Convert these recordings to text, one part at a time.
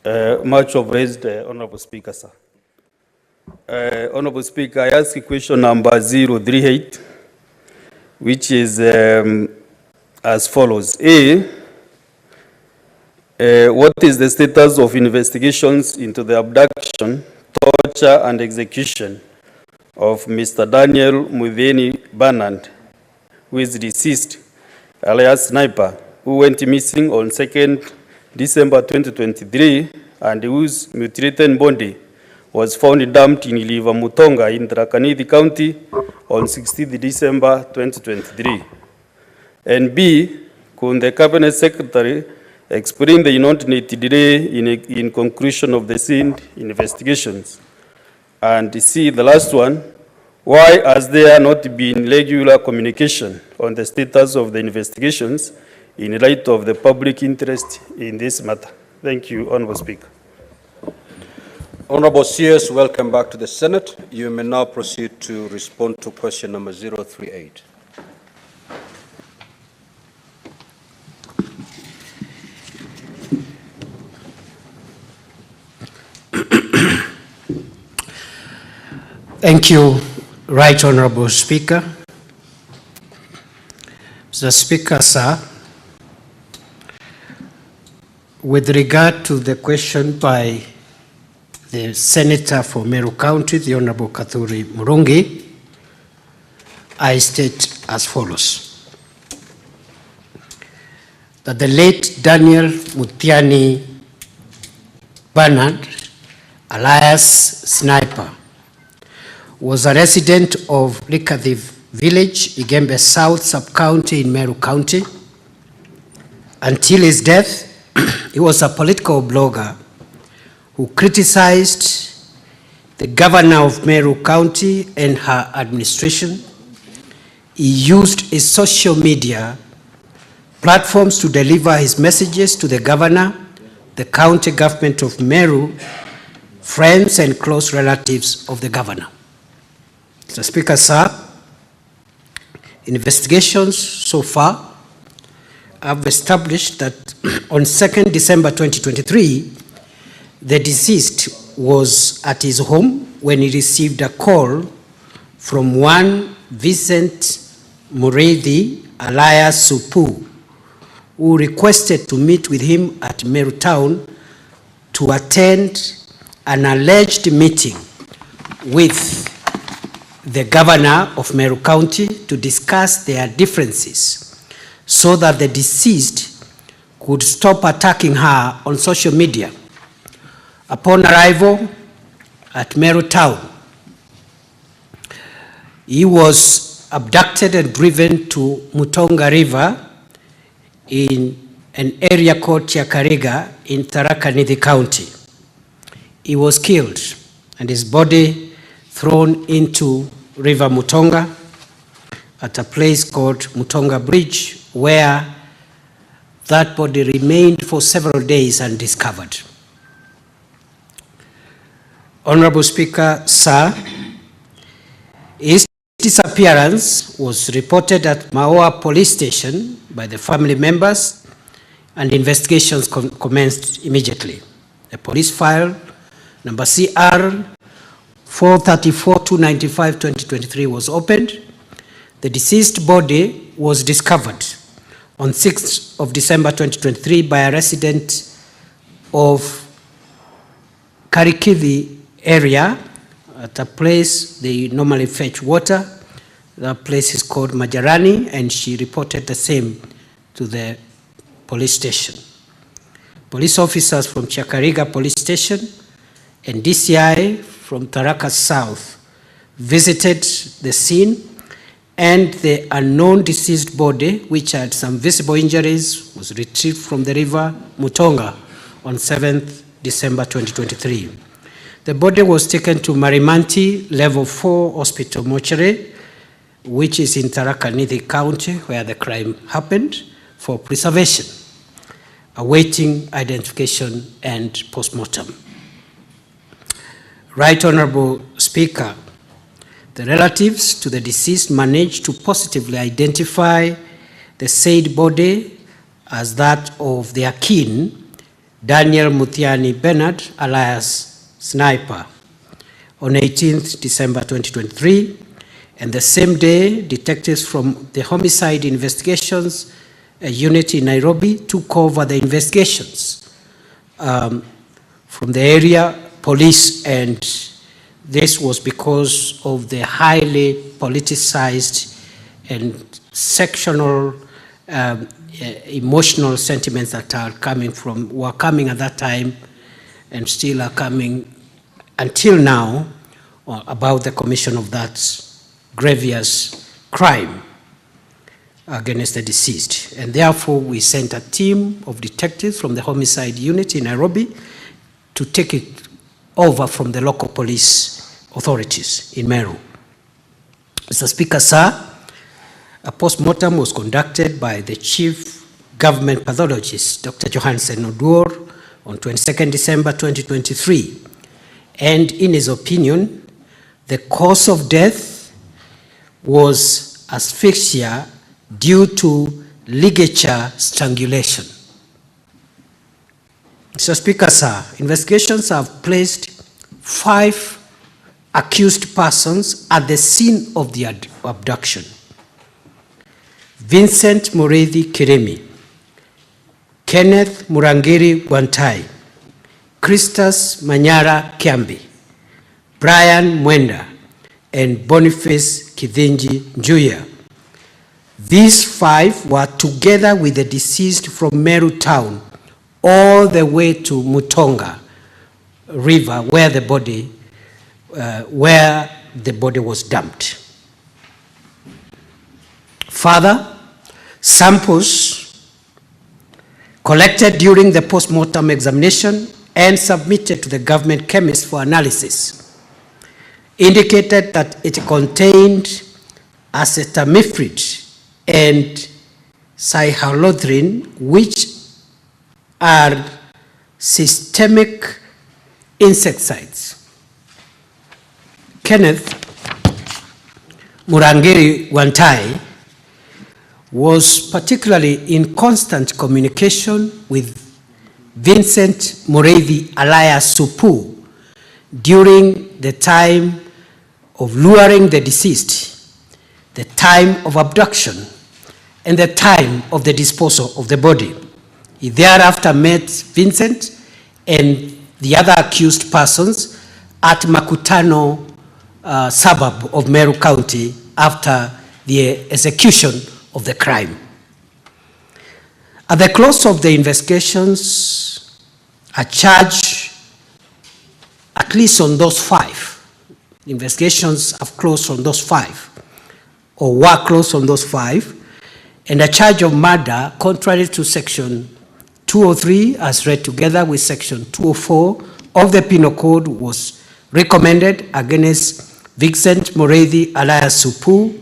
Much of raised, Honorable Speaker, sir. Honorable Speaker, I ask question number 038, which is as follows. What is the status of investigations into the abduction, torture, and execution of Mr. Daniel Mutheni Bernard, who is deceased, alias Sniper, who went missing on 2nd December 2023, and whose mutilated body was found dumped in River Mutonga in Tharaka County on 16th December 2023. And B, could the Cabinet Secretary explain the inordinate delay in conclusion of the scene investigations? And C, the last one, why has there not been regular communication on the status of the investigations in light of the public interest in this matter? Thank you, Honorable Speaker. Honorable CS, welcome back to the Senate. You may now proceed to respond to question number 038. Thank you, Right Honorable Speaker. Mr. Speaker, sir, with regard to the question by the Senator for Meru County, the Honorable Kathuri Murungi, I state as follows. That the late Daniel Mutheni Bernard, alias Sniper, was a resident of Rikadhi Village, Igembe South Subcounty in Meru County. Until his death, he was a political blogger who criticized the governor of Meru County and her administration. He used his social media platforms to deliver his messages to the governor, the county government of Meru, friends and close relatives of the governor. Mr. Speaker, sir, investigations so far have established that on 2nd December 2023, the deceased was at his home when he received a call from one Vincent Mureithi, alias Supu, who requested to meet with him at Meru Town to attend an alleged meeting with the governor of Meru County to discuss their differences so that the deceased could stop attacking her on social media. Upon arrival at Meru Town, he was abducted and driven to Mutonga River in an area called Chiakariga in Tharaka County. He was killed and his body thrown into River Mutonga at a place called Mutonga Bridge, where that body remained for several days undiscovered. Honorable Speaker, sir, his disappearance was reported at Maoa Police Station by the family members, and investigations commenced immediately. The police file number CR 434-295-2023 was opened. The deceased body was discovered on 6th of December 2023 by a resident of Karikivi area at a place they normally fetch water. That place is called Majarani, and she reported the same to the police station. Police officers from Chiakariga Police Station and DCI from Tharaka South visited the scene, and the unknown deceased body, which had some visible injuries, was retrieved from the river Mutonga on 7th December 2023. The body was taken to Marimanti Level 4 Hospital Mortuary, which is in Tharaka County, where the crime happened, for preservation, awaiting identification and postmortem. Right Honorable Speaker, the relatives to the deceased managed to positively identify the said body as that of their kin Daniel Muthiani Bernard, alias Sniper, on 18th December 2023. And the same day, detectives from the Homicide Investigations Unit in Nairobi took over the investigations from the area police, and this was because of the highly politicized and sectional emotional sentiments that were coming at that time and still are coming until now about the commission of that grievous crime against the deceased. And therefore, we sent a team of detectives from the homicide unit in Nairobi to take it over from the local police authorities in Meru. Mr. Speaker, sir, a post-mortem was conducted by the chief government pathologist, Dr. Johansen Oduor, on 22nd December 2023. And in his opinion, the cause of death was asphyxia due to ligature strangulation. Mr. Speaker, sir, investigations have placed 5 accused persons at the scene of the abduction. Vincent Mureithi Kiremi, Kenneth Murangiri Wantai, Christus Manyara Kiambi, Brian Mwenda, and Boniface Kithinji Njuya. These 5 were together with the deceased from Meru town all the way to Mutonga River, where the body was dumped. Further, samples collected during the post-mortem examination and submitted to the government chemist for analysis indicated that it contained acetamiprid and cyhalothrin, which are systemic insecticides. Kenneth Murangiri Wantai was particularly in constant communication with Vincent Mureithi alias Supu during the time of luring the deceased, the time of abduction, and the time of the disposal of the body. He thereafter met Vincent and the other accused persons at Makutano suburb of Meru County after the execution of the crime. At the close of the investigations, a charge, at least on those 5, investigations have closed on those 5, or were closed on those 5, and a charge of murder contrary to section 203 as read together with section 204 of the Penal Code was recommended against Vincent Mureithi alias Supu,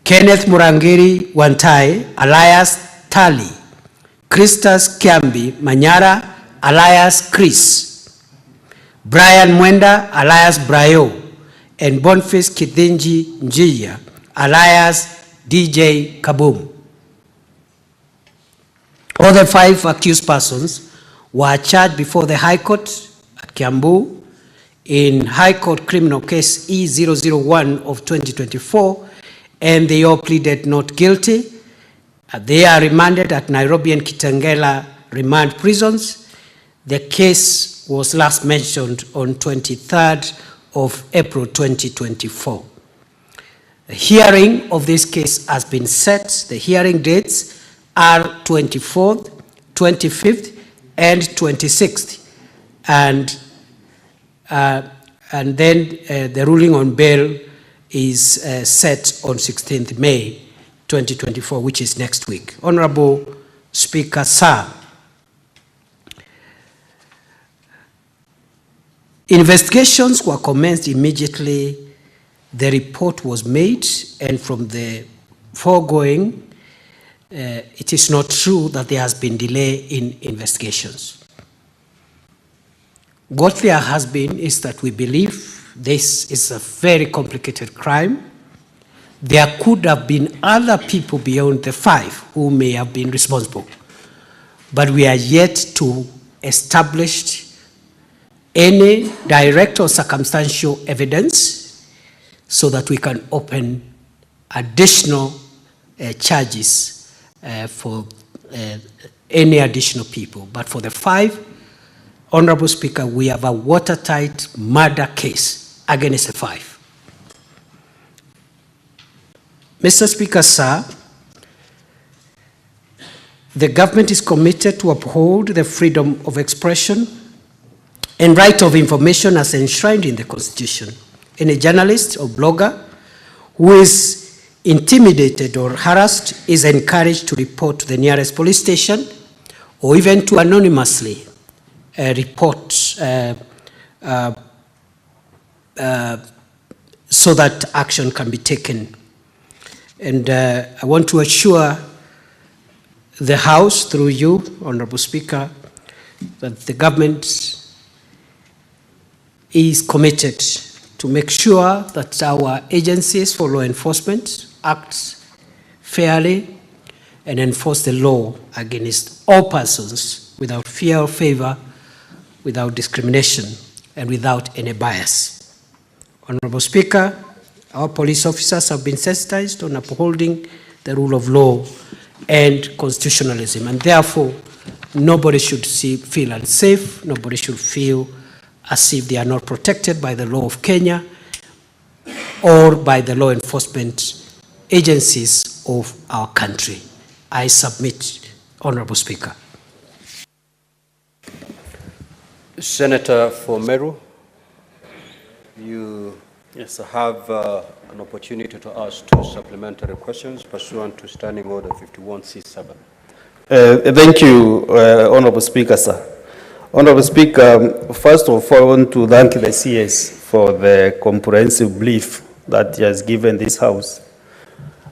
Kenneth Murangiri Wantai alias Tali, Christus Kiambi Manyara alias Chris, Brian Mwenda alias Brayo, and Boniface Kithinji Njiya alias DJ Kaboom. All the 5 accused persons were charged before the High Court at Kiambu in High Court Criminal Case E001 of 2024, and they all pleaded not guilty. They are remanded at Nairobi and Kitengela remand prisons. The case was last mentioned on 23rd of April 2024. The hearing of this case has been set. The hearing dates are 24th, 25th, and 26th. And then the ruling on bail is set on 16th May 2024, which is next week. Honorable Speaker, sir, investigations were commenced immediately the report was made, and from the foregoing, it is not true that there has been delay in investigations. What there has been is that we believe this is a very complicated crime. There could have been other people beyond the 5 who may have been responsible, but we are yet to established any direct or circumstantial evidence so that we can open additional charges for any additional people. But for the 5, Honorable Speaker, we have a watertight murder case against the 5. Mr. Speaker, sir, the government is committed to uphold the freedom of expression and right of information as enshrined in the Constitution. Any journalist or blogger who is intimidated or harassed is encouraged to report to the nearest police station or even to anonymously report so that action can be taken. And I want to assure the House, through you, Honorable Speaker, that the government is committed to make sure that our agencies for law enforcement act fairly and enforce the law against all persons without fear or favor, without discrimination, and without any bias. Honorable Speaker, our police officers have been sensitized on upholding the rule of law and constitutionalism, and therefore nobody should feel unsafe, nobody should feel as if they are not protected by the law of Kenya or by the law enforcement agencies of our country. I submit, Honorable Speaker. Senator for Meru, you have an opportunity to ask 2 supplementary questions pursuant to Standing Order 51C7. Thank you, Honorable Speaker, sir. Honorable Speaker, first of all, I want to thank the CS for the comprehensive brief that he has given this House,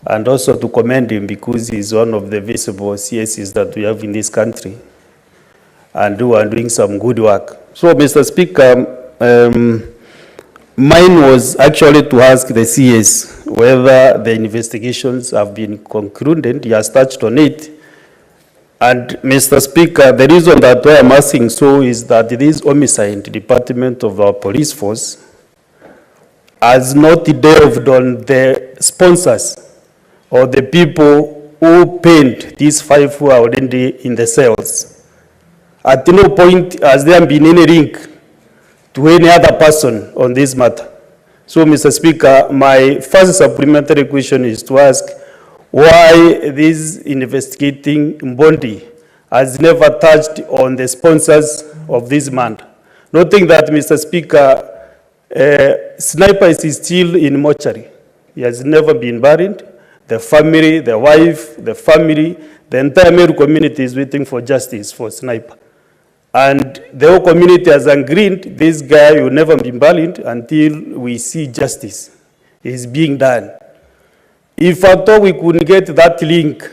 and also to commend him because he is one of the visible CSs that we have in this country and who are doing some good work. So, Mr. Speaker, mine was actually to ask the CS whether the investigations have been concluded. He has touched on it. And Mr. Speaker, the reason that I am asking so is that this homicide department of our police force has not delved on the sponsors or the people who paid these 5 who are already in the cells. At no point has there been any link to any other person on this matter. So, Mr. Speaker, my first supplementary question is to ask why this investigating body has never touched on the sponsors of this man. Noting that, Mr. Speaker, Sniper is still in mortuary. He has never been buried. The family, the wife, the family, the entire Meru community is waiting for justice for Sniper. And the whole community has agreed this guy will never be buried until we see justice is being done. If I thought we could get that link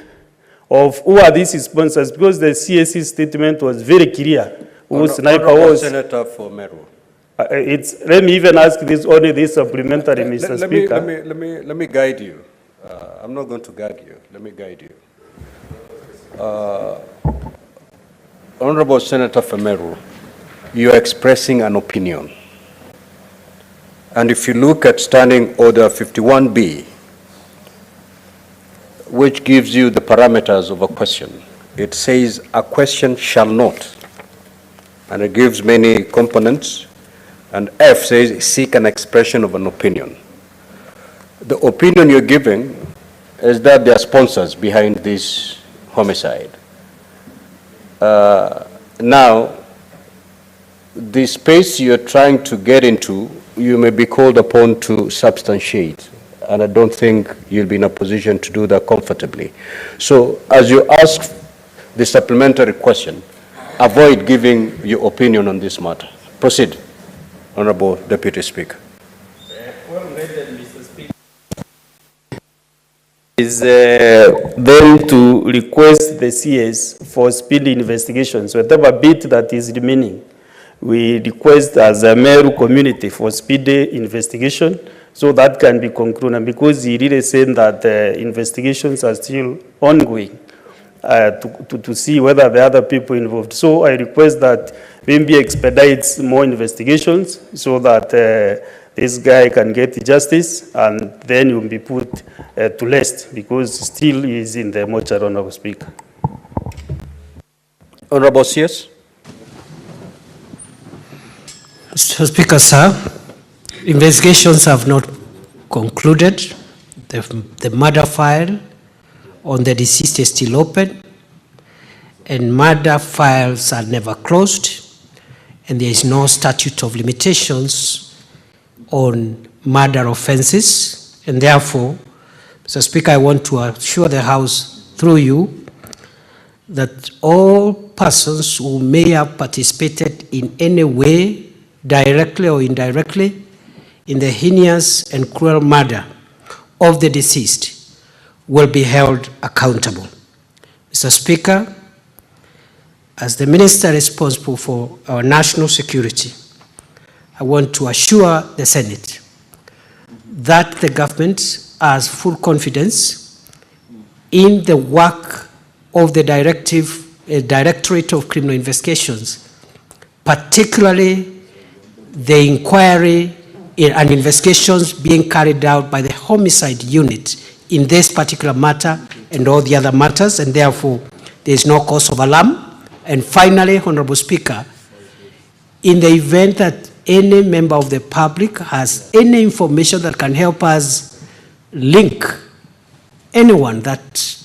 of who are these sponsors, because the CSC statement was very clear who Sniper was. Senator for Meru. Let me even ask this only this supplementary, Mr. Speaker. Let me guide you. I'm not going to gag you. Let me guide you. Honorable Senator for Meru, you are expressing an opinion. And if you look at Standing Order 51B, which gives you the parameters of a question, it says a question shall not, and it gives many components, and F says seek an expression of an opinion. The opinion you're giving is that there are sponsors behind this homicide. Now, the space you're trying to get into, you may be called upon to substantiate, and I don't think you'll be in a position to do that comfortably. So, as you ask the supplementary question, avoid giving your opinion on this matter. Proceed, Honorable Deputy Speaker. Well read, Mr. Speaker. Is then to request the CS for speedy investigations, whatever bit that is remaining. We request as a Meru community for speedy investigation so that can be concluded, because he really said that investigations are still ongoing. to see whether the other people involved. So I request that BMB expedites more investigations so that this guy can get justice and then he will be put to rest because still he is in the mortuary, Honorable Speaker. Honorable CS. Mr. Speaker, sir, investigations have not concluded. The murder file on the deceased is still open, and murder files are never closed, and there is no statute of limitations on murder offenses, and therefore, Mr. Speaker, I want to assure the House through you that all persons who may have participated in any way, directly or indirectly, in the heinous and cruel murder of the deceased will be held accountable. Mr. Speaker, as the Minister responsible for our national security, I want to assure the Senate that the government has full confidence in the work of the Directorate of Criminal Investigations, particularly the inquiry and investigations being carried out by the homicide unit in this particular matter and all the other matters, and therefore there is no cause of alarm. And finally, Honorable Speaker, in the event that any member of the public has any information that can help us link anyone that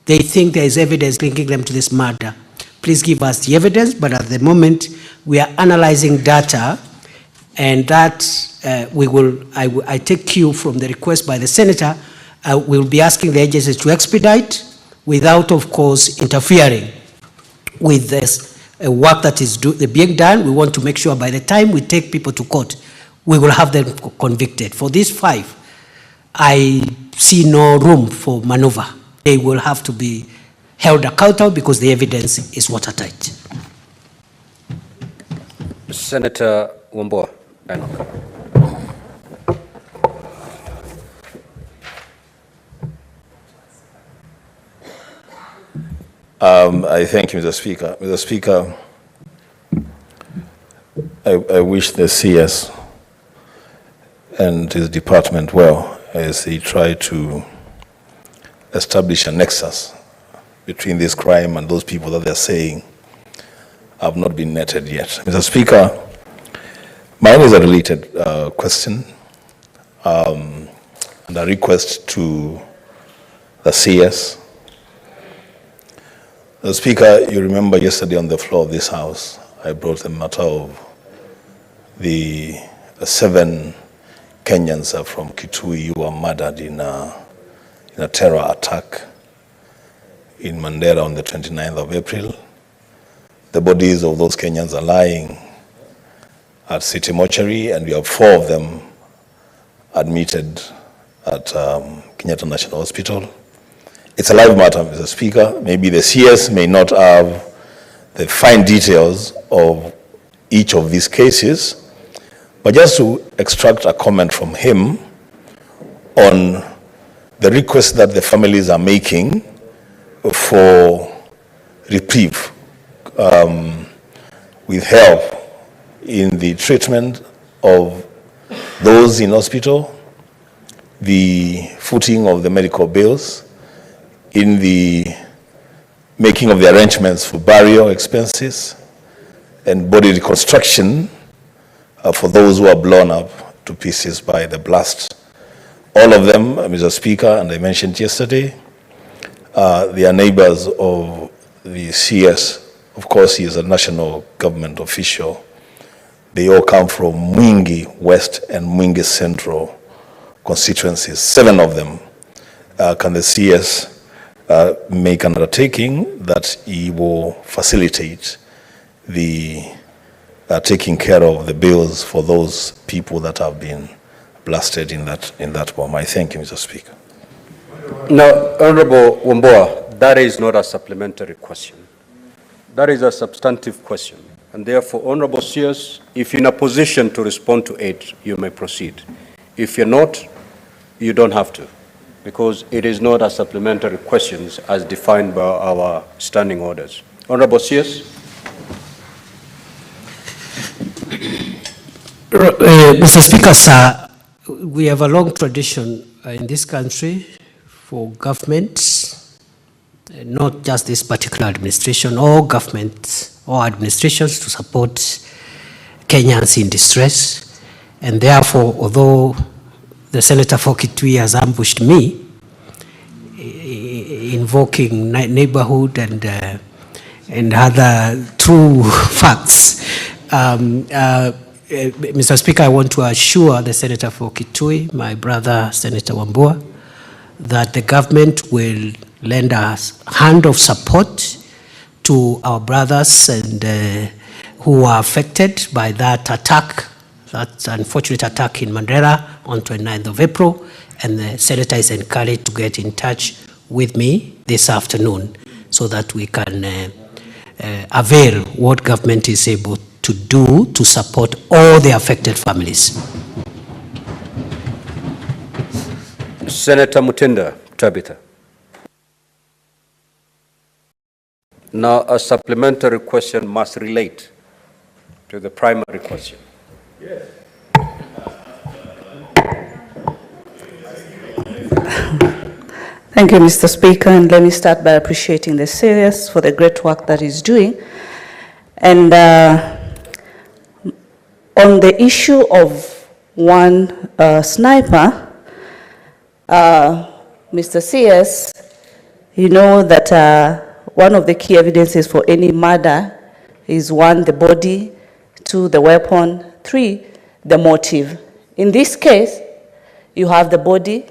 they think there is evidence linking them to this murder, please give us the evidence. But at the moment, we are analyzing data, and that I take cue from the request by the Senator. We'll be asking the agencies to expedite without, of course, interfering with this work that is being done. We want to make sure by the time we take people to court, we will have them convicted. For these 5, I see no room for maneuver. They will have to be held accountable because the evidence is watertight. Senator Wambua. I thank you, Mr. Speaker. Mr. Speaker, I wish the CS and his department well as they try to establish a nexus between this crime and those people that they're saying have not been netted yet. Mr. Speaker, mine is a related question and a request to the CS. The Speaker, you remember yesterday on the floor of this House, I brought the matter of the 7 Kenyans from Kitui who were murdered in a terror attack in Mandera on the 29th of April. The bodies of those Kenyans are lying at City Mortuary, and we have 4 of them admitted at Kenyatta National Hospital. It's a live matter, Mr. Speaker. Maybe the CS may not have the fine details of each of these cases, but just to extract a comment from him on the request that the families are making for reprieve with help in the treatment of those in hospital, the footing of the medical bills, in the making of the arrangements for burial expenses and body reconstruction for those who are blown up to pieces by the blast. All of them, Mr. Speaker, and I mentioned yesterday, they are neighbors of the CS. Of course, he is a national government official. They all come from Mwingi West and Mwingi Central constituencies, 7 of them. Can the CS make an undertaking that he will facilitate the taking care of the bills for those people that have been blasted in that bomb? I thank you, Mr. Speaker. Now, Honorable Wambua, that is not a supplementary question. That is a substantive question. And therefore, Honorable CS, if you're in a position to respond to it, you may proceed. If you're not, you don't have to. because it is not a supplementary questions as defined by our standing orders. Honorable CS. Mr. Speaker, sir, we have a long tradition in this country for governments, not just this particular administration, all governments or administrations to support Kenyans in distress. And therefore, although the Senator for Kitui has ambushed me, invoking neighborhood and other true facts, Mr. Speaker, I want to assure the Senator for Kitui, my brother Senator Wambua, that the government will lend a hand of support to our brothers and who are affected by that attack, that unfortunate attack in Mandera on 29th of April, and the Senator is encouraged to get in touch with me this afternoon so that we can avail what government is able to do to support all the affected families. Senator Mutinda Tabitha. Now, a supplementary question must relate to the primary question. Yes. Thank you, Mr. Speaker, and let me start by appreciating the CS for the great work that he's doing. And on the issue of one sniper, Mr. CS, you know that one of the key evidences for any murder is 1, the body, 2, the weapon, 3, the motive. In this case, you have the body,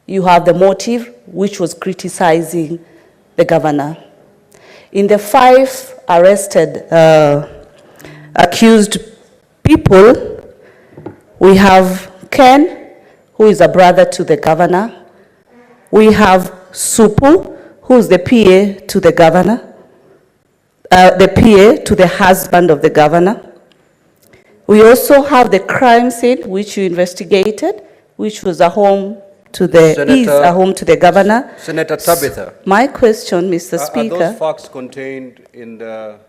you have the motive, which was criticizing the governor. In the 5 arrested accused people, we have Ken, who is a brother to the governor. We have Supu, who is the PA to the governor, the PA to the husband of the governor. We also have the crime scene, which you investigated, which was a home to the, is a home to the governor. Senator Tabitha. My question, Mr. Speaker. Are those facts contained in the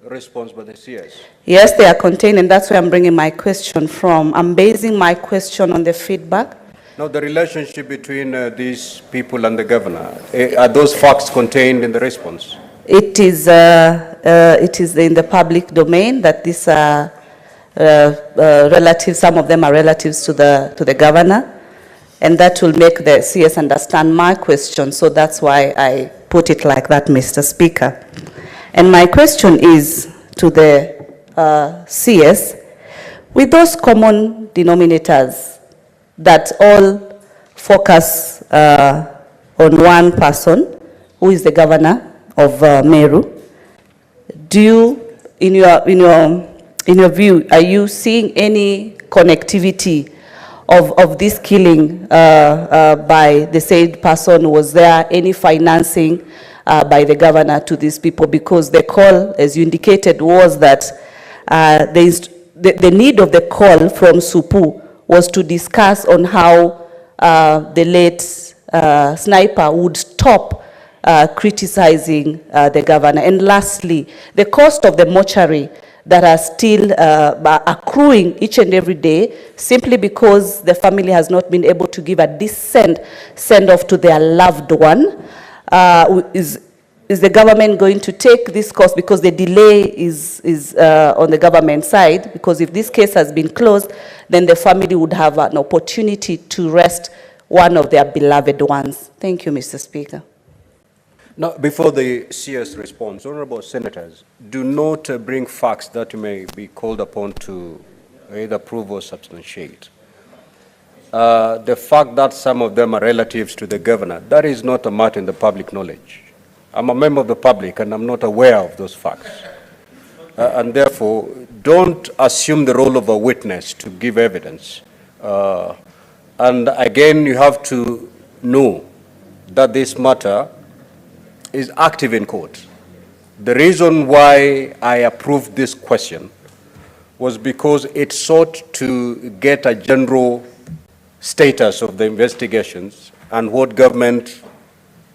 response by the CS? Yes, they are contained, and that's where I'm bringing my question from. I'm basing my question on the feedback. Now, the relationship between these people and the governor, are those facts contained in the response? It is in the public domain that these are relatives, some of them are relatives to the governor, and that will make the CS understand my question, so that's why I put it like that, Mr. Speaker. And my question is to the CS, with those common denominators that all focus on one person, who is the governor of Meru, do you, in your view, are you seeing any connectivity of this killing by the said person? Was there any financing by the governor to these people? Because the call, as you indicated, was that the need of the call from Supu was to discuss on how the late sniper would stop criticizing the governor. And lastly, the cost of the mortuary that are still accruing each and every day simply because the family has not been able to give a decent send-off to their loved one. Is the government going to take this cost? Because the delay is on the government side, because if this case has been closed, then the family would have an opportunity to rest one of their beloved ones. Thank you, Mr. Speaker. Now, before the CS responds, honorable senators, do not bring facts that you may be called upon to either prove or substantiate. The fact that some of them are relatives to the governor, that is not a matter in the public knowledge. I'm a member of the public and I'm not aware of those facts. And therefore, don't assume the role of a witness to give evidence. And again, you have to know that this matter is active in court. The reason why I approved this question was because it sought to get a general status of the investigations and what government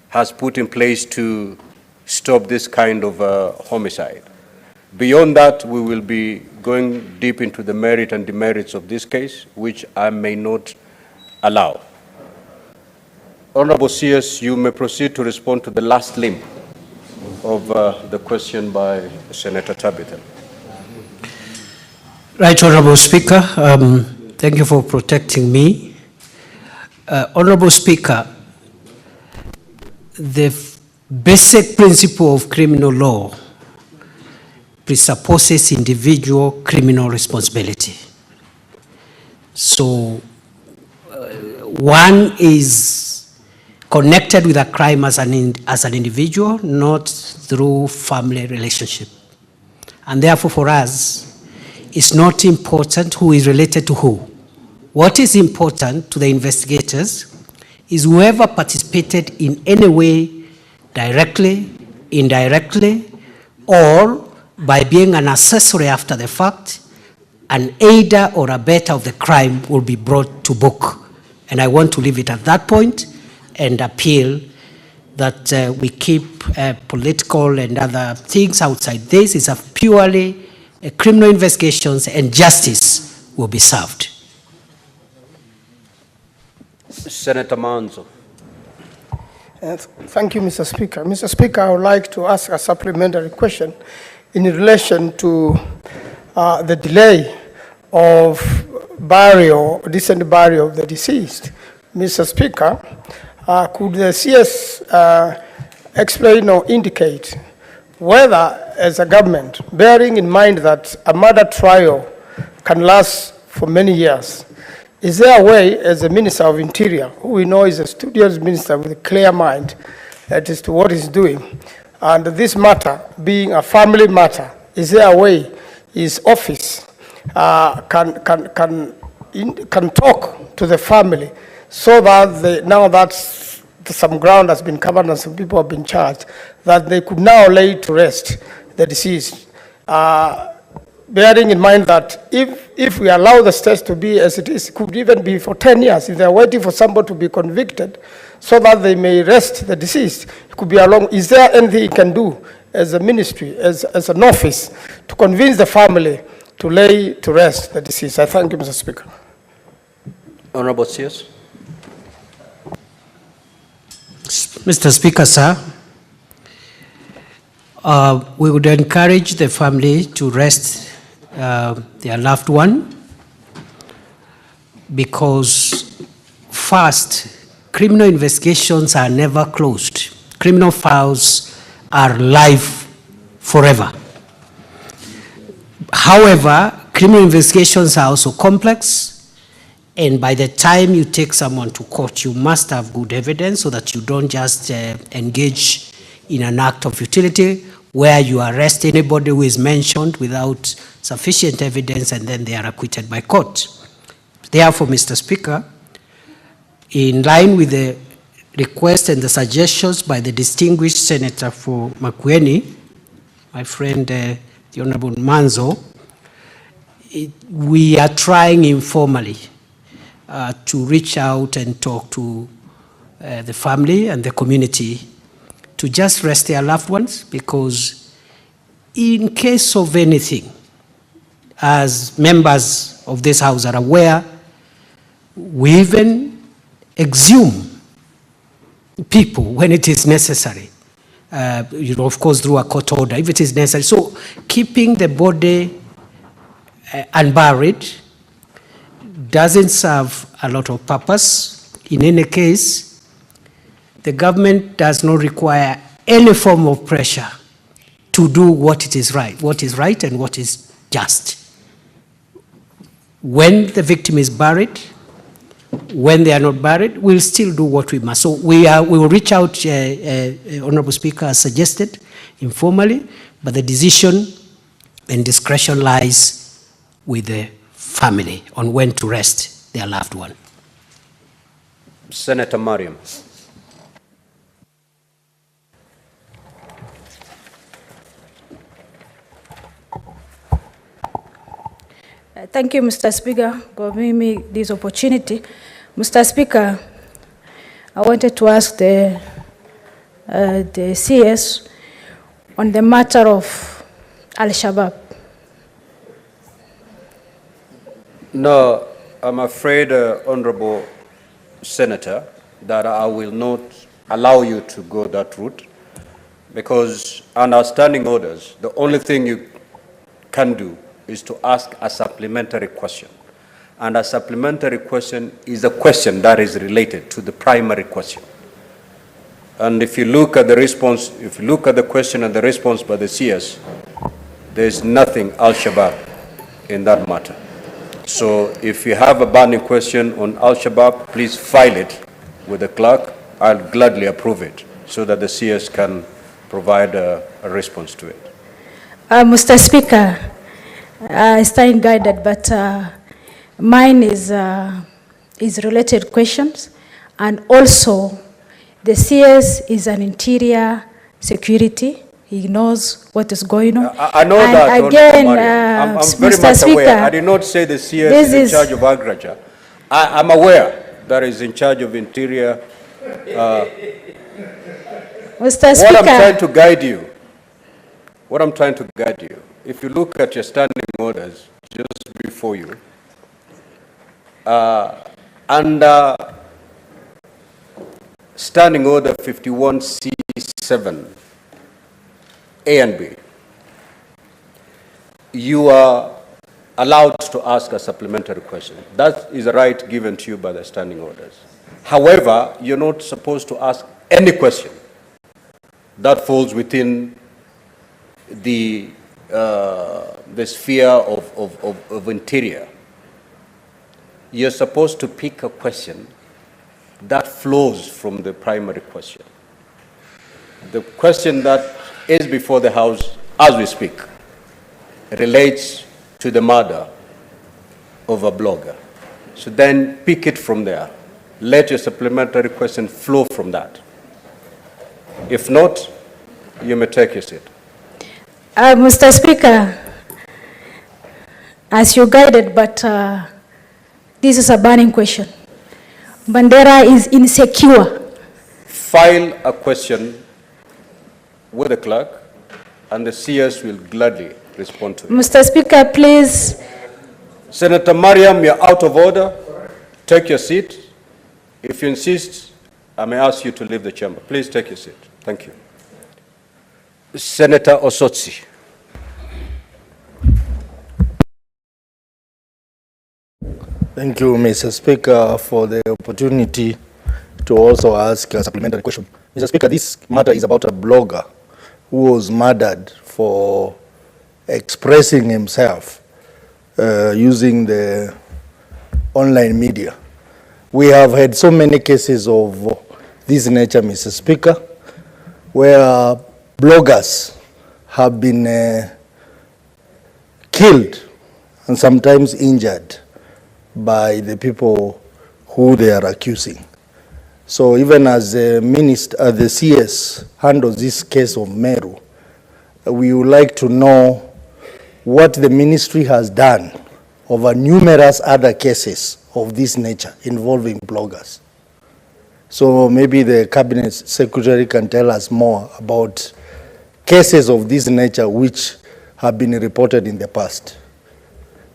has put in place to stop this kind of homicide. Beyond that, we will be going deep into the merit and demerits of this case, which I may not allow. Honorable CS, you may proceed to respond to the last limb of the question by Senator Tabitha. Right, Honorable Speaker, thank you for protecting me. Honorable Speaker, the basic principle of criminal law presupposes individual criminal responsibility. So one is connected with a crime as an individual, not through family relationship. And therefore for us, it's not important who is related to who. What is important to the investigators is whoever participated in any way, directly, indirectly, or by being an accessory after the fact, an aider or abettor of the crime will be brought to book. And I want to leave it at that point and appeal that we keep political and other things outside this. It's a purely criminal investigations and justice will be served. Senator Manzo. Thank you, Mr. Speaker. Mr. Speaker, I would like to ask a supplementary question in relation to the delay of decent burial of the deceased. Mr. Speaker, could the CS explain or indicate whether, as a government, bearing in mind that a murder trial can last for many years, is there a way, as the Minister of Interior, who we know is a studious minister with a clear mind as to what he's doing, and this matter being a family matter, is there a way his office can talk to the family so that now that some ground has been covered and some people have been charged, that they could now lay to rest the deceased? Bearing in mind that if we allow the state to be as it is, it could even be for 10 years, if they're waiting for somebody to be convicted so that they may rest the deceased, it could be a long. Is there anything you can do as a ministry, as an office, to convince the family to lay to rest the deceased? I thank you, Mr. Speaker. Honorable CS. Mr. Speaker, sir, we would encourage the family to rest their loved one, because first, criminal investigations are never closed. Criminal files are live forever. However, criminal investigations are also complex, and by the time you take someone to court, you must have good evidence so that you don't just engage in an act of futility where you arrest anybody who is mentioned without sufficient evidence and then they are acquitted by court. Therefore, Mr. Speaker, in line with the request and the suggestions by the distinguished Senator for Makueni, my friend, the Honorable Manzo, we are trying informally to reach out and talk to the family and the community to just rest their loved ones, because in case of anything, as members of this House are aware, we even exhume people when it is necessary, of course through a court order, if it is necessary. So keeping the body unburied doesn't serve a lot of purpose. In any case, the government does not require any form of pressure to do what is right and what is just. When the victim is buried, when they are not buried, we'll still do what we must. So we will reach out, Honorable Speaker, as suggested, informally, but the decision and discretion lies with the family on when to rest their loved one. Senator Mariam. Thank you, Mr. Speaker, for giving me this opportunity. Mr. Speaker, I wanted to ask the CS on the matter of Al-Shabaab. No, I'm afraid, Honorable Senator, that I will not allow you to go that route, because under standing orders, the only thing you can do is to ask a supplementary question. And a supplementary question is a question that is related to the primary question. And if you look at the response, if you look at the question and the response by the CS, there's nothing Al-Shabaab in that matter. So if you have a burning question on Al-Shabaab, please file it with the clerk. I'll gladly approve it so that the CS can provide a response to it. Mr. Speaker, I stand guided, but mine is related questions, and also the CS is an interior security. He knows what is going on. I know and that. Again, I'm very Mr. much Speaker, aware. I did not say the CS is in charge of agriculture. I'm aware that is in charge of interior. Mr. Speaker, What I'm trying to guide you, if you look at your standing orders just before you, under Standing Order 51C7, A and B, you are allowed to ask a supplementary question. That is a right given to you by the standing orders. However, you're not supposed to ask any question that falls within the sphere of interior. You're supposed to pick a question that flows from the primary question. The question that is before the House as we speak relates to the murder of a blogger. So then pick it from there. Let your supplementary question flow from that. If not, you may take your seat. Mr. Speaker, as you guided, but this is a burning question. Bandera is insecure. File a question with the clerk, and the CS will gladly respond to it. Mr. Speaker, please. Senator Mariam, you're out of order. Take your seat. If you insist, I may ask you to leave the chamber. Please take your seat. Thank you. Senator Osotsi. Thank you, Mr. Speaker, for the opportunity to also ask a supplementary question. Mr. Speaker, this matter is about a blogger who was murdered for expressing himself using the online media. We have had so many cases of this nature, Mr. Speaker, where bloggers have been killed and sometimes injured by the people who they are accusing. So even as the minister, the CS handles this case of Meru, we would like to know what the ministry has done over numerous other cases of this nature involving bloggers. So maybe the cabinet secretary can tell us more about cases of this nature which have been reported in the past.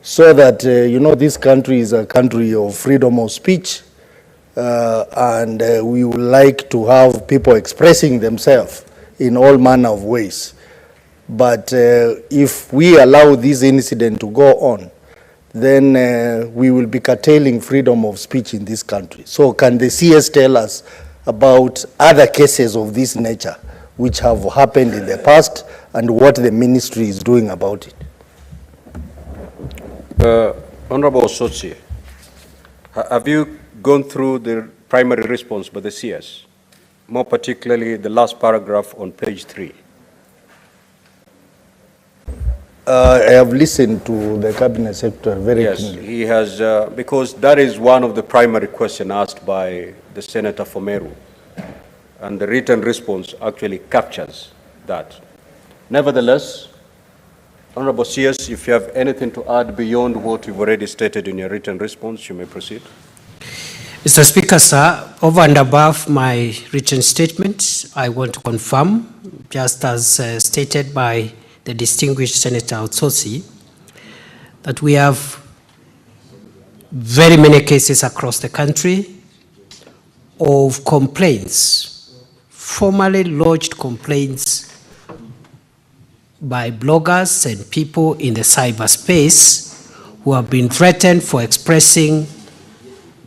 So that, you know, this country is a country of freedom of speech, and we would like to have people expressing themselves in all manner of ways. But if we allow this incident to go on, then we will be curtailing freedom of speech in this country. So can the CS tell us about other cases of this nature which have happened in the past and what the ministry is doing about it? Honorable Osotsi, have you gone through the primary response by the CS, more particularly the last paragraph on page 3? I have listened to the cabinet secretary very keenly. Yes, he has, because that is one of the primary questions asked by the Senator for Meru, and the written response actually captures that. Nevertheless, Honorable CS, if you have anything to add beyond what you've already stated in your written response, you may proceed. Mr. Speaker, sir, over and above my written statement, I want to confirm, just as stated by the distinguished Senator Otsosi, that we have very many cases across the country of complaints, formally lodged complaints by bloggers and people in the cyberspace who have been threatened for expressing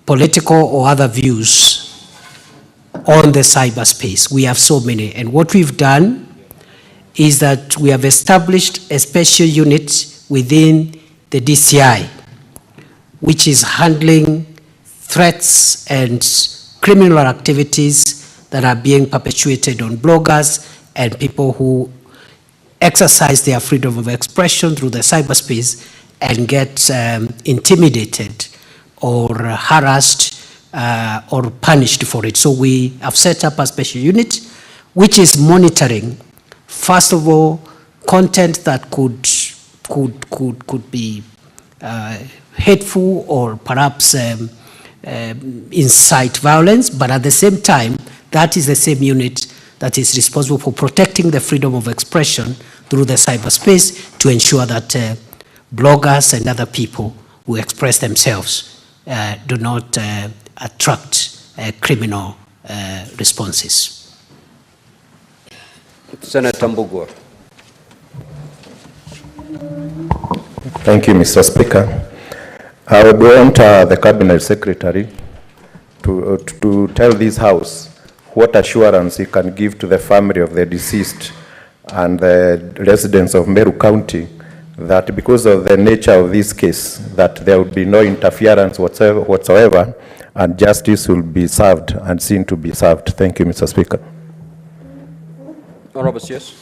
political or other views on the cyberspace. We have so many. And what we've done is that we have established a special unit within the DCI, which is handling threats and criminal activities that are being perpetuated on bloggers and people who exercise their freedom of expression through the cyberspace and get intimidated or harassed or punished for it. So we have set up a special unit which is monitoring, first of all, content that could be hateful or perhaps incite violence, but at the same time, that is the same unit that is responsible for protecting the freedom of expression through the cyberspace to ensure that bloggers and other people who express themselves do not attract criminal responses. Senator Mbugua. Thank you, Mr. Speaker. I would want the Cabinet Secretary to tell this House what assurance he can give to the family of the deceased and the residents of Meru County that because of the nature of this case, that there will be no interference whatsoever and justice will be served and seen to be served. Thank you, Mr. Speaker. Honorable CS.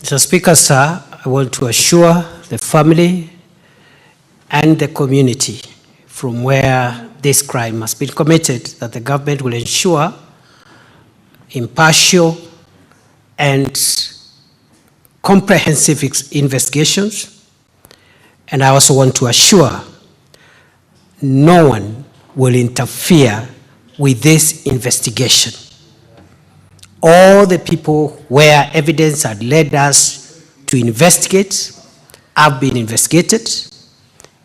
Mr. Speaker, sir, I want to assure the family and the community from where this crime has been committed that the government will ensure impartial and comprehensive investigations. And I also want to assure no one will interfere with this investigation. All the people where evidence had led us to investigate have been investigated,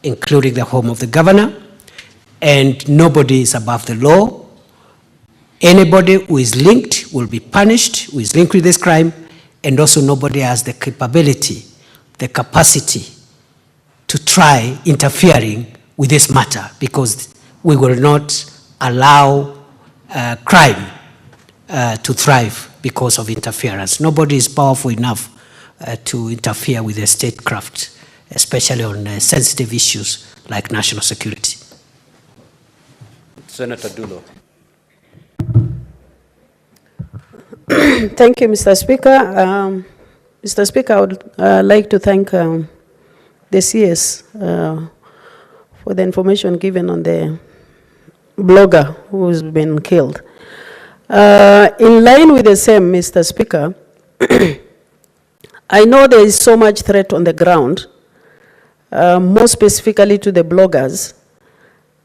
including the home of the governor, and nobody is above the law. Anybody who is linked will be punished, who is linked with this crime, and also nobody has the capability, the capacity to try interfering with this matter, because we will not allow crime to thrive because of interference. Nobody is powerful enough to interfere with the statecraft, especially on sensitive issues like national security. Senator Dulo. Thank you, Mr. Speaker. Mr. Speaker, I would like to thank the CS for the information given on the blogger who's been killed. In line with the same, Mr. Speaker, I know there is so much threat on the ground, more specifically to the bloggers,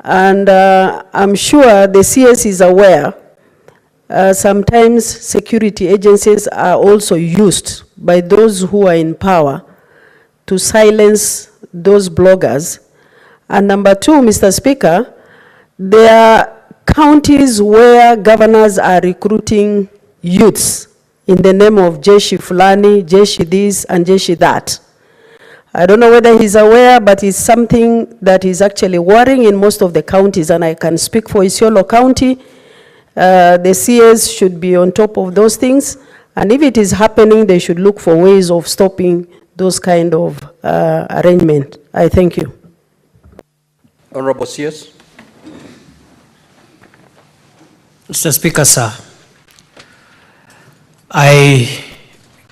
and I'm sure the CS is aware sometimes security agencies are also used by those who are in power to silence those bloggers. And number two, Mr. Speaker, there are counties where governors are recruiting youths in the name of Jeshi Fulani, Jeshi this, and Jeshi that. I don't know whether he's aware, but it's something that is actually worrying in most of the counties, and I can speak for Isiolo County. The CS should be on top of those things, and if it is happening, they should look for ways of stopping those kind of arrangement. I thank you. Honorable CS. Mr. Speaker, sir, I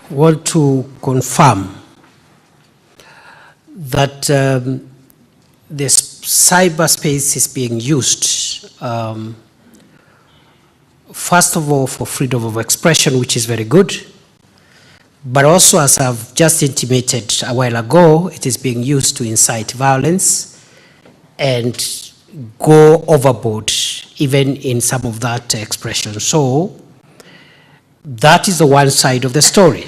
want to confirm that this cyberspace is being used, first of all, for freedom of expression, which is very good, but also, as I've just intimated a while ago, it is being used to incite violence and go overboard even in some of that expression. So that is the one side of the story.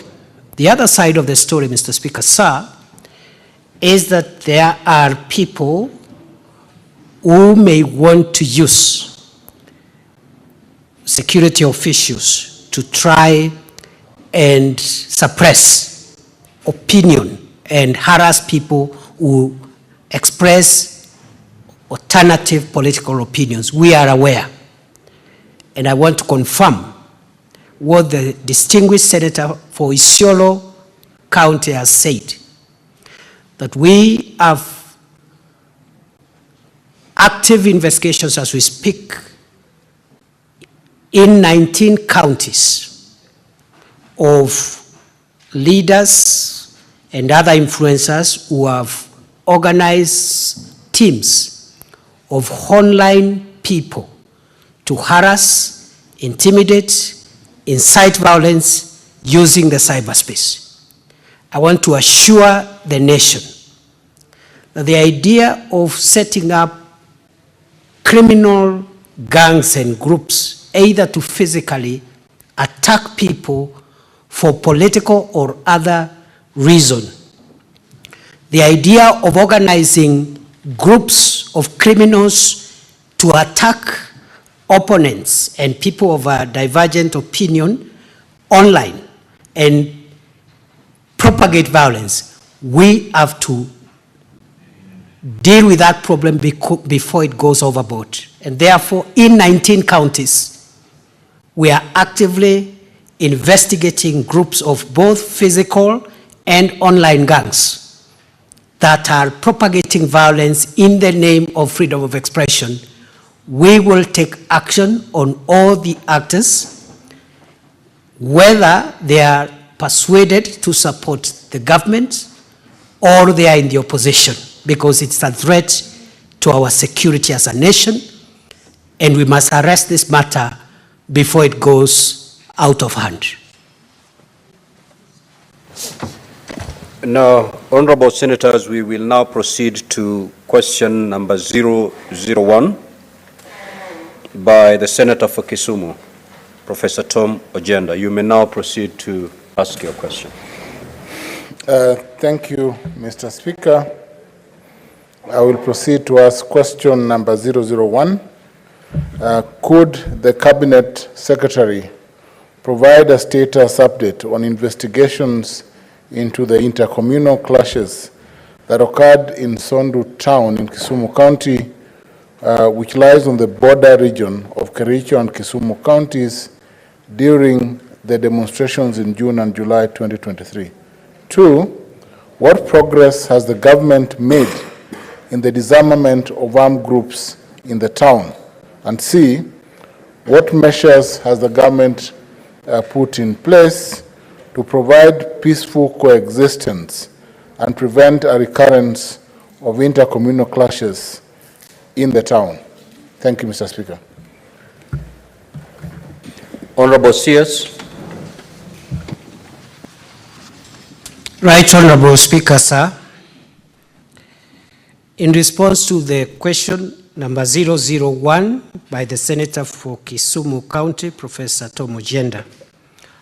The other side of the story, Mr. Speaker, sir, is that there are people who may want to use security officials to try and suppress opinion and harass people who express alternative political opinions. We are aware. And I want to confirm what the distinguished senator for Isiolo County has said, that we have active investigations as we speak in 19 counties of leaders and other influencers who have organized teams of online people to harass, intimidate, incite violence using the cyberspace. I want to assure the nation that the idea of setting up criminal gangs and groups, either to physically attack people for political or other reason, the idea of organizing groups of criminals to attack opponents and people of a divergent opinion online and propagate violence, we have to deal with that problem before it goes overboard. And therefore, in 19 counties, we are actively investigating groups of both physical and online gangs that are propagating violence in the name of freedom of expression. We will take action on all the actors, whether they are persuaded to support the government or they are in the opposition, because it's a threat to our security as a nation, and we must arrest this matter before it goes out of hand. Now, honorable senators, we will now proceed to question number 001 by the Senator for Kisumu, Professor Tom Ojenda. You may now proceed to ask your question. Thank you, Mr. Speaker. I will proceed to ask question number 001. Could the Cabinet Secretary provide a status update on investigations into the intercommunal clashes that occurred in Sondu town in Kisumu County, which lies on the border region of Kericho and Kisumu counties during the demonstrations in June and July 2023? 2, what progress has the government made in the disarmament of armed groups in the town? And C, what measures has the government put in place to provide peaceful coexistence and prevent a recurrence of intercommunal clashes in the town? Thank you, Mr. Speaker. Honorable Sears. Right, Honorable Speaker, sir. In response to the question number 001 by the Senator for Kisumu County, Professor Tom Ojenda,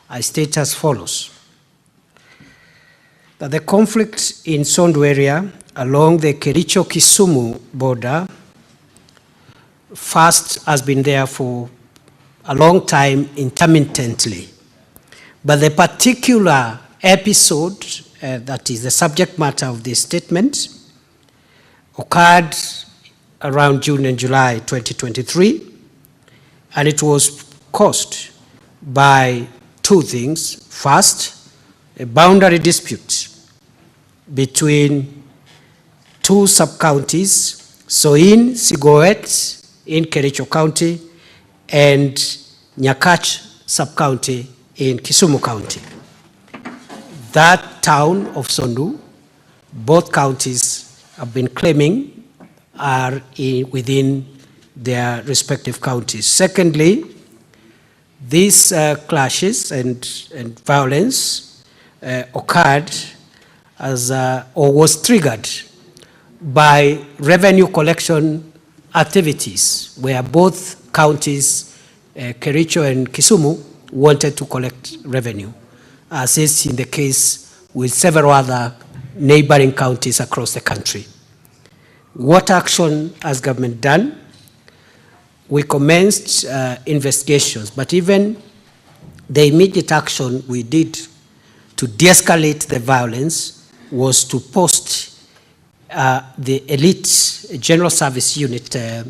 I state as follows: that the conflict in Sondu area along the Kericho-Kisumu border first has been there for a long time intermittently. But the particular episode that is the subject matter of this statement occurred around June and July 2023, and it was caused by two things. First, a boundary dispute between two sub-counties, Soin, Sigoet in Kericho County and Nyakach sub-county in Kisumu County. That town of Sondu, both counties have been claiming are within their respective counties. Secondly, these clashes and violence occurred as or was triggered by revenue collection activities, where both counties, Kericho and Kisumu, wanted to collect revenue, as is in the case with several other neighboring counties across the country. What action has government done? We commenced investigations, but even the immediate action we did to de-escalate the violence was to post the elite general service unit, a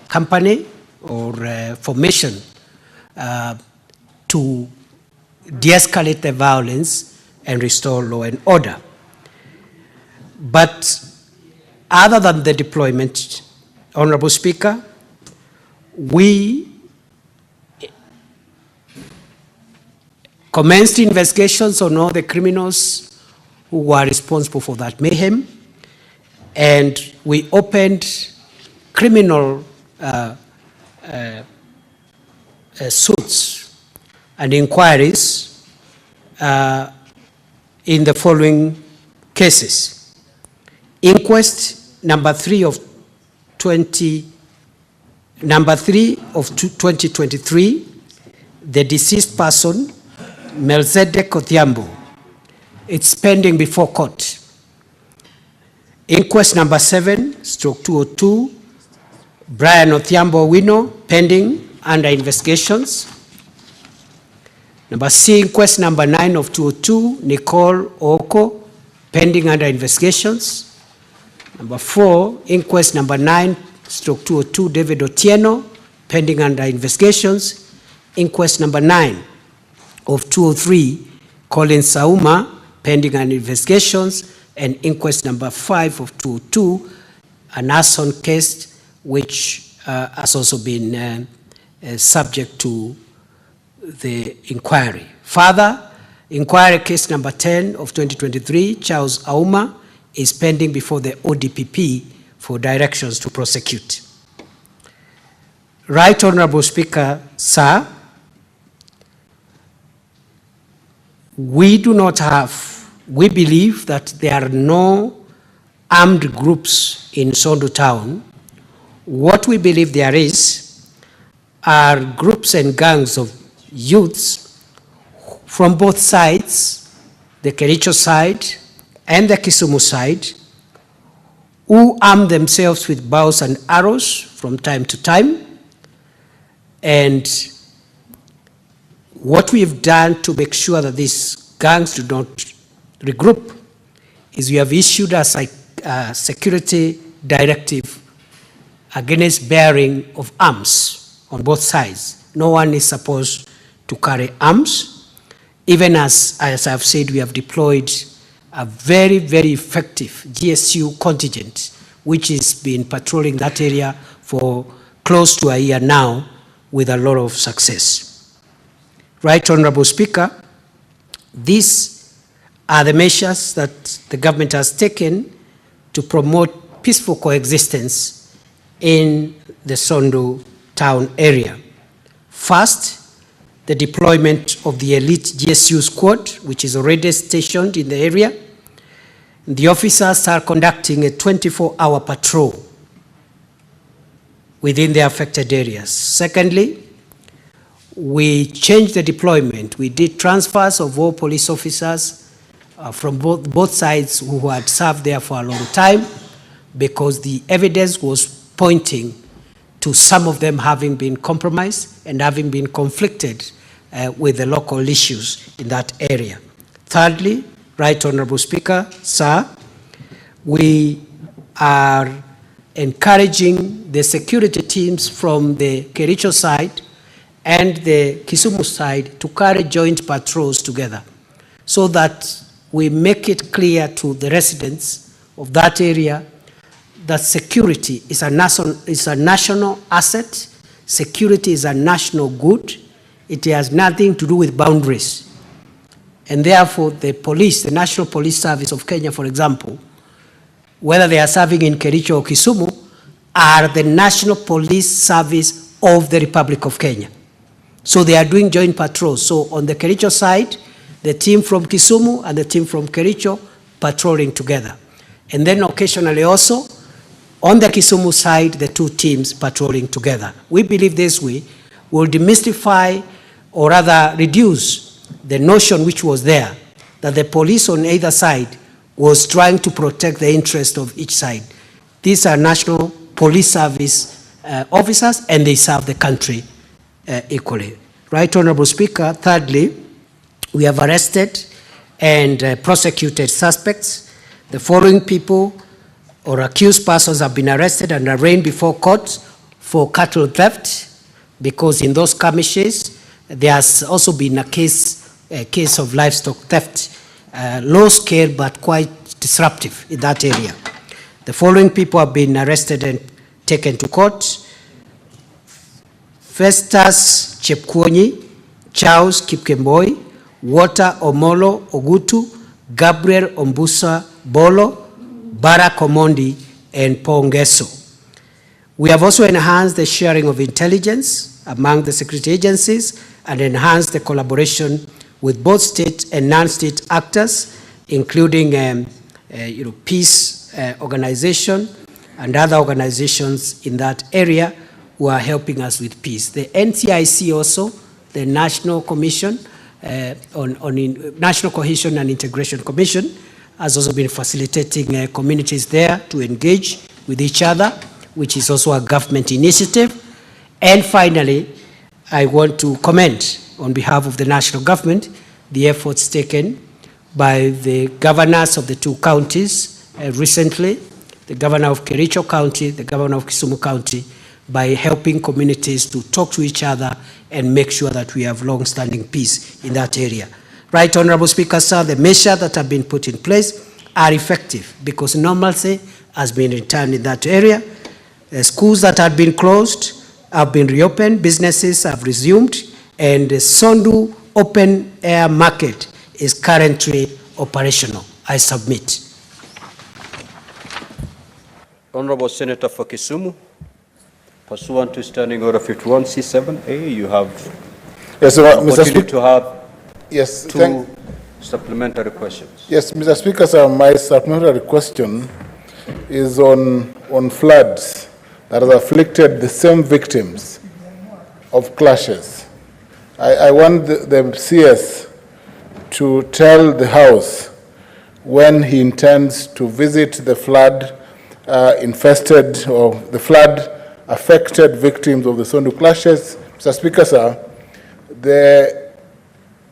company or formation to de-escalate the violence and restore law and order. But other than the deployment, Honorable Speaker, we commenced investigations on all the criminals who were responsible for that mayhem, and we opened criminal suits and inquiries in the following cases. Inquest number 3 of 2023, the deceased person, Melzedek Odhiambo. It's pending before court. Inquest number 7/202, Brian Odhiambo Wino, pending under investigations. Number C, inquest number 9 of 202, Nicole Oko, pending under investigations. Number 4, inquest number 9/202, David Otieno, pending under investigations. Inquest number 9 of 203, Colin Sauma, pending under investigations. And inquest number 5 of 202, an arson case, which has also been subject to the inquiry. Further, inquiry case number 10 of 2023, Charles Auma, is pending before the ODPP for directions to prosecute. Right Honorable Speaker, sir, we believe that there are no armed groups in Sondu town. What we believe there is are groups and gangs of youths from both sides, the Kericho side and the Kisumu side, who arm themselves with bows and arrows from time to time. And what we've done to make sure that these gangs do not regroup is we have issued a security directive against bearing of arms on both sides. No one is supposed to carry arms. Even as I've said, we have deployed a very, very effective GSU contingent, which has been patrolling that area for close to a year now with a lot of success. Right Honorable Speaker, these are the measures that the government has taken to promote peaceful coexistence in the Sondu town area. First, the deployment of the elite GSU squad, which is already stationed in the area. The officers are conducting a 24-hour patrol within the affected areas. Secondly, we changed the deployment. We did transfers of all police officers from both sides who had served there for a long time, because the evidence was pointing to some of them having been compromised and having been conflicted with the local issues in that area. Thirdly, Right Honorable Speaker, sir, we are encouraging the security teams from the Kericho side and the Kisumu side to carry joint patrols together, so that we make it clear to the residents of that area that security is a national asset, security is a national good, it has nothing to do with boundaries. And therefore, the police, the National Police Service of Kenya, for example, whether they are serving in Kericho or Kisumu, are the National Police Service of the Republic of Kenya. So they are doing joint patrols. So on the Kericho side, the team from Kisumu and the team from Kericho patrolling together. And then occasionally also, on the Kisumu side, the two teams patrolling together. We believe this way will demystify or rather reduce the notion which was there that the police on either side was trying to protect the interest of each side. These are National Police Service officers, and they serve the country equally. Right, Honorable Speaker. Thirdly, we have arrested and prosecuted suspects. The following people or accused persons have been arrested and arraigned before court for cattle theft, because in those skirmishes, there has also been a case of livestock theft, low scale but quite disruptive in that area. The following people have been arrested and taken to court: Festus Chepkwonyi, Charles Kipkemboi, Walter Omolo Ogutu, Gabriel Ombusa Bolo, Barak Omondi, and Pongeso. We have also enhanced the sharing of intelligence among the security agencies and enhanced the collaboration with both state and non-state actors, including peace organization and other organizations in that area who are helping us with peace. The NCIC also, the National Commission National Cohesion and Integration Commission, has also been facilitating communities there to engage with each other, which is also a government initiative. And finally, I want to commend on behalf of the national government the efforts taken by the governors of the two counties recently, the governor of Kericho County, the governor of Kisumu County, by helping communities to talk to each other and make sure that we have long-standing peace in that area. Right, Honorable Speaker, sir, the measures that have been put in place are effective because normalcy has been returned in that area. The schools that had been closed have been reopened, businesses have resumed, and the Sondu open air market is currently operational. I submit. Honorable Senator for Kisumu, pursuant to Standing Order 51C7A, you have yes, Mr. Speaker, to have yes, two supplementary questions. Yes, Mr. Speaker, sir, my supplementary question is on floods that have afflicted the same victims of clashes. I want the CS to tell the House when he intends to visit the flood infested or the flood affected victims of the Sondu clashes. Mr. Speaker, sir, the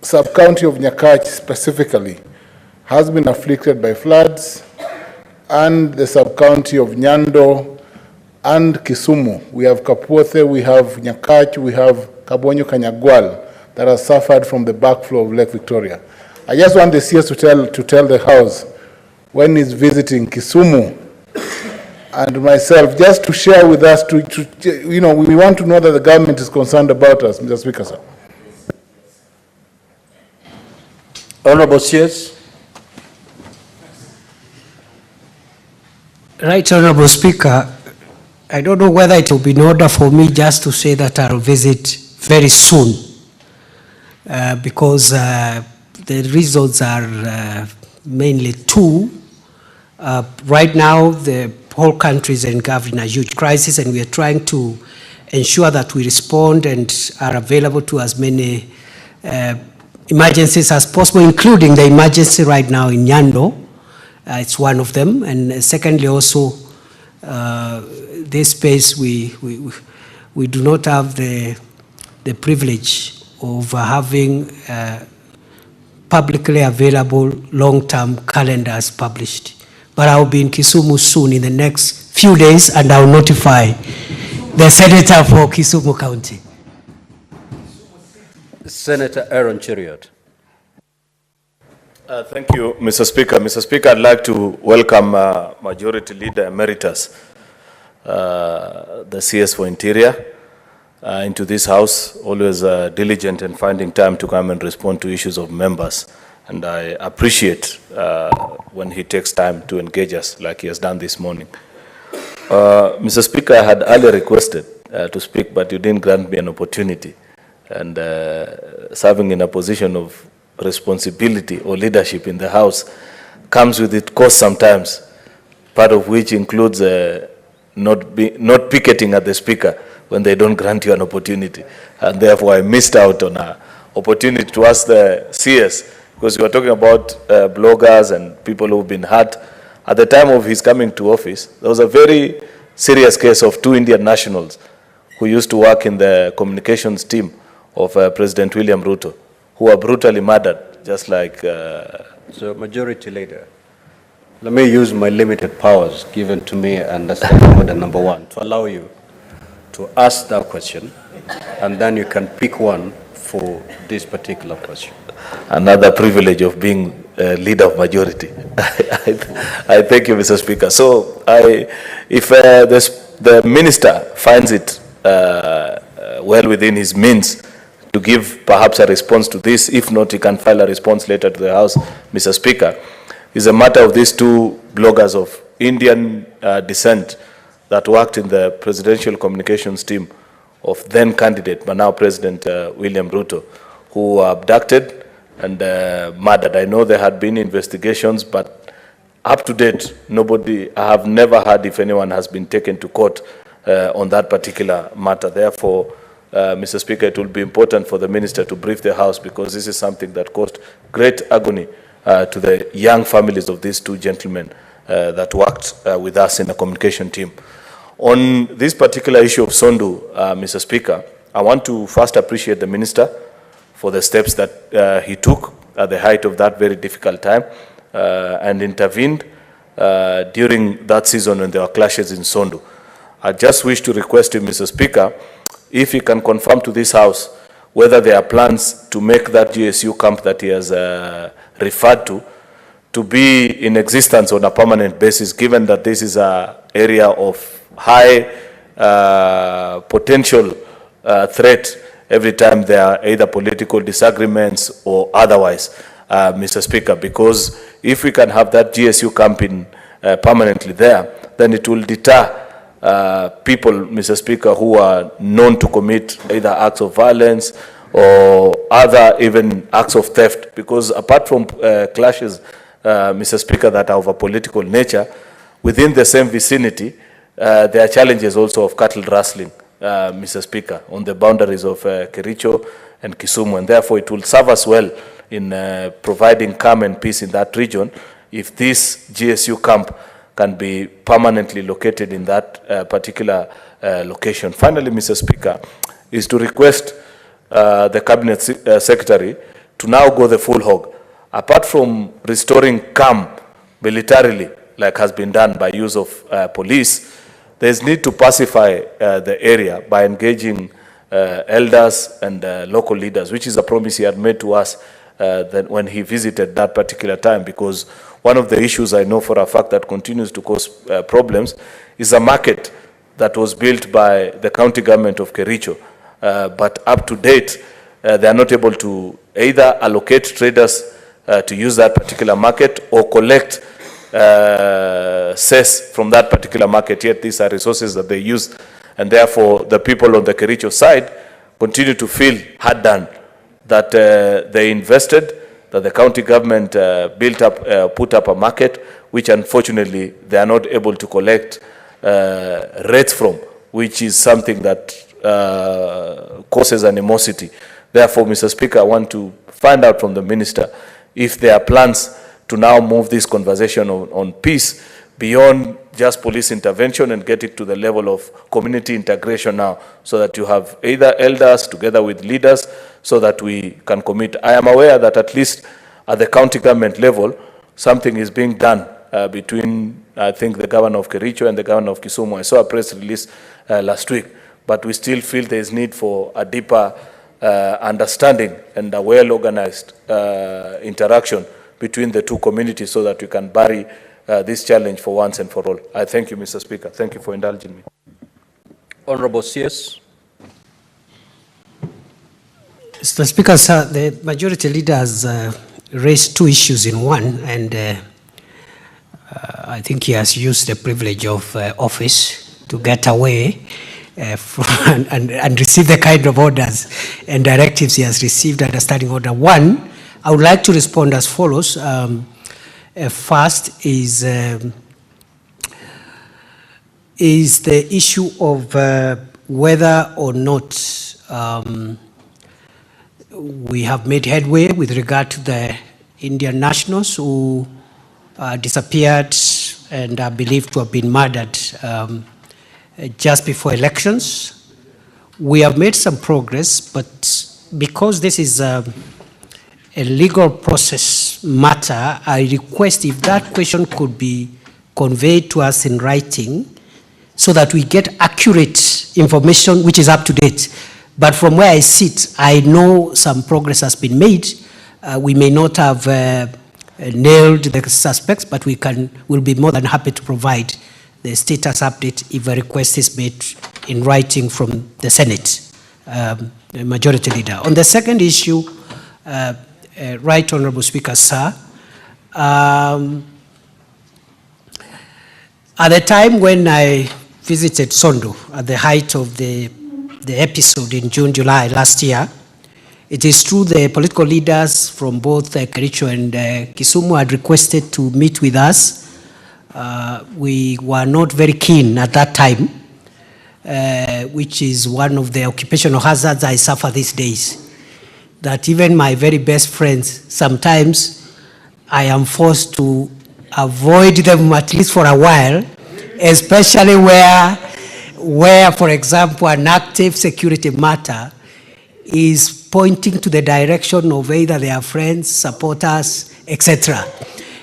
Subcounty of Nyakach specifically has been afflicted by floods, and the Subcounty of Nyando and Kisumu. We have Kapuothe, we have Nyakach, we have Kabonyo Kanyagwal that has suffered from the backflow of Lake Victoria. I just want the CS to tell the House when he's visiting Kisumu and myself, just to share with us, we want to know that the government is concerned about us, Mr. Speaker, sir. Honorable CS. Right, Honorable Speaker, I don't know whether it will be in order for me just to say that I'll visit very soon, because the reasons are mainly two. Right now, the whole country is engulfed in a huge crisis, and we are trying to ensure that we respond and are available to as many emergencies as possible, including the emergency right now in Nyando. It's one of them. And secondly, also, this space, we do not have the privilege of having publicly available long-term calendars published. But I'll be in Kisumu soon in the next few days, and I'll notify the Senator for Kisumu County. Senator Aaron Cheriot. Thank you, Mr. Speaker. Mr. Speaker, I'd like to welcome Majority Leader Emeritus, the CS for Interior, into this House, always diligent in finding time to come and respond to issues of members. And I appreciate when he takes time to engage us like he has done this morning. Mr. Speaker, I had earlier requested to speak, but you didn't grant me an opportunity. And serving in a position of responsibility or leadership in the House comes with its cost sometimes. part of which includes not picketing at the speaker when they don't grant you an opportunity. And therefore, I missed out on an opportunity to ask the CS, because we were talking about bloggers and people who've been hurt. At the time of his coming to office, there was a very serious case of 2 Indian nationals who used to work in the communications team of President William Ruto, who were brutally murdered, just like... So, Majority Leader, let me use my limited powers given to me under Standing Order number 1 to allow you to ask that question, and then you can pick one for this particular question. Another privilege of being leader of majority. I thank you, Mr. Speaker. So, if the minister finds it well within his means to give perhaps a response to this, if not, he can file a response later to the House, Mr. Speaker, is a matter of these 2 bloggers of Indian descent that worked in the presidential communications team of then candidate, but now President William Ruto, who were abducted and murdered. I know there had been investigations, but up to date, I have never heard if anyone has been taken to court on that particular matter. Therefore, Mr. Speaker, it will be important for the minister to brief the House, because this is something that caused great agony to the young families of these 2 gentlemen that worked with us in the communication team. On this particular issue of Sunu, Mr. Speaker, I want to first appreciate the minister for the steps that he took at the height of that very difficult time and intervened during that season when there were clashes in Sunu. I just wish to request him, Mr. Speaker, if he can confirm to this House whether there are plans to make that GSU camp that he has referred to be in existence on a permanent basis, given that this is an area of high potential threat every time there are either political disagreements or otherwise, Mr. Speaker, because if we can have that GSU camp in permanently there, then it will deter people, Mr. Speaker, who are known to commit either acts of violence or other even acts of theft, because apart from clashes, Mr. Speaker, that are of a political nature, within the same vicinity, there are challenges also of cattle rustling, Mr. Speaker, on the boundaries of Kericho and Kisumu, and therefore it will serve us well in providing calm and peace in that region if this GSU camp can be permanently located in that particular location. Finally, Mr. Speaker, is to request the Cabinet Secretary to now go the full hog. Apart from restoring calm militarily, like has been done by use of police, there's need to pacify the area by engaging elders and local leaders, which is a promise he had made to us when he visited that particular time, because one of the issues I know for a fact that continues to cause problems is a market that was built by the county government of Kericho. But up to date, they are not able to either allocate traders to use that particular market or collect cess from that particular market, yet these are resources that they use, and therefore the people on the Kericho side continue to feel hard done that they invested, that the county government put up a market, which unfortunately they are not able to collect rates from, which is something that causes animosity. Therefore, Mr. Speaker, I want to find out from the minister if there are plans to now move this conversation on peace beyond just police intervention and get it to the level of community integration now, so that you have either elders together with leaders so that we can commit. I am aware that at least at the county government level, something is being done between, I think, the governor of Kericho and the governor of Kisumu. I saw a press release last week, but we still feel there is need for a deeper understanding and a well-organized interaction between the two communities so that we can bury this challenge for once and for all. I thank you, Mr. Speaker. Thank you for indulging me. Honorable CS. Mr. Speaker, sir, the majority leader has raised two issues in one, and I think he has used the privilege of office to get away and receive the kind of orders and directives he has received under Standing Order 1. I would like to respond as follows. First is is the issue of whether or not we have made headway with regard to the Indian nationals who disappeared and are believed to have been murdered just before elections. We have made some progress, but because this is a legal process matter, I request if that question could be conveyed to us in writing so that we get accurate information which is up to date. But from where I sit, I know some progress has been made. We may not have nailed the suspects, but we'll be more than happy to provide the status update if a request is made in writing from the Senate, the Majority Leader. On the second issue, Right Honorable Speaker, sir, at the time when I visited Sondu at the height of the episode in June, July last year, it is true the political leaders from both Kericho and Kisumu had requested to meet with us. We were not very keen at that time, which is one of the occupational hazards I suffer these days. That even my very best friends, sometimes I am forced to avoid them at least for a while, especially where, for example, an active security matter is pointing to the direction of either their friends, supporters, etc.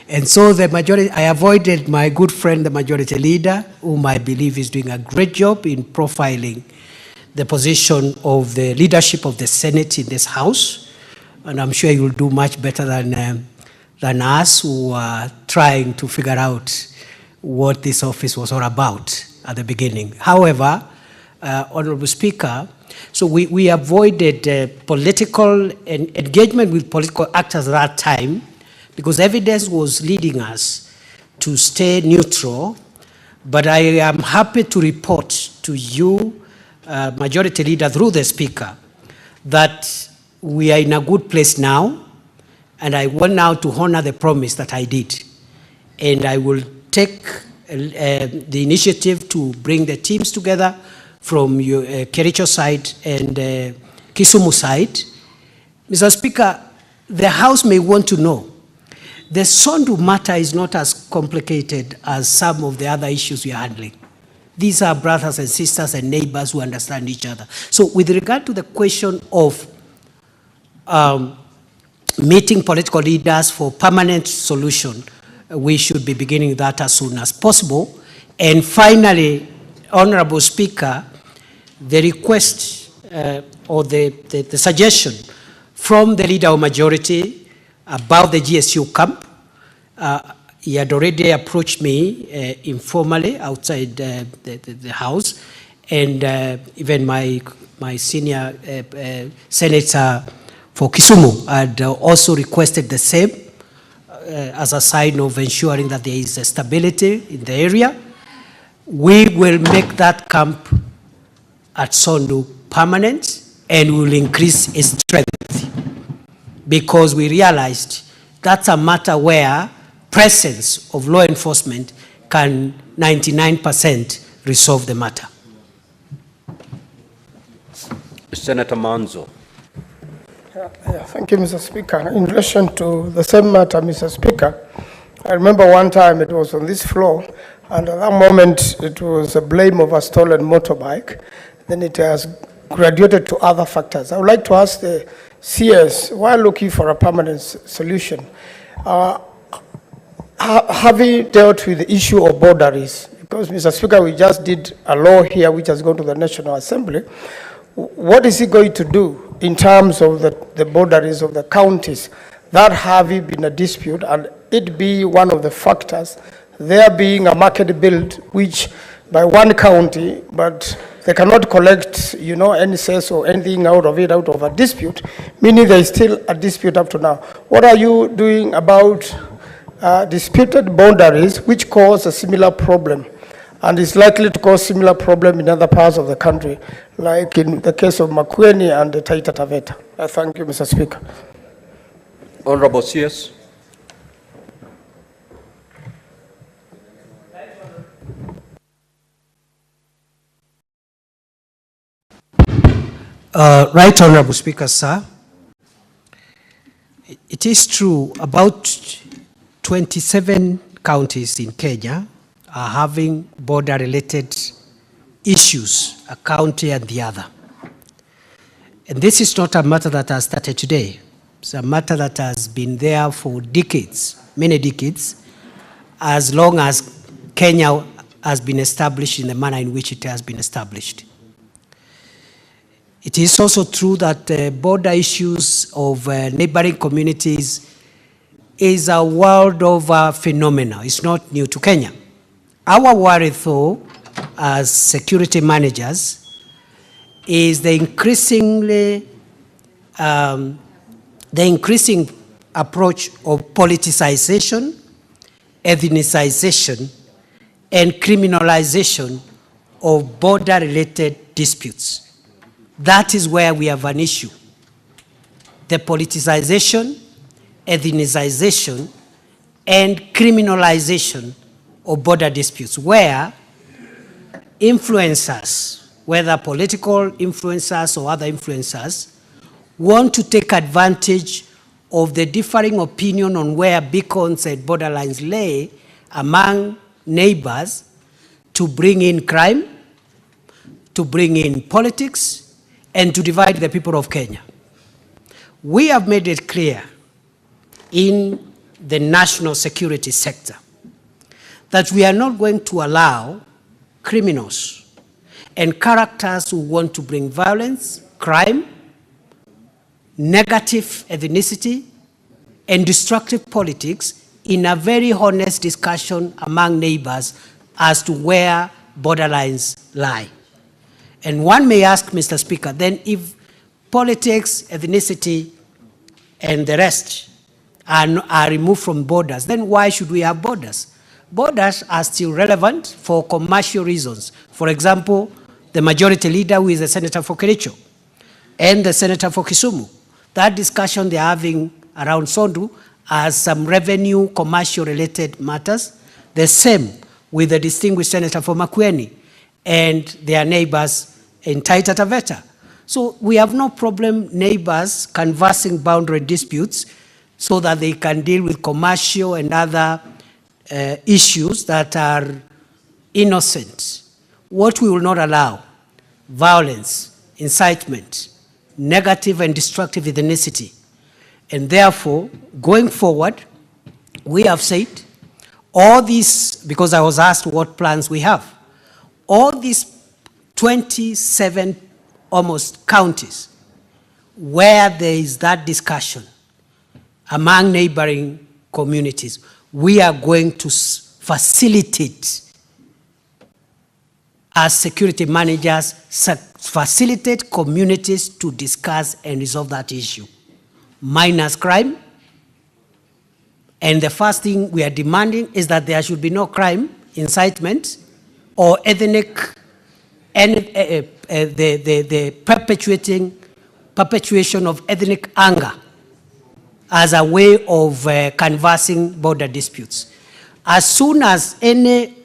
And so I avoided my good friend, the Majority Leader, whom I believe is doing a great job in profiling the position of the leadership of the Senate in this House. And I'm sure he will do much better than us who are trying to figure out what this office was all about at the beginning. However, Honorable Speaker, so we avoided political engagement with political actors at that time because evidence was leading us to stay neutral. But I am happy to report to you, Majority Leader, through the Speaker, that we are in a good place now, and I want now to honor the promise that I did. And I will take the initiative to bring the teams together from your Kericho side and Kisumu side. Mr. Speaker, the House may want to know, the Sondu matter is not as complicated as some of the other issues we are handling. These are brothers and sisters and neighbors who understand each other. So with regard to the question of meeting political leaders for permanent solution, we should be beginning that as soon as possible. And finally, Honorable Speaker, the request or the suggestion from the Leader of Majority about the GSU camp, he had already approached me informally outside the House, and even my senior senator for Kisumu had also requested the same as a sign of ensuring that there is a stability in the area. We will make that camp at Sondu permanent and will increase its strength because we realized that's a matter where presence of law enforcement can 99% resolve the matter. Senator Manzo. Thank you, Mr. Speaker. In relation to the same matter, Mr. Speaker, I remember one time it was on this floor, and at that moment it was a blame of a stolen motorbike. Then it has graduated to other factors. I would like to ask the CS, while looking for a permanent solution, have you dealt with the issue of boundaries? Because, Mr. Speaker, we just did a law here which has gone to the National Assembly. What is it going to do in terms of the boundaries of the counties that have been a dispute, and it be one of the factors, there being a market build which by one county, but they cannot collect, any cess or anything out of a dispute, meaning there is still a dispute up to now. What are you doing about disputed boundaries which cause a similar problem and is likely to cause similar problem in other parts of the country, like in the case of Makueni and Taita Taveta? Thank you, Mr. Speaker. Honorable CS. Right Honorable Speaker, sir. It is true about 27 counties in Kenya are having border-related issues, a county and the other. And this is not a matter that has started today. It's a matter that has been there for decades, many decades, as long as Kenya has been established in the manner in which it has been established. It is also true that border issues of neighboring communities is a world over phenomenon. It's not new to Kenya. Our worry, though, as security managers, is the increasing approach of politicization, ethnicization, and criminalization of border-related disputes. That is where we have an issue. The politicization, ethnicization, and criminalization of border disputes, where influencers, whether political influencers or other influencers, want to take advantage of the differing opinion on where beacons and borderlines lay among neighbors to bring in crime, to bring in politics, and to divide the people of Kenya. We have made it clear in the national security sector that we are not going to allow criminals and characters who want to bring violence, crime, negative ethnicity, and destructive politics in a very honest discussion among neighbors as to where borderlines lie. And one may ask, Mr. Speaker, then if politics, ethnicity, and the rest are removed from borders, then why should we have borders? Borders are still relevant for commercial reasons. For example, the majority leader, who is the senator for Kericho, and the senator for Kisumu, that discussion they're having around Sunu has some revenue, commercial-related matters. The same with the distinguished senator for Makueni and their neighbors in Taita Taveta. So we have no problem neighbors canvassing boundary disputes so that they can deal with commercial and other issues that are innocent. What we will not allow: violence, incitement, negative and destructive ethnicity. And therefore, going forward, we have said all these, because I was asked what plans we have, all these 27 almost counties where there is that discussion among neighboring communities, we are going to facilitate, as security managers, facilitate communities to discuss and resolve that issue. Minus crime. And the first thing we are demanding is that there should be no crime, incitement, or ethnic, and the perpetuation of ethnic anger as a way of canvassing border disputes. As soon as any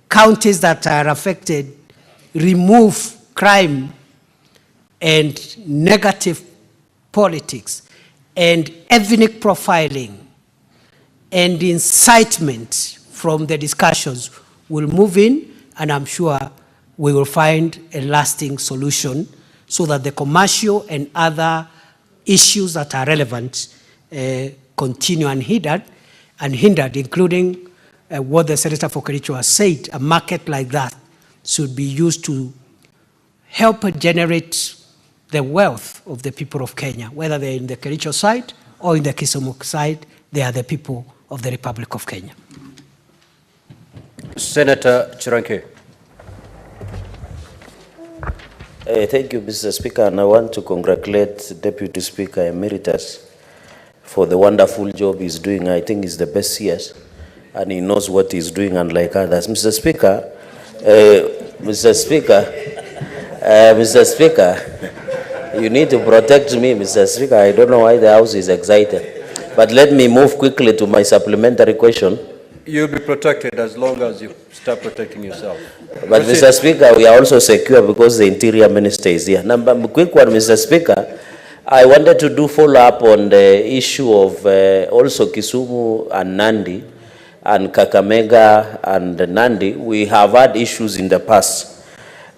counties that are affected remove crime and negative politics and ethnic profiling and incitement from the discussions, will move in, and I'm sure we will find a lasting solution so that the commercial and other issues that are relevant continue unhindered, including what the Senator for Kericho has said. A market like that should be used to help generate the wealth of the people of Kenya, whether they're in the Kericho side or in the Kisumu side. They are the people of the Republic of Kenya. Senator Chiranke. Thank you, Mr. Speaker, and I want to congratulate Deputy Speaker Emeritus for the wonderful job he's doing. I think he's the best CS, and he knows what he's doing, unlike others. Mr. Speaker, Mr. Speaker, you need to protect me, Mr. Speaker. I don't know why the House is excited. But let me move quickly to my supplementary question. You'll be protected as long as you start protecting yourself. But Mr. Speaker, we are also secure because the Interior Minister is here. Number quick one, Mr. Speaker. I wanted to do follow-up on the issue of also Kisumu and Nandi and Kakamega and Nandi. We have had issues in the past.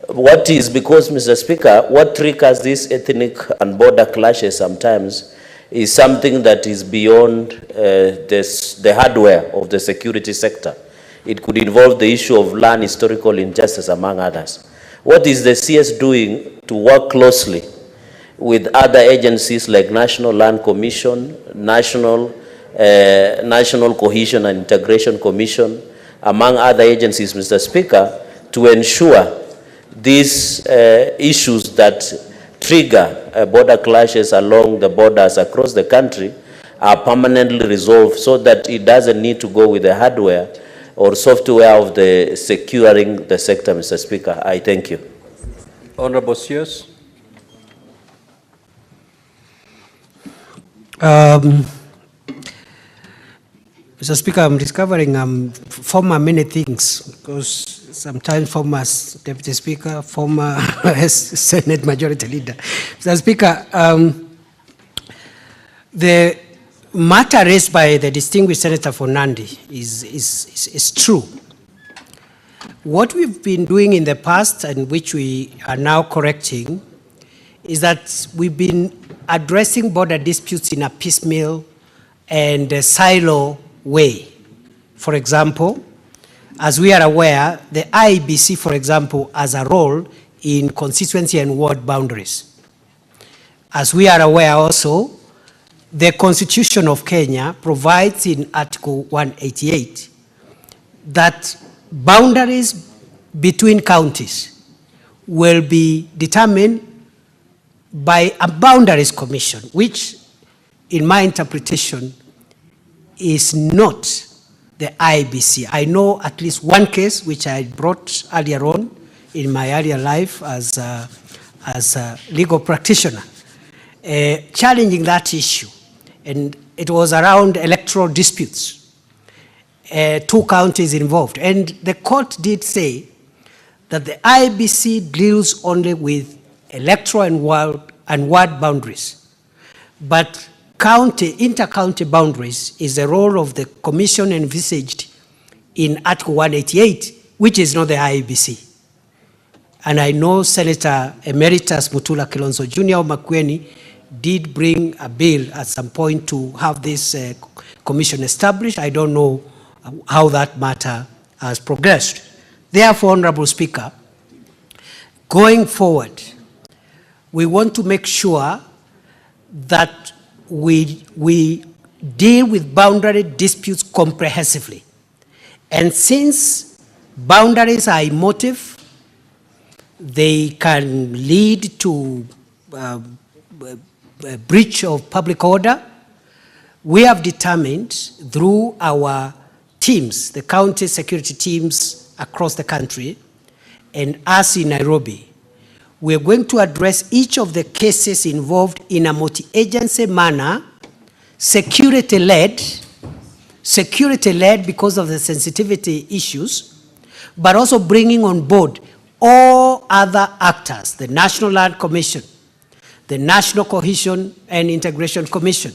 What is, because Mr. Speaker, what triggers these ethnic and border clashes sometimes is something that is beyond the hardware of the security sector. It could involve the issue of land historical injustice, among others. What is the CS doing to work closely with other agencies like National Land Commission, National Cohesion and Integration Commission, among other agencies, Mr. Speaker, to ensure these issues that trigger border clashes along the borders across the country are permanently resolved so that it doesn't need to go with the hardware or software of the securing the sector, Mr. Speaker. I thank you. Honorable CS. Mr. Speaker, I'm discovering former many things because sometimes former Deputy Speaker, former Senate Majority Leader. Mr. Speaker, the matter raised by the distinguished Senator for Nandi is true. What we've been doing in the past and which we are now correcting is that we've been addressing border disputes in a piecemeal and a silo way. For example, as we are aware, the IEBC, for example, has a role in constituency and ward boundaries. As we are aware also, the Constitution of Kenya provides in Article 188 that boundaries between counties will be determined by a boundaries commission, which in my interpretation is not the IBC. I know at least one case which I brought earlier on in my earlier life as a legal practitioner, challenging that issue. And it was around electoral disputes, 2 counties involved. And the court did say that the IBC deals only with electoral and ward boundaries. But inter-county boundaries is the role of the commission envisaged in Article 188, which is not the IEBC. And I know Senator Emeritus Mutula Kilonzo Jr. Makueni did bring a bill at some point to have this commission established. I don't know how that matter has progressed. Therefore, Honorable Speaker, going forward, we want to make sure that we deal with boundary disputes comprehensively. And since boundaries are emotive, they can lead to a breach of public order, we have determined through our teams, the county security teams across the country, and us in Nairobi, we're going to address each of the cases involved in a multi-agency manner, security-led because of the sensitivity issues, but also bringing on board all other actors, the National Land Commission, the National Cohesion and Integration Commission,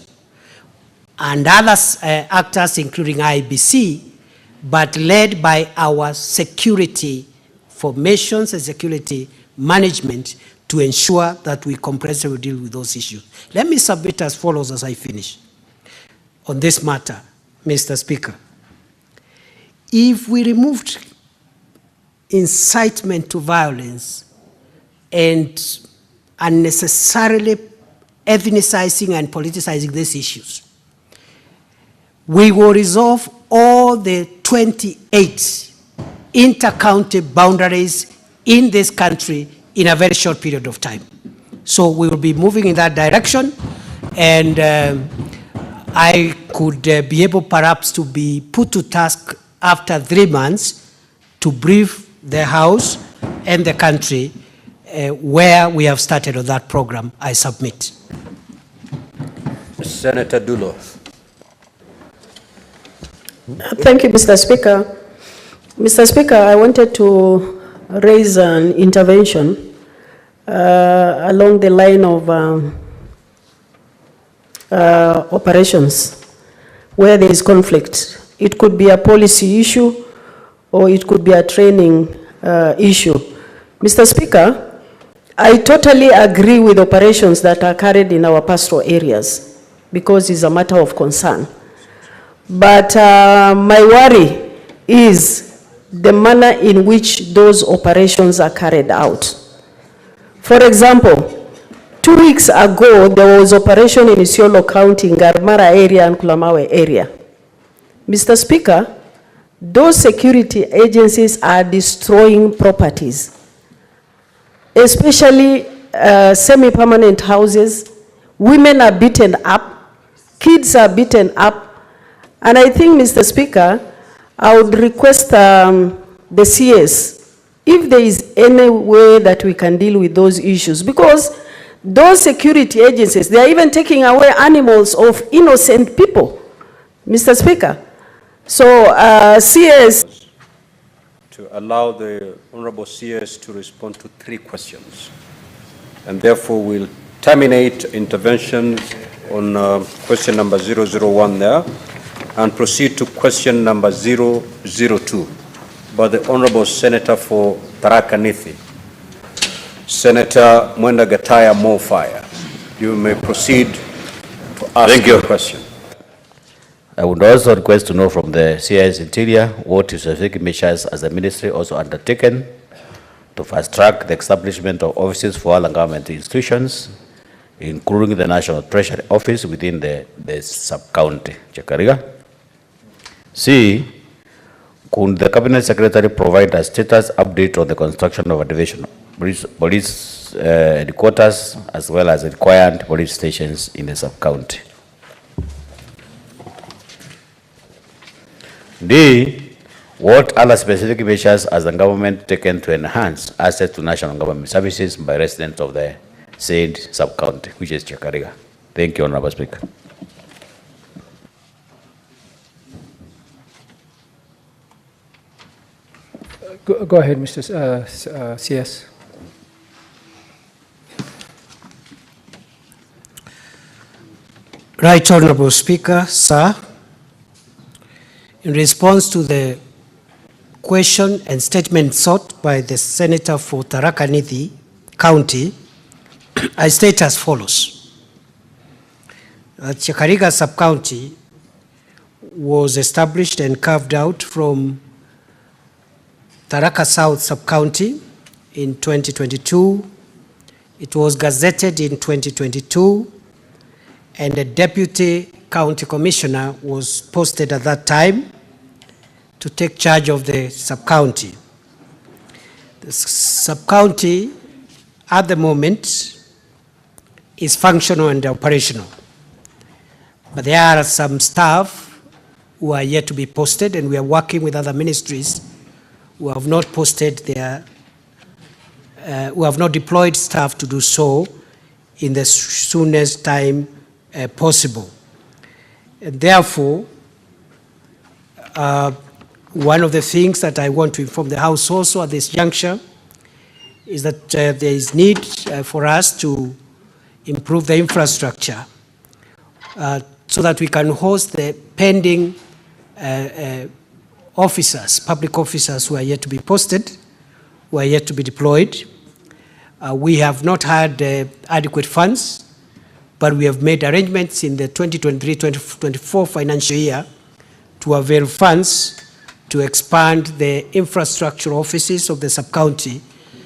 and other actors including IBC, but led by our security formations and security management to ensure that we comprehensively deal with those issues. Let me submit as follows as I finish on this matter, Mr. Speaker. If we removed incitement to violence and unnecessarily ethnicizing and politicizing these issues, we will resolve all the 28 inter-county boundaries in this country in a very short period of time. So we will be moving in that direction, and I could be able perhaps to be put to task after 3 months to brief the House and the country where we have started on that program. I submit. Senator Dulo. Thank you, Mr. Speaker. Mr. Speaker, I wanted to raise an intervention along the line of operations where there is conflict. It could be a policy issue or it could be a training issue. Mr. Speaker, I totally agree with operations that are carried in our pastoral areas because it's a matter of concern. But my worry is the manner in which those operations are carried out. For example, 2 weeks ago, there was operation in Isiolo County, in Garmara area and Kulamawe area. Mr. Speaker, those security agencies are destroying properties, especially semi-permanent houses. Women are beaten up, kids are beaten up, and I think, Mr. Speaker, I would request the CS, if there is any way that we can deal with those issues, because those security agencies, they are even taking away animals of innocent people, Mr. Speaker. So, CS. To allow the Honorable CS to respond to 3 questions. And therefore, we'll terminate interventions on question number 001 there and proceed to question number 002 by the Honorable Senator for Tharaka Nithi. Senator Mwenda Gataya Mofire, you may proceed to ask your question. I would also request to know from the CIS Interior what specific measures as the ministry also undertaken to fast track the establishment of offices for all government institutions, including the National Treasury Office within the sub-county. Chakariga. C, could the Cabinet Secretary provide a status update on the construction of a division police headquarters as well as required police stations in the sub-county? D, what other specific measures has the government taken to enhance access to national government services by residents of the said sub-county, which is Chakariga? Thank you, Honorable Speaker. Go ahead, Mr. CS. Right Honorable Speaker, sir, in response to the question and statement sought by the Senator for Tharaka Nithi County, I state as follows. Chakariga Subcounty was established and carved out from Tharaka South Subcounty in 2022. It was gazetted in 2022, and a deputy county commissioner was posted at that time to take charge of the sub-county. The sub-county at the moment is functional and operational, but there are some staff who are yet to be posted, and we are working with other ministries who have not posted their, who have not deployed staff to do so in the soonest time possible. And therefore, one of the things that I want to inform the House also at this juncture is that there is need for us to improve the infrastructure so that we can host the pending officers, public officers who are yet to be posted, who are yet to be deployed. We have not had adequate funds, but we have made arrangements in the 2023-2024 financial year to avail funds to expand the infrastructure offices of the sub-county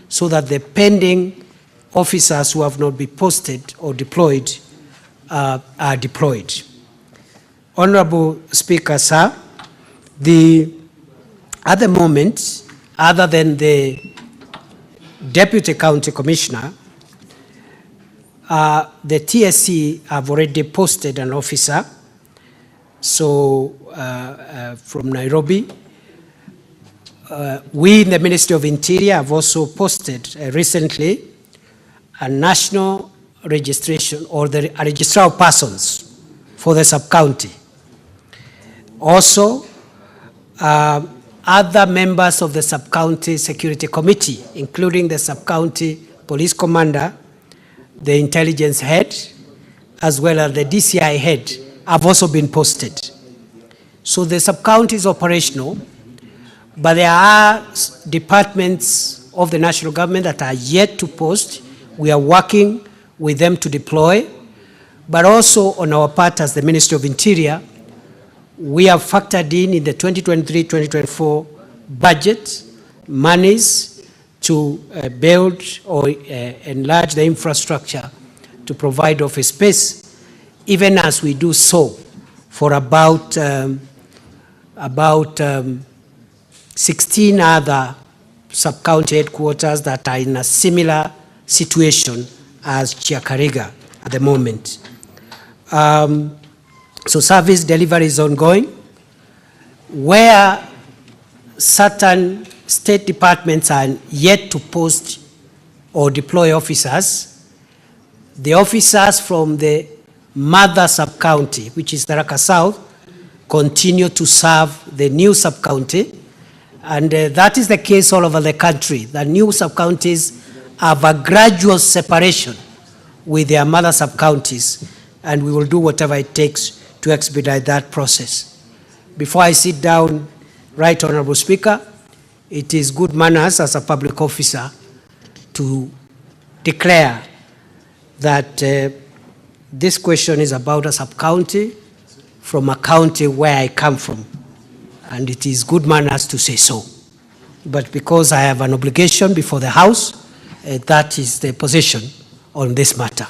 so that the pending officers who have not been posted or deployed are deployed. Honorable Speaker, sir, at the moment, other than the Deputy County Commissioner, the TSC have already posted an officer, so from Nairobi. We in the Ministry of Interior have also posted recently a national registration or the registrar of persons for the sub-county. Also, Other members of the Subcounty Security Committee, including the Subcounty Police Commander, the Intelligence Head, as well as the DCI Head, have also been posted. So the Subcounty is operational, but there are departments of the national government that are yet to post. We are working with them to deploy, but also on our part as the Ministry of Interior, we have factored in the 2023-2024 budget monies to build or enlarge the infrastructure to provide office space, even as we do so for about 16 other sub-county headquarters that are in a similar situation as Chiakariga at the moment. So service delivery is ongoing. Where certain state departments are yet to post or deploy officers, the officers from the mother sub-county, which is Tharaka South, continue to serve the new sub-county. And that is the case all over the country. The new sub-counties have a gradual separation with their mother sub-counties, and we will do whatever it takes to expedite that process. Before I sit down, Right Honorable Speaker, it is good manners as a public officer to declare that this question is about a sub-county from a county where I come from, and it is good manners to say so. But because I have an obligation before the House, that is the position on this matter.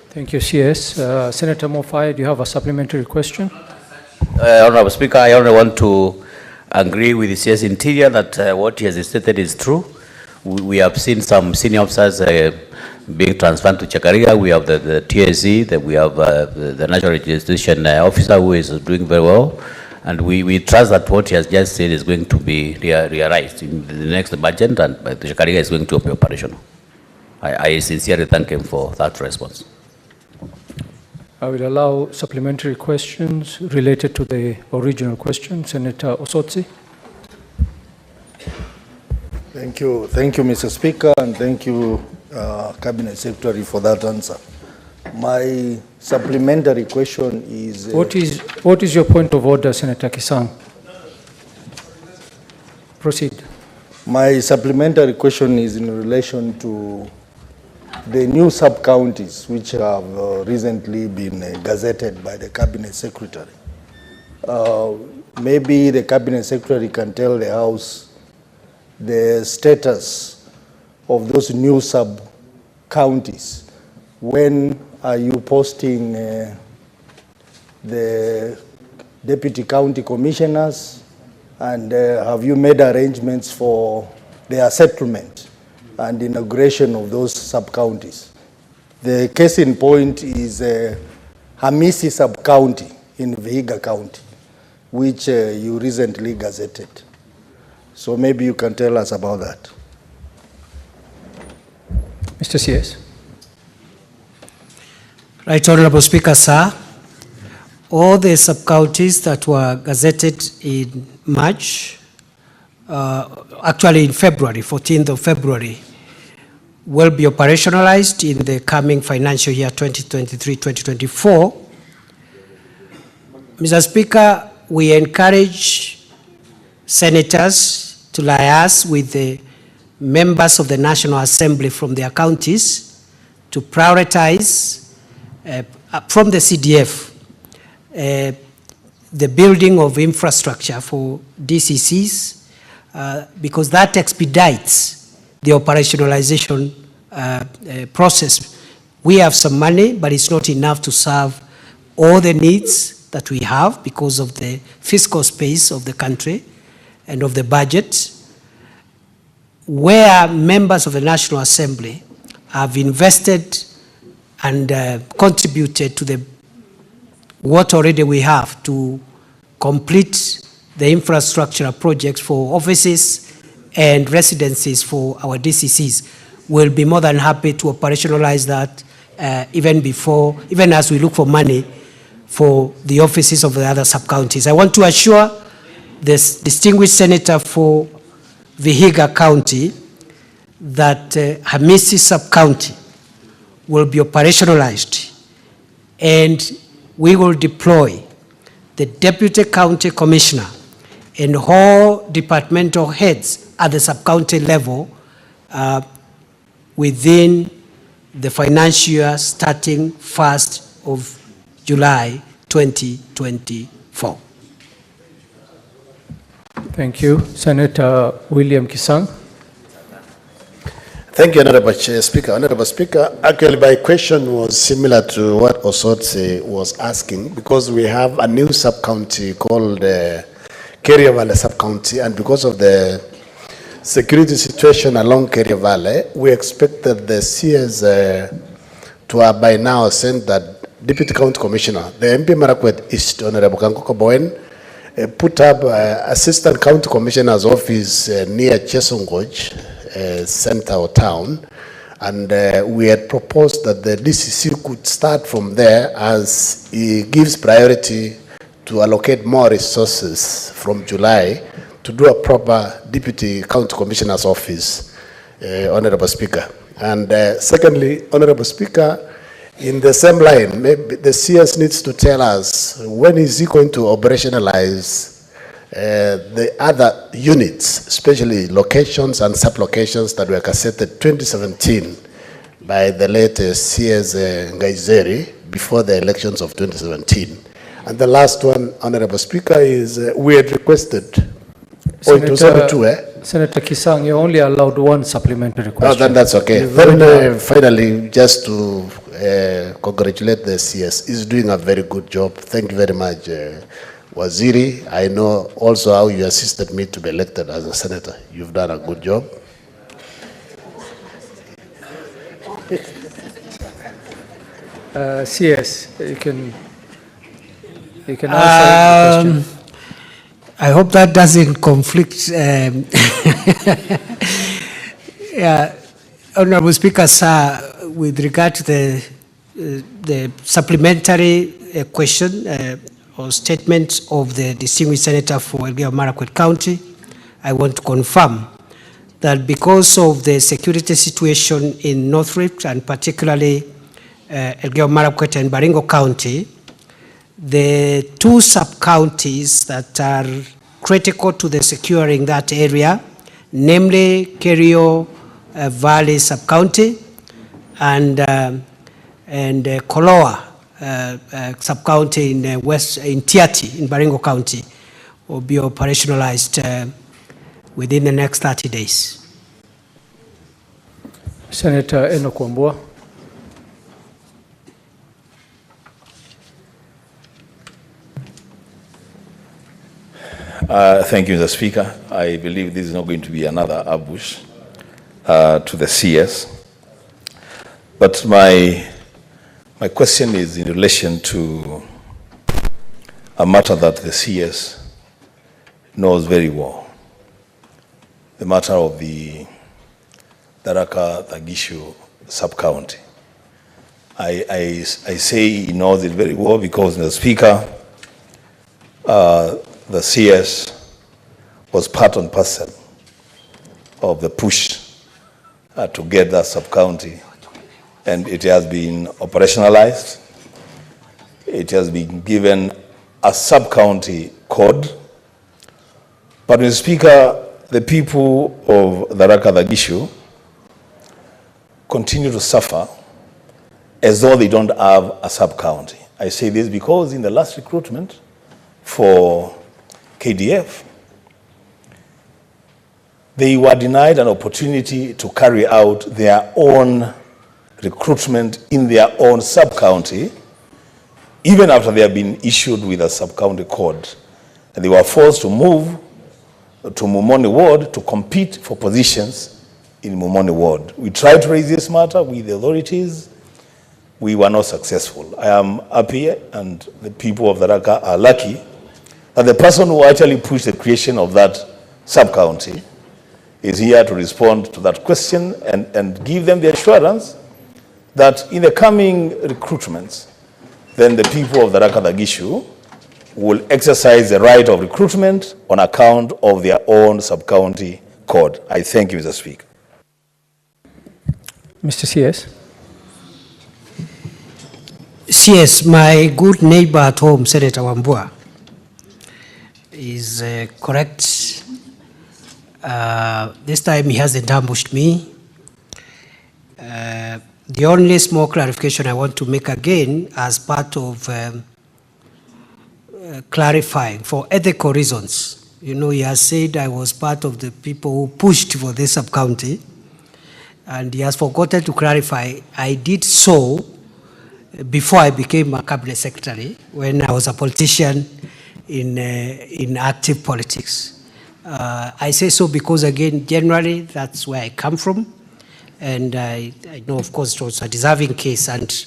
Thank you, CS. Senator Mofai, do you have a supplementary question? Honorable Speaker, I only want to agree with the CS Interior that what he has stated is true. We have seen some senior officers being transferred to Chakariga. We have the TSC, we have the National Registration Officer who is doing very well. And we trust that what he has just said is going to be realized in the next budget, and the Chakariga is going to be operational. I sincerely thank him for that response. I will allow supplementary questions related to the original question. Senator Osotsi. Thank you, Mr. Speaker, and thank you, Cabinet Secretary, for that answer. My supplementary question is... What is your point of order, Senator Kisang? Proceed. My supplementary question is in relation to the new sub-counties which have recently been gazetted by the Cabinet Secretary. Maybe the Cabinet Secretary can tell the House the status of those new sub-counties. When are you posting the deputy county commissioners, and have you made arrangements for their settlement and inauguration of those sub-counties? The case in point is Hamisi sub-county in Vihiga County, which you recently gazetted. So maybe you can tell us about that. Mr. CS. Right Honorable Speaker, sir. All the sub-counties that were gazetted in March, actually in February, 14th of February, will be operationalized in the coming financial year 2023-2024. Mr. Speaker, we encourage senators to liaise with the members of the National Assembly from their counties to prioritize from the CDF the building of infrastructure for DCCs because that expedites the operationalization process. We have some money, but it's not enough to serve all the needs that we have because of the fiscal space of the country and of the budget. Where members of the National Assembly have invested and contributed to the what already we have to complete the infrastructure projects for offices and residencies for our DCCs. We'll be more than happy to operationalize that even as we look for money for the offices of the other sub-counties. I want to assure this distinguished senator for Vihiga County that Hamisi Sub-County will be operationalized, and we will deploy the Deputy County Commissioner and all departmental heads at the sub-county level within the financial year starting 1st of July 2024. Thank you. Senator William Kisang. Thank you, Honorable Speaker. Honorable Speaker, actually my question was similar to what Osotse was asking, because we have a new sub-county called Keria Valley Sub-County, and because of the security situation along Keria Valley, we expect that the CS to have by now sent that Deputy County Commissioner, the MP Marakwet East, Honorable Kankoko Bowen, put up Assistant County Commissioner's office near Chesongoj, center or town, and we had proposed that the DCC could start from there, as it gives priority to allocate more resources from July to do a proper Deputy County Commissioner's office, Honorable Speaker. And secondly, Honorable Speaker, in the same line, maybe the CS needs to tell us when is he going to operationalize the other units, especially locations and sub-locations that were cassetted 2017 by the late CS Ngaizeri before the elections of 2017. And the last one, Honorable Speaker, is we had requested. Senator Kisang, you're only allowed one supplementary question. Oh, then that's okay. Then, finally, just to congratulate the CS. He's doing a very good job. Thank you very much, Waziri. I know also how you assisted me to be elected as a senator. You've done a good job. CS, you can answer the question. I hope that doesn't conflict. Yeah, Honorable Speaker, sir, with regard to the supplementary question or statement of the distinguished senator for Elgeyo Marakwet County, I want to confirm that because of the security situation in North Rift and particularly Elgeyo Marakwet and Baringo County, the two sub-counties that are critical to the securing that area, namely Kerio Valley Sub-County and Koloa Sub-County in in Tiati in Baringo County, will be operationalized within the next 30 days. Senator Enoch Wambua. Thank you, Mr. Speaker. I believe this is not going to be another ambush to the CS. But my question is in relation to a matter that the CS knows very well, the matter of the Tharaka-Thagishu sub-county. I say he knows it very well because, Mr. Speaker, the CS was part and parcel of the push to get that sub-county, and it has been operationalized. It has been given a sub-county code. But, Mr. Speaker, the people of Tharaka-Thagishu continue to suffer as though they don't have a sub-county. I say this because in the last recruitment for KDF, they were denied an opportunity to carry out their own recruitment in their own sub-county, even after they have been issued with a sub-county code. And they were forced to move to Mumoni Ward to compete for positions in Mumoni Ward. We tried to raise this matter with the authorities. We were not successful. I am happy, and the people of Tharaka are lucky, that the person who actually pushed the creation of that sub-county is here to respond to that question and give them the assurance that in the coming recruitments, then the people of Tharaka Tagishu will exercise the right of recruitment on account of their own sub-county code. I thank you, Mr. Speaker. Mr. CS. CS, my good neighbor at home, Senator Wambua, is correct. This time he hasn't ambushed me. The only small clarification I want to make again as part of clarifying for ethical reasons. You know, he has said I was part of the people who pushed for this sub-county, and he has forgotten to clarify I did so before I became a cabinet secretary, when I was a politician in active politics. I say so because, again, generally that's where I come from, and I know, of course, it was a deserving case, and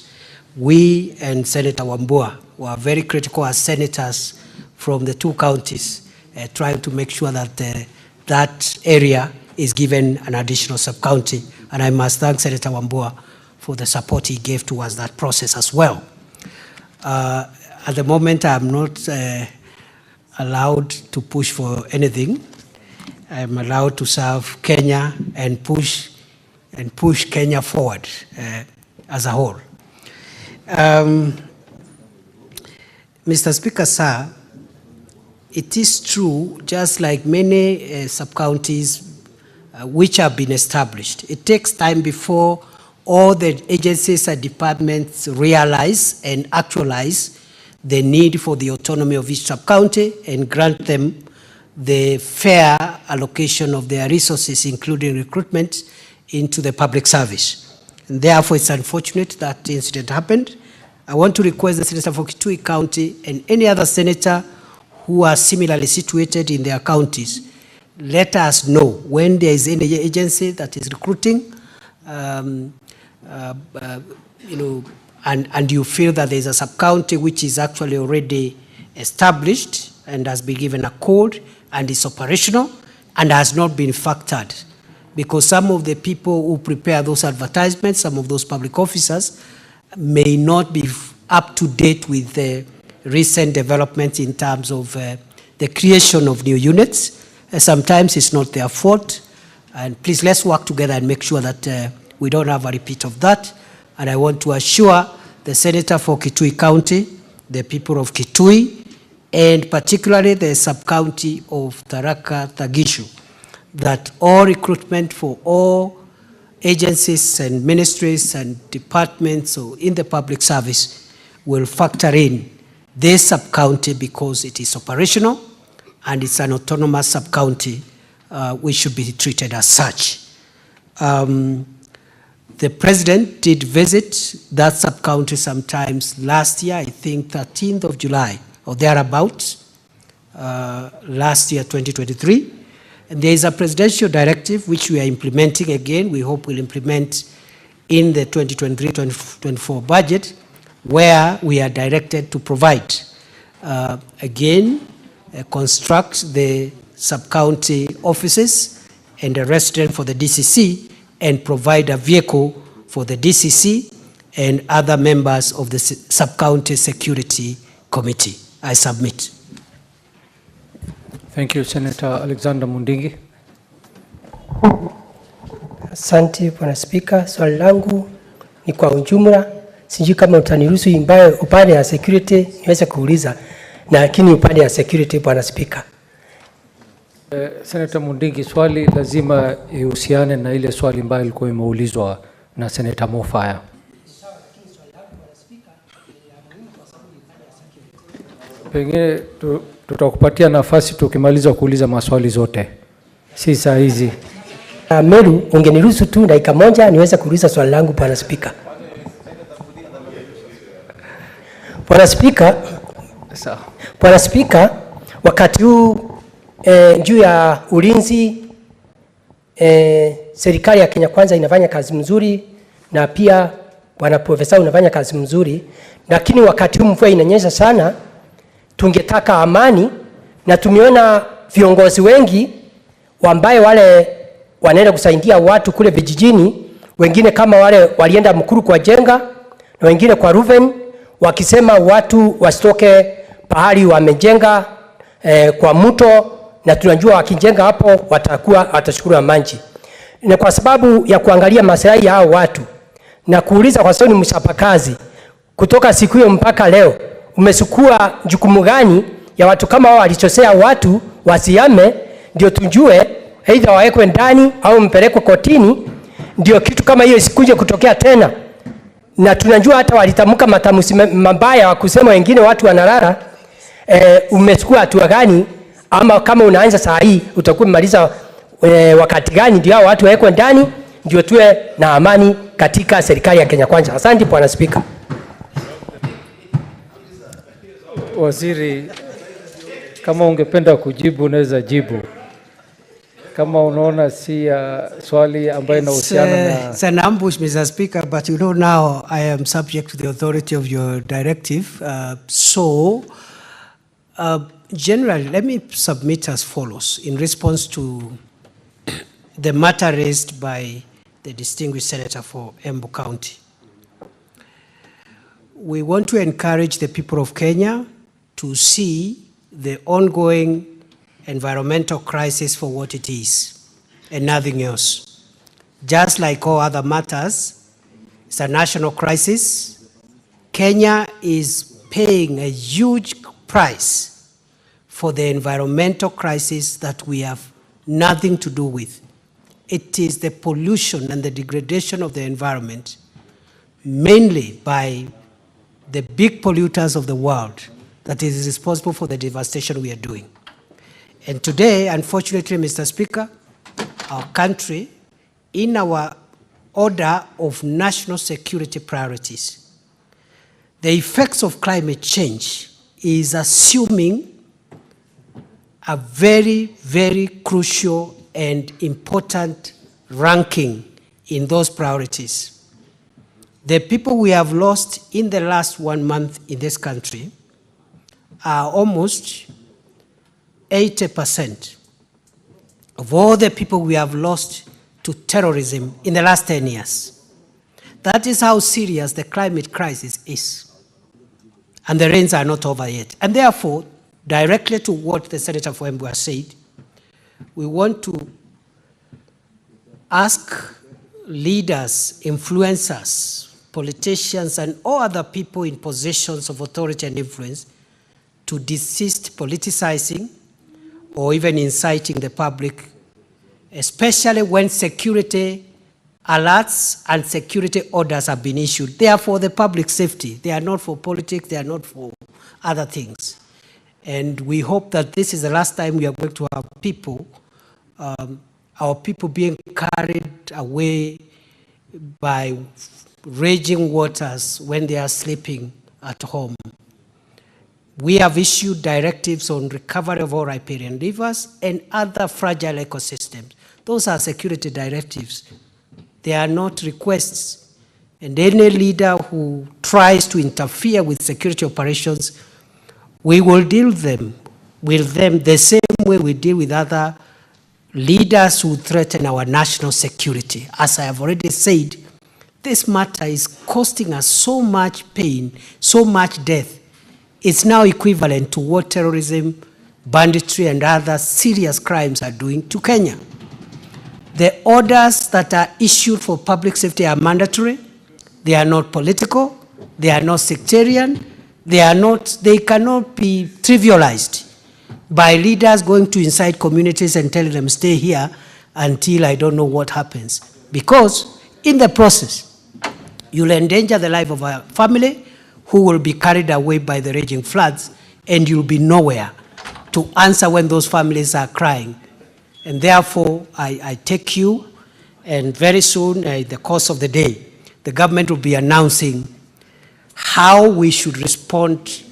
we and Senator Wambua were very critical as senators from the two counties, trying to make sure that that area is given an additional sub-county, and I must thank Senator Wambua for the support he gave towards that process as well. At the moment, I'm not allowed to push for anything. I'm allowed to serve Kenya and push Kenya forward as a whole. Mr. Speaker, sir, it is true, just like many sub-counties which have been established, it takes time before all the agencies and departments realize and actualize the need for the autonomy of each sub-county and grant them the fair allocation of their resources, including recruitment, into the public service. And therefore, it's unfortunate that the incident happened. I want to request the Senator for Kitui County and any other senator who are similarly situated in their counties, let us know when there is any agency that is recruiting, you know, and you feel that there is a sub-county which is actually already established and has been given a code and is operational and has not been factored. Because some of the people who prepare those advertisements, some of those public officers, may not be up to date with the recent developments in terms of the creation of new units. Sometimes it's not their fault. And please, let's work together and make sure that we don't have a repeat of that. And I want to assure the Senator for Kitui County, the people of Kitui, and particularly the sub-county of Tharaka Tagishu, that all recruitment for all agencies and ministries and departments or in the public service will factor in this sub-county because it is operational and it's an autonomous sub-county which should be treated as such. The president did visit that sub-county sometimes last year, I think 13th of July or thereabouts, last year 2023. And there is a presidential directive which we are implementing again, we hope we'll implement in the 2023-2024 budget, where we are directed to provide, again, construct the sub-county offices and a resident for the DCC and provide a vehicle for the DCC and other members of the sub-county security committee. I submit. Thank you, Senator Alexander Mundingi. Asante, Bwana Spika. Swali langu ni kwa ujumla. Sijui kama utaniruhusu upande ya security niweze kuuliza, lakini upande ya security, Bwana Spika. Senator Mundingi, swali lazima ihusiane na ile swali ambayo ilikuwa imeulizwa na Senator Mofaya. Pengine tutakupatia nafasi tukimaliza kuuliza maswali zote. Si saa hizi. Meru, ungeniruhusu tu dakika moja niweze kuuliza swali langu, Bwana Spika. Bwana Spika. Sawa. Bwana Spika, wakati huu juu ya ulinzi, serikali ya Kenya Kwanza inafanya kazi mzuri na pia Bwana Profesa unafanya kazi mzuri, lakini wakati huu mvua inanyesha sana, tungetaka amani, na tumeona viongozi wengi ambaye wale wanaenda kusaidia watu kule vijijini, wengine kama wale walienda Mkuru kwa Jenga na wengine kwa Ruven, wakisema watu wasitoke pahali wamejenga kwa mto, na tunajua wakijenga hapo watashukuru maji. Na kwa sababu ya kuangalia maslahi ya hao watu na kuuliza, kwa sababu ni mchapakazi, kutoka siku hiyo mpaka leo umesukua jukumu gani ya watu kama hao walichosea watu wasiame, ndio tujue aidha wawekwe ndani au mpelekwe kotini, ndio kitu kama hiyo isikuje kutokea tena. Na tunajua hata walitamka matamuzi mabaya wa kusema wengine watu wanalala. Umechukua hatua gani, ama kama unaanza saa hii utakuwa umemaliza wakati gani ndio hao watu wawekwe ndani, ndio tuwe na amani katika serikali ya Kenya Kwanza? Asante Bwana Spika. Waziri, kama ungependa kujibu unaweza jibu. Kama unaona si swali ambayo inahusiana na... It's an ambush, Mr. Speaker, but you know now I am subject to the authority of your directive. Generally, let me submit as follows in response to the matter raised by the distinguished senator for Embu County. We want to encourage the people of Kenya to see the ongoing environmental crisis for what it is and nothing else. Just like all other matters, it's a national crisis. Kenya is paying a huge price for the environmental crisis that we have nothing to do with. It is the pollution and the degradation of the environment, mainly by the big polluters of the world, that is responsible for the devastation we are doing. And today, unfortunately, Mr. Speaker, our country, in our order of national security priorities, the effects of climate change is assuming a very, very crucial and important ranking in those priorities. The people we have lost in the last 1 month in this country are almost 80% of all the people we have lost to terrorism in the last 10 years. That is how serious the climate crisis is. And the rains are not over yet. And therefore, directly to what the Senator for Embu has said, we want to ask leaders, influencers, politicians, and all other people in positions of authority and influence to desist politicizing or even inciting the public, especially when security alerts and security orders have been issued. They are for the public safety. They are not for politics. They are not for other things. And we hope that this is the last time we are going to have people, our people being carried away by raging waters when they are sleeping at home. We have issued directives on recovery of all riparian rivers and other fragile ecosystems. Those are security directives. They are not requests. And any leader who tries to interfere with security operations, we will deal with them the same way we deal with other leaders who threaten our national security. As I have already said, this matter is costing us so much pain, so much death. It's now equivalent to what terrorism, banditry, and other serious crimes are doing to Kenya. The orders that are issued for public safety are mandatory. They are not political. They are not sectarian. They cannot be trivialized by leaders going to inside communities and telling them, stay here until I don't know what happens. Because in the process, you'll endanger the life of a family who will be carried away by the raging floods, and you'll be nowhere to answer when those families are crying. And therefore, I take you, and very soon, in the course of the day, the government will be announcing how we should respond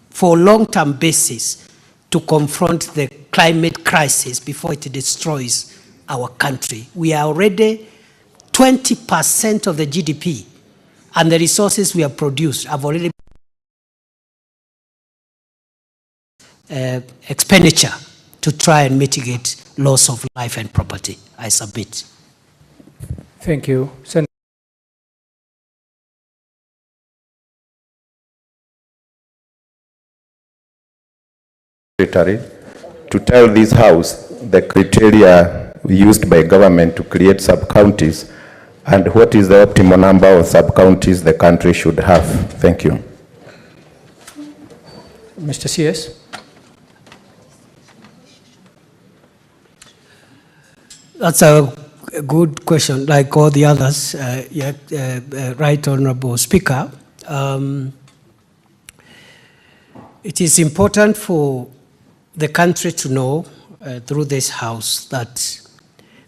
for a long-term basis to confront the climate crisis before it destroys our country. We are already 20% of the GDP, and the resources we have produced have already expenditure to try and mitigate loss of life and property. I submit. Thank you. Secretary to tell this House the criteria used by government to create sub-counties and what is the optimal number of sub-counties the country should have. Thank you. Mr. CS. That's a good question, like all the others. Right Honorable Speaker. It is important for the country to know through this House that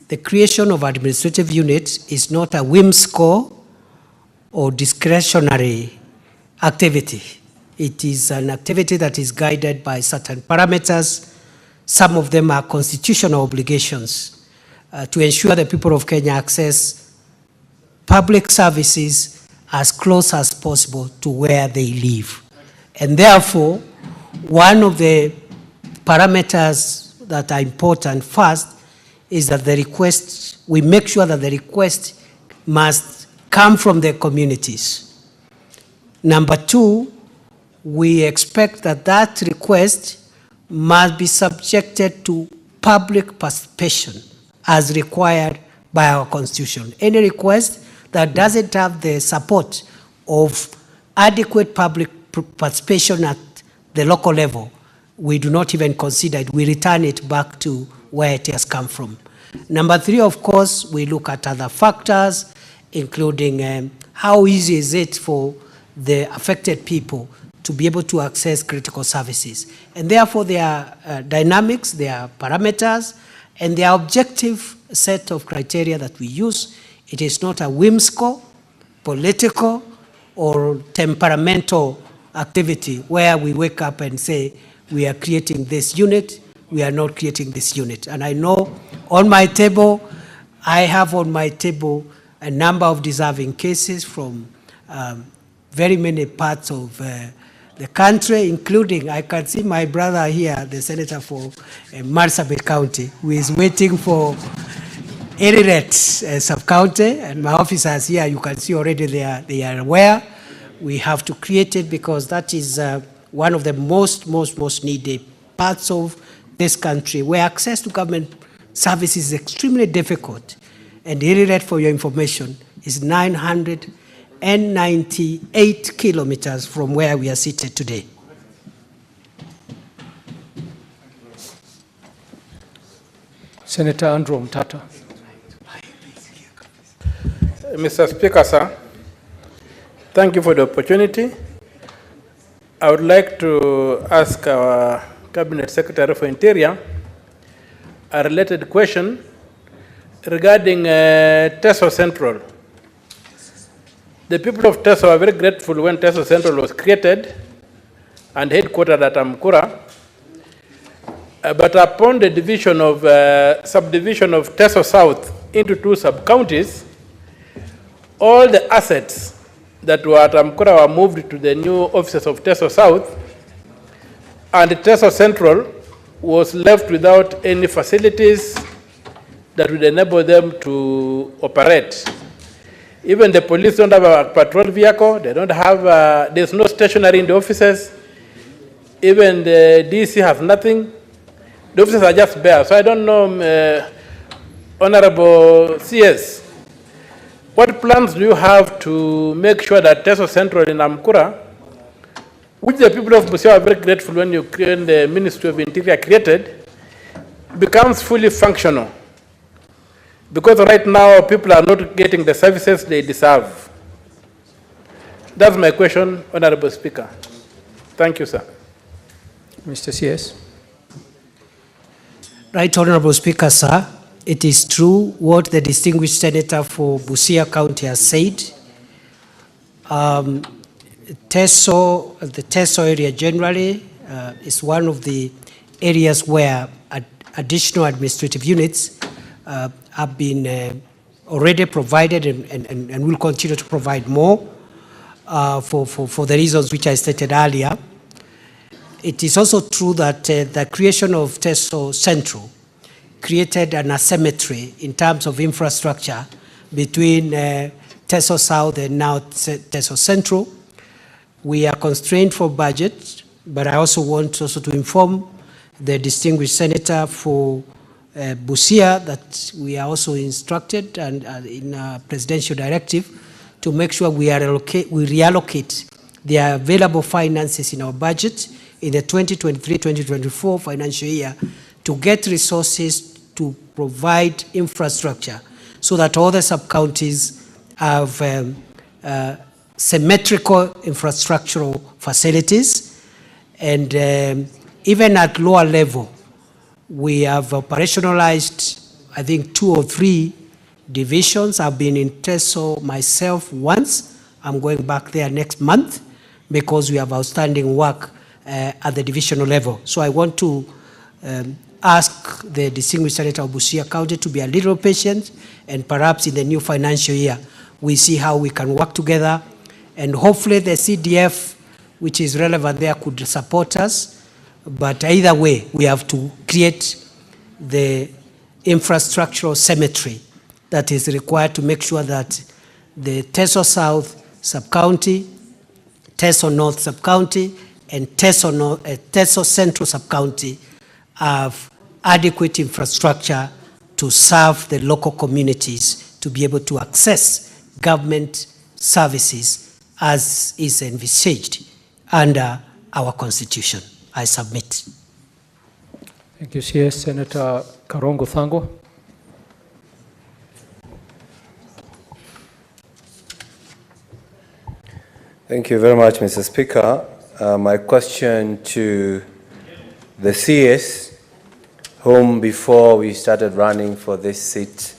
the creation of administrative units is not a whimsical or discretionary activity. It is an activity that is guided by certain parameters. Some of them are constitutional obligations to ensure the people of Kenya access public services as close as possible to where they live. And therefore, one of the parameters that are important first is that the request, we make sure that the request must come from the communities. Number two, we expect that that request must be subjected to public participation as required by our constitution. Any request that doesn't have the support of adequate public participation at the local level, we do not even consider it. We return it back to where it has come from. Number three, of course, we look at other factors, including how easy is it for the affected people to be able to access critical services. And therefore, there are dynamics, there are parameters, and there are objective set of criteria that we use. It is not a whimsical, political, or temperamental activity where we wake up and say, we are creating this unit, we are not creating this unit. And I know on my table, I have on my table a number of deserving cases from very many parts of the country, including, I can see my brother here, the senator for Marsabit County, who is waiting for Eriret Subcounty, and my officers here, you can see already they are aware. We have to create it because that is one of the most needed parts of this country where access to government services is extremely difficult. And Eriret, for your information, is 998 kilometers from where we are seated today. Senator Andrew Mtata. Mr. Speaker, sir, thank you for the opportunity. I would like to ask our Cabinet Secretary for Interior a related question regarding Teso Central. The people of Teso are very grateful when Teso Central was created and headquartered at Amkura. But upon the division of subdivision of Teso South into 2 sub-counties, all the assets that were at Amkura were moved to the new offices of Teso South, and Teso Central was left without any facilities that would enable them to operate. Even the police don't have a patrol vehicle, they don't have, there's no stationery in the offices. Even the DC has nothing. The offices are just bare. So I don't know, Honorable CS, what plans do you have to make sure that Teso Central in Amkura, which the people of Busia are very grateful when you create the Ministry of Interior created, becomes fully functional? Because right now people are not getting the services they deserve. That's my question, Honorable Speaker. Thank you, sir. Mr. CS. Right, Honorable Speaker, sir. It is true what the distinguished senator for Busia County has said. The Teso area generally is one of the areas where additional administrative units have been already provided and will continue to provide more for the reasons which I stated earlier. It is also true that the creation of Teso Central created an asymmetry in terms of infrastructure between Teso South and now Teso Central. We are constrained for budget, but I also want also to inform the distinguished senator for Busia that we are also instructed and in a presidential directive to make sure we reallocate the available finances in our budget in the 2023-2024 financial year to get resources to provide infrastructure so that all the sub-counties have symmetrical infrastructural facilities. And even at lower level, we have operationalized, I think, 2 or 3 divisions. I've been in Teso myself once. I'm going back there next month because we have outstanding work at the divisional level. So I want to ask the distinguished senator of Busia County to be a little patient, and perhaps in the new financial year, we see how we can work together, and hopefully the CDF, which is relevant there, could support us. But either way, we have to create the infrastructural symmetry that is required to make sure that the Teso South Subcounty, Teso North Subcounty, and Teso Central Subcounty have adequate infrastructure to serve the local communities to be able to access government services as is envisaged under our Constitution. I submit. Thank you, CS. Senator Karongo Thango. Thank you very much, Mr. Speaker. My question to the CS, whom before we started running for this seat,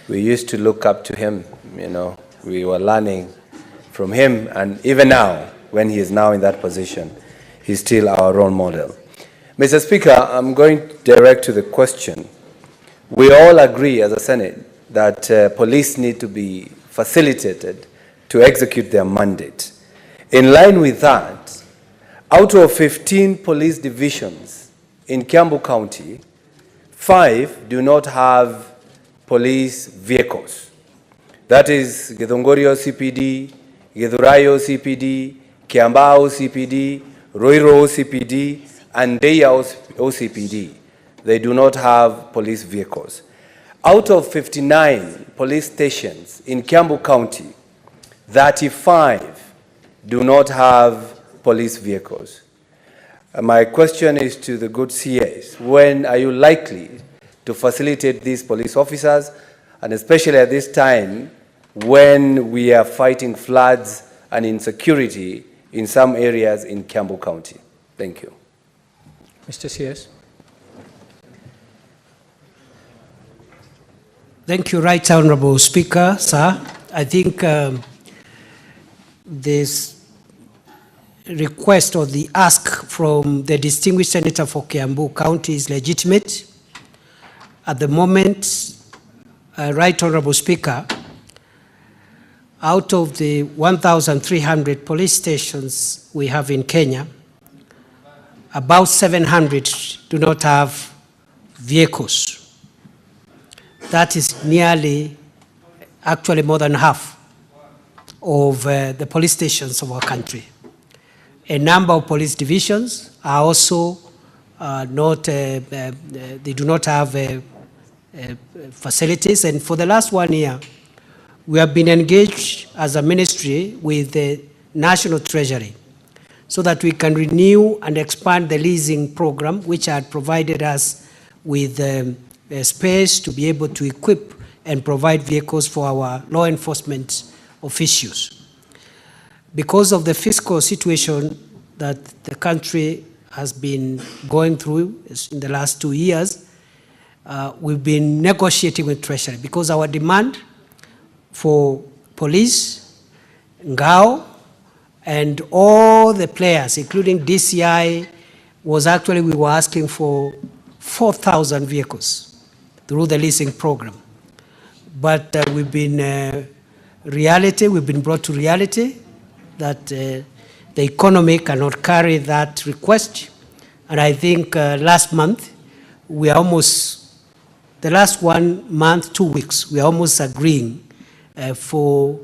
we used to look up to him, you know, we were learning from him, and even now, when he is now in that position, he's still our role model. Mr. Speaker, I'm going direct to the question. We all agree as a Senate that police need to be facilitated to execute their mandate. In line with that, out of 15 police divisions in Kiambu County, 5 do not have police vehicles. That is Githungorio CPD, Githurayo CPD, Kiambao CPD, Roiro CPD, and Deya OCPD. They do not have police vehicles. Out of 59 police stations in Kiambu County, 35 do not have police vehicles. My question is to the good CS, when are you likely to facilitate these police officers, and especially at this time when we are fighting floods and insecurity in some areas in Kiambu County? Thank you. Mr. CS. Thank you, Right Honorable Speaker, sir. I think this request or the ask from the distinguished senator for Kiambu County is legitimate. At the moment, Right Honorable Speaker, out of the 1,300 police stations we have in Kenya, about 700 do not have vehicles. That is nearly, actually more than half of the police stations of our country. A number of police divisions are also they do not have facilities. And for the last 1 year, we have been engaged as a ministry with the National Treasury so that we can renew and expand the leasing program, which had provided us with space to be able to equip and provide vehicles for our law enforcement officials. Because of the fiscal situation that the country has been going through in the last 2 years, we've been negotiating with Treasury because our demand for police, Ngao, and all the players, including DCI, was actually, we were asking for 4,000 vehicles through the leasing program. But we've been brought to reality that the economy cannot carry that request. And I think last month, we are almost, the last 1 month, 2 weeks, we are almost agreeing for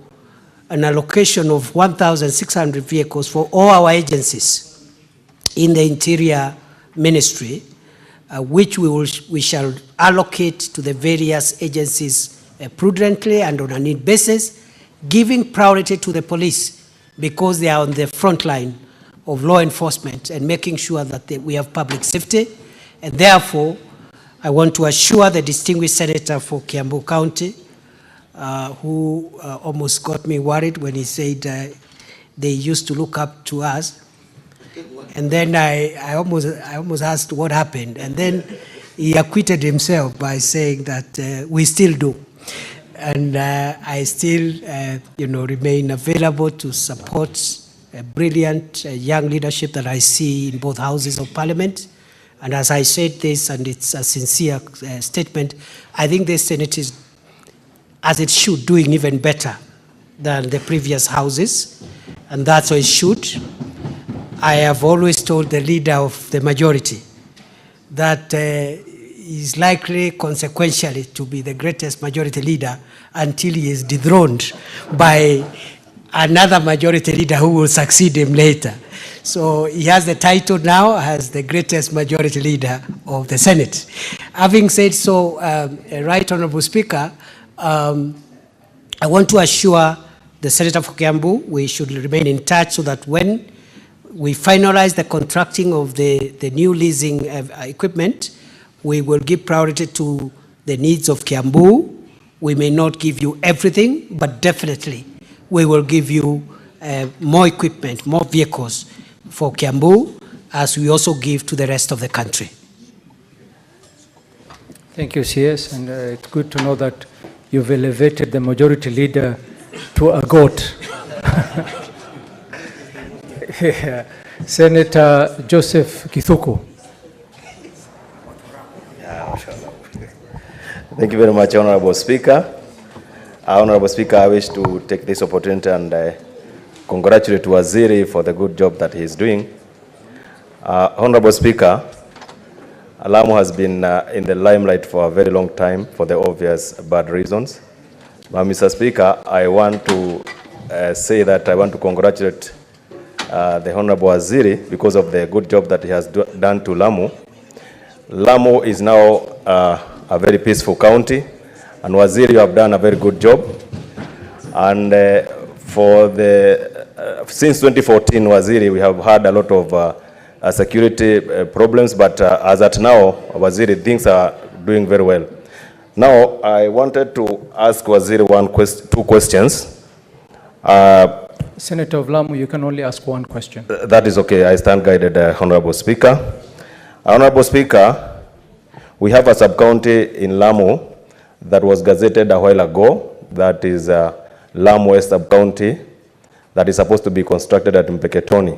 an allocation of 1,600 vehicles for all our agencies in the Interior Ministry which we shall allocate to the various agencies prudently and on a need basis, giving priority to the police because they are on the front line of law enforcement and making sure that we have public safety. And therefore, I want to assure the distinguished senator for Kiambu County, who almost got me worried when he said they used to look up to us. And then I almost asked what happened. And then he acquitted himself by saying that we still do. And I still, remain available to support a brilliant young leadership that I see in both houses of parliament. And as I said this, and it's a sincere statement, I think the Senate is, as it should, doing even better than the previous houses. And that's how it should. I have always told the leader of the majority that he's likely consequentially to be the greatest majority leader until he is dethroned by another majority leader who will succeed him later. So he has the title now as the greatest majority leader of the Senate. Having said so, Right Honorable Speaker, I want to assure the Senator for Kiambu we should remain in touch so that when we finalize the contracting of the new leasing equipment, we will give priority to the needs of Kiambu. We may not give you everything, but definitely we will give you more equipment, more vehicles for Kiambu, as we also give to the rest of the country. Thank you, CS, and it's good to know that you've elevated the majority leader to a goat. Yeah. Senator Joseph Kithuku. Thank you very much, Honorable Speaker. Honorable Speaker, I wish to take this opportunity and congratulate Waziri for the good job that he is doing. Honorable Speaker, Lamu has been in the limelight for a very long time for the obvious bad reasons. But Mr. Speaker, I want to say that I want to congratulate the Honorable Waziri because of the good job that he has done to Lamu. Lamu is now a very peaceful county, and Waziri, you have done a very good job. And for the since 2014, Waziri, we have had a lot of security problems, but as at now, Waziri, things are doing very well. Now, I wanted to ask Waziri two questions. Senator of Lamu, you can only ask one question. That is okay. I stand guided, Honorable Speaker. Honorable Speaker, we have a sub-county in Lamu that was gazetted a while ago. That is Lamu West sub-county that is supposed to be constructed at Mpeketoni,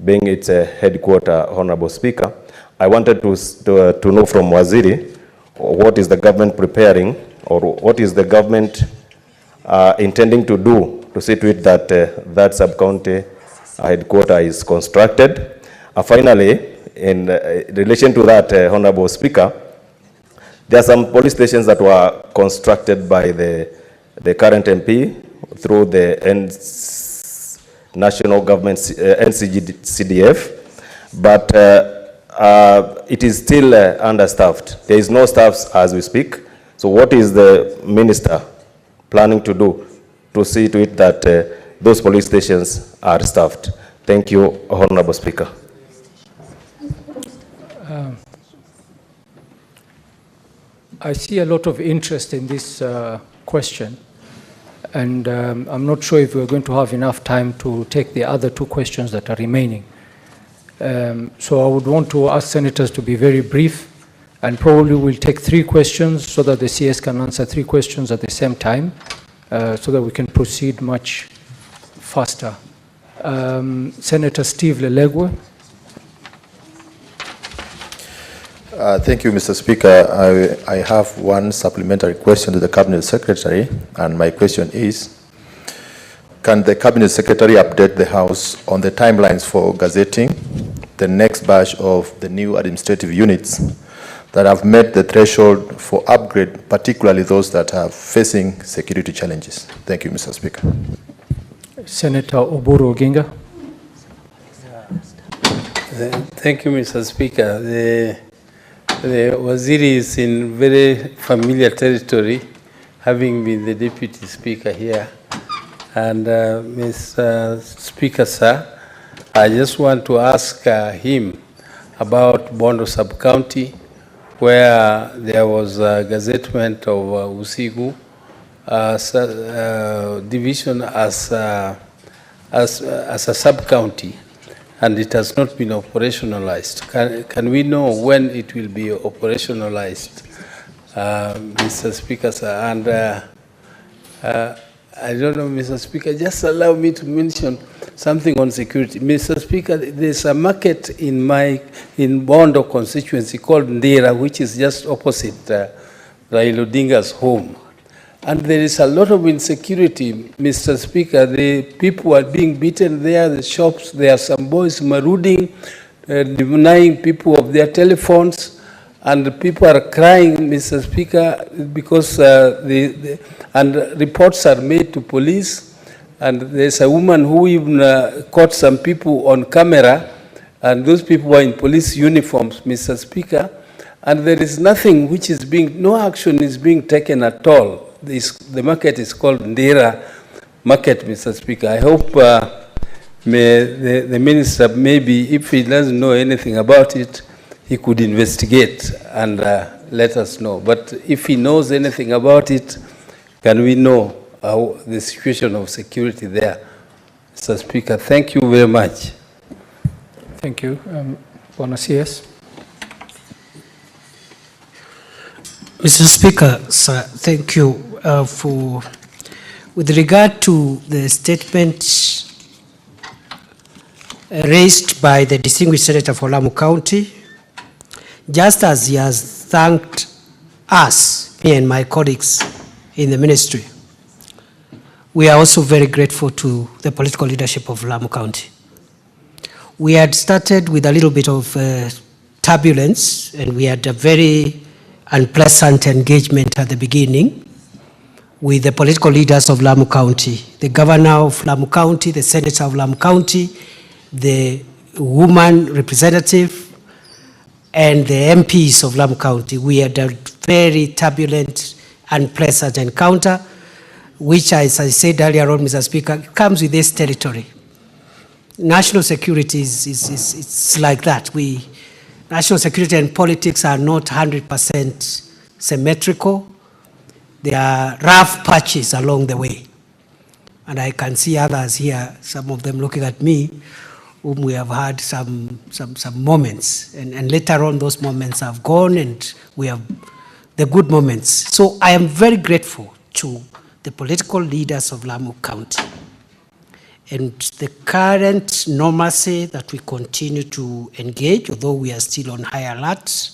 being its headquarter, Honorable Speaker. I wanted to know from Waziri, what is the government preparing, or what is the government intending to do to see to it that that sub-county headquarter is constructed. Finally, in relation to that, Honorable Speaker, there are some police stations that were constructed by the current MP through the national government, NCDF, but it is still understaffed. There is no staff as we speak. So what is the minister planning to do to see to it that those police stations are staffed? Thank you, Honorable Speaker. I see a lot of interest in this question, and I'm not sure if we're going to have enough time to take the other two questions that are remaining. So I would want to ask senators to be very brief, and probably we'll take 3 questions so that the CS can answer 3 questions at the same time, so that we can proceed much faster. Senator Steve Lelegwe. Thank you, Mr. Speaker. I have one supplementary question to the Cabinet Secretary, and my question is, can the Cabinet Secretary update the House on the timelines for gazetting the next batch of the new administrative units that have met the threshold for upgrade, particularly those that are facing security challenges? Thank you, Mr. Speaker. Senator Oburu Odinga. Thank you, Mr. Speaker. The Waziri is in very familiar territory, having been the Deputy Speaker here. And Mr. Speaker, sir, I just want to ask him about Bondo Subcounty, where there was a gazettement of Usigu division as a sub-county, and it has not been operationalized. Can we know when it will be operationalized, Mr. Speaker, sir? And I don't know, Mr. Speaker, just allow me to mention something on security. Mr. Speaker, there's a market in Bondo constituency called Ndera, which is just opposite Raila Odinga's home. And there is a lot of insecurity, Mr. Speaker. The people are being beaten there, the shops, there are some boys marauding, denying people of their telephones, and the people are crying, Mr. Speaker, because and reports are made to police. And there's a woman who even caught some people on camera, and those people were in police uniforms, Mr. Speaker. And there is nothing which is no action is being taken at all. The market is called Ndera Market, Mr. Speaker. I hope the minister, maybe if he doesn't know anything about it, he could investigate and let us know. But if he knows anything about it, can we know the situation of security there? Mr. Speaker, thank you very much. Thank you. CS. Mr. Speaker, sir, thank you with regard to the statement raised by the distinguished senator for Lamu County. Just as he has thanked us, me and my colleagues in the ministry, we are also very grateful to the political leadership of Lamu County. We had started with a little bit of turbulence, and we had a very unpleasant engagement at the beginning with the political leaders of Lamu County, the governor of Lamu County, the senator of Lamu County, the woman representative, and the MPs of Lamu County. We had a very turbulent, unpleasant encounter, which, as I said earlier on, Mr. Speaker, comes with this territory. National security it's like that. National security and politics are not 100% symmetrical. There are rough patches along the way. And I can see others here, some of them looking at me, whom we have had some moments. And later on, those moments have gone, and we have the good moments. So I am very grateful to the political leaders of Lamu County. And the current normalcy that we continue to engage, although we are still on high alert,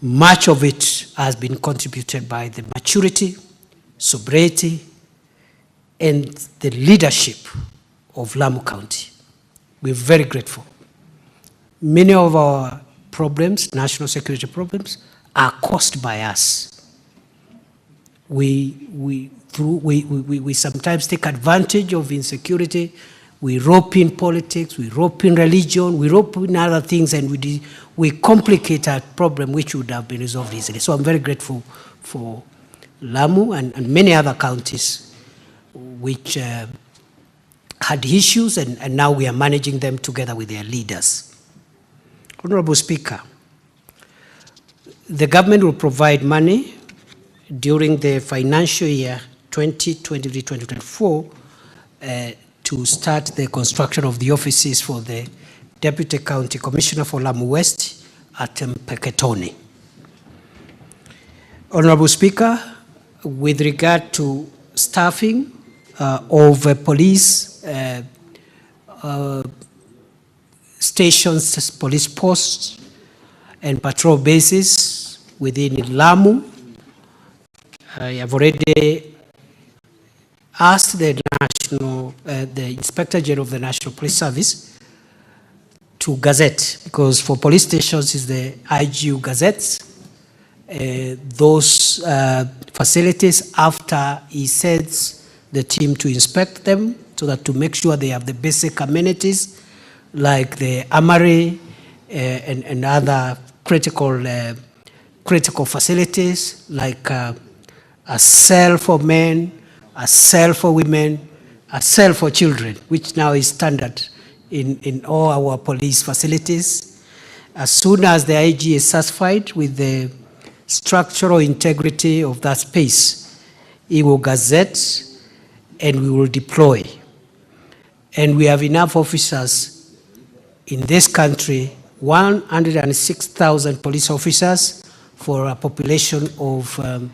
much of it has been contributed by the maturity, sobriety, and the leadership of Lamu County. We're very grateful. Many of our problems, national security problems, are caused by us. We sometimes take advantage of insecurity. We rope in politics, we rope in religion, we rope in other things, and we complicate a problem which would have been resolved easily. So I'm very grateful for Lamu and many other counties which had issues, and now we are managing them together with their leaders. Honorable Speaker, the government will provide money during the financial year 2023-2024 to start the construction of the offices for the Deputy County Commissioner for Lamu West at Mpeketoni. Honorable Speaker, with regard to staffing of police stations, police posts, and patrol bases within Lamu, I have already asked the Inspector General of the National Police Service to gazette, because for police stations is the IGU gazettes, those facilities after he sends the team to inspect them, so that to make sure they have the basic amenities like the armory and other critical facilities like a cell for men, a cell for women, a cell for children, which now is standard in all our police facilities. As soon as the IG is satisfied with the structural integrity of that space, he will gazette and we will deploy. And we have enough officers in this country, 106,000 police officers for a population of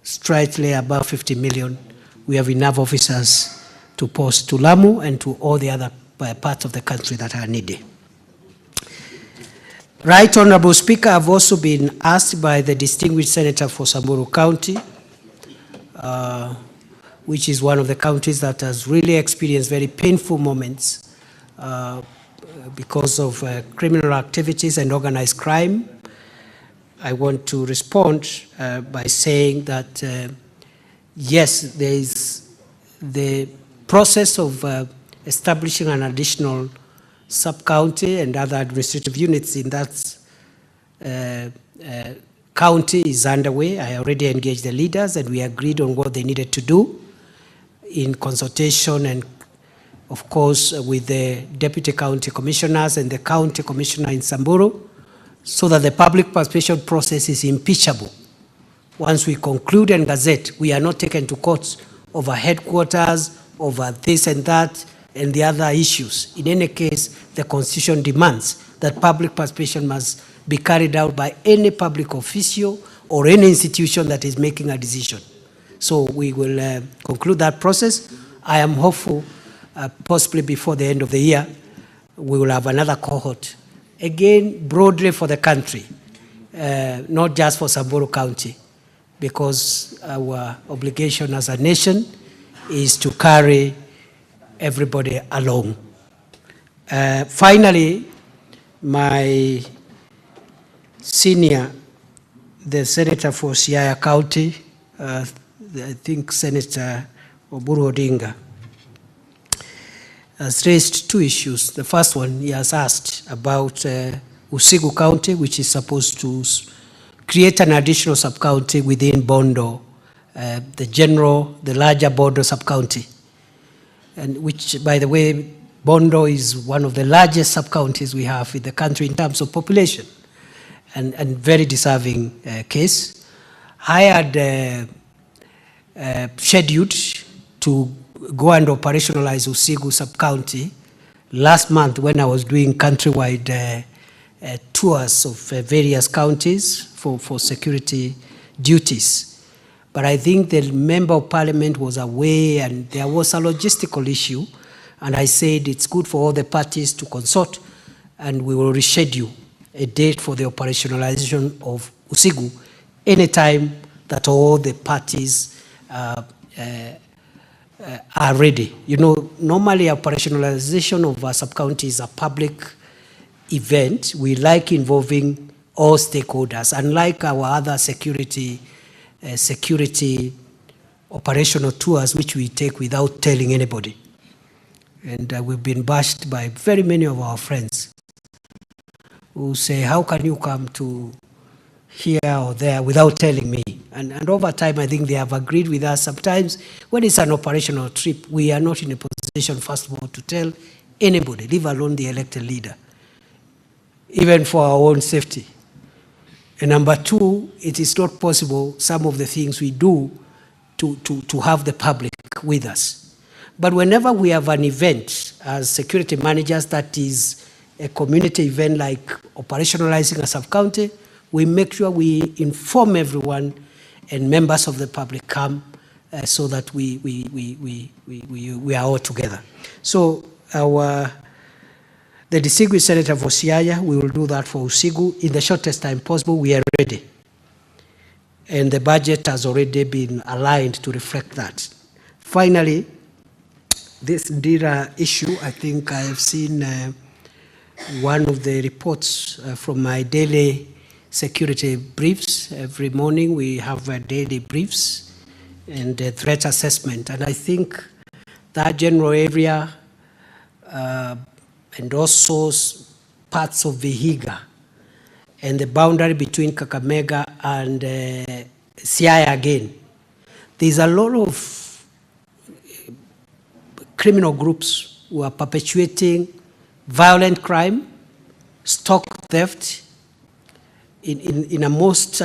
slightly above 50 million. We have enough officers to post to Lamu and to all the other parts of the country that are needed. Right Honorable Speaker, I've also been asked by the distinguished Senator for Samburu County, which is one of the counties that has really experienced very painful moments because of criminal activities and organized crime. I want to respond by saying that yes, there is the process of establishing an additional sub-county and other administrative units in that county is underway. I already engaged the leaders and we agreed on what they needed to do in consultation and of course with the deputy county commissioners and the county commissioner in Samburu, so that the public participation process is impeachable. Once we conclude and gazette, we are not taken to courts over headquarters, over this and that, and the other issues. In any case, the Constitution demands that public participation must be carried out by any public official or any institution that is making a decision. So we will conclude that process. I am hopeful, possibly before the end of the year, we will have another cohort, again, broadly for the country, not just for Samburu County, because our obligation as a nation is to carry everybody along. Finally, my senior, the Senator for Siaya County, I think Senator Oburu Odinga, has raised two issues. The first one, he has asked about Usigu County, which is supposed to create an additional sub-county within Bondo, the larger Bondo sub-county, and which, by the way, Bondo is one of the largest sub-counties we have in the country in terms of population, and very deserving case. I had scheduled to go and operationalize Usigu sub-county last month when I was doing countrywide tours of various counties for security duties. But I think the member of parliament was away and there was a logistical issue, and I said it's good for all the parties to consult and we will reschedule a date for the operationalization of Usigu anytime that all the parties are ready. You know, normally operationalization of a sub-county is a public event. We like involving all stakeholders, unlike our other security operational tours, which we take without telling anybody. And we've been bashed by very many of our friends who say, how can you come to here or there without telling me? And over time, I think they have agreed with us. Sometimes when it's an operational trip, we are not in a position, first of all, to tell anybody, leave alone the elected leader, even for our own safety. And number two, it is not possible, some of the things we do, to have the public with us. But whenever we have an event as security managers that is a community event like operationalizing a sub-county, we make sure we inform everyone and members of the public come so that we are all together. So the distinguished Senator for Siaya, we will do that for Usigu in the shortest time possible. We are ready. And the budget has already been aligned to reflect that. Finally, this DIRA issue, I think I have seen one of the reports from my daily security briefs. Every morning we have daily briefs and threat assessment. And I think that general area and also parts of Vihiga and the boundary between Kakamega and Siaya again, there's a lot of criminal groups who are perpetuating violent crime, stock theft in a most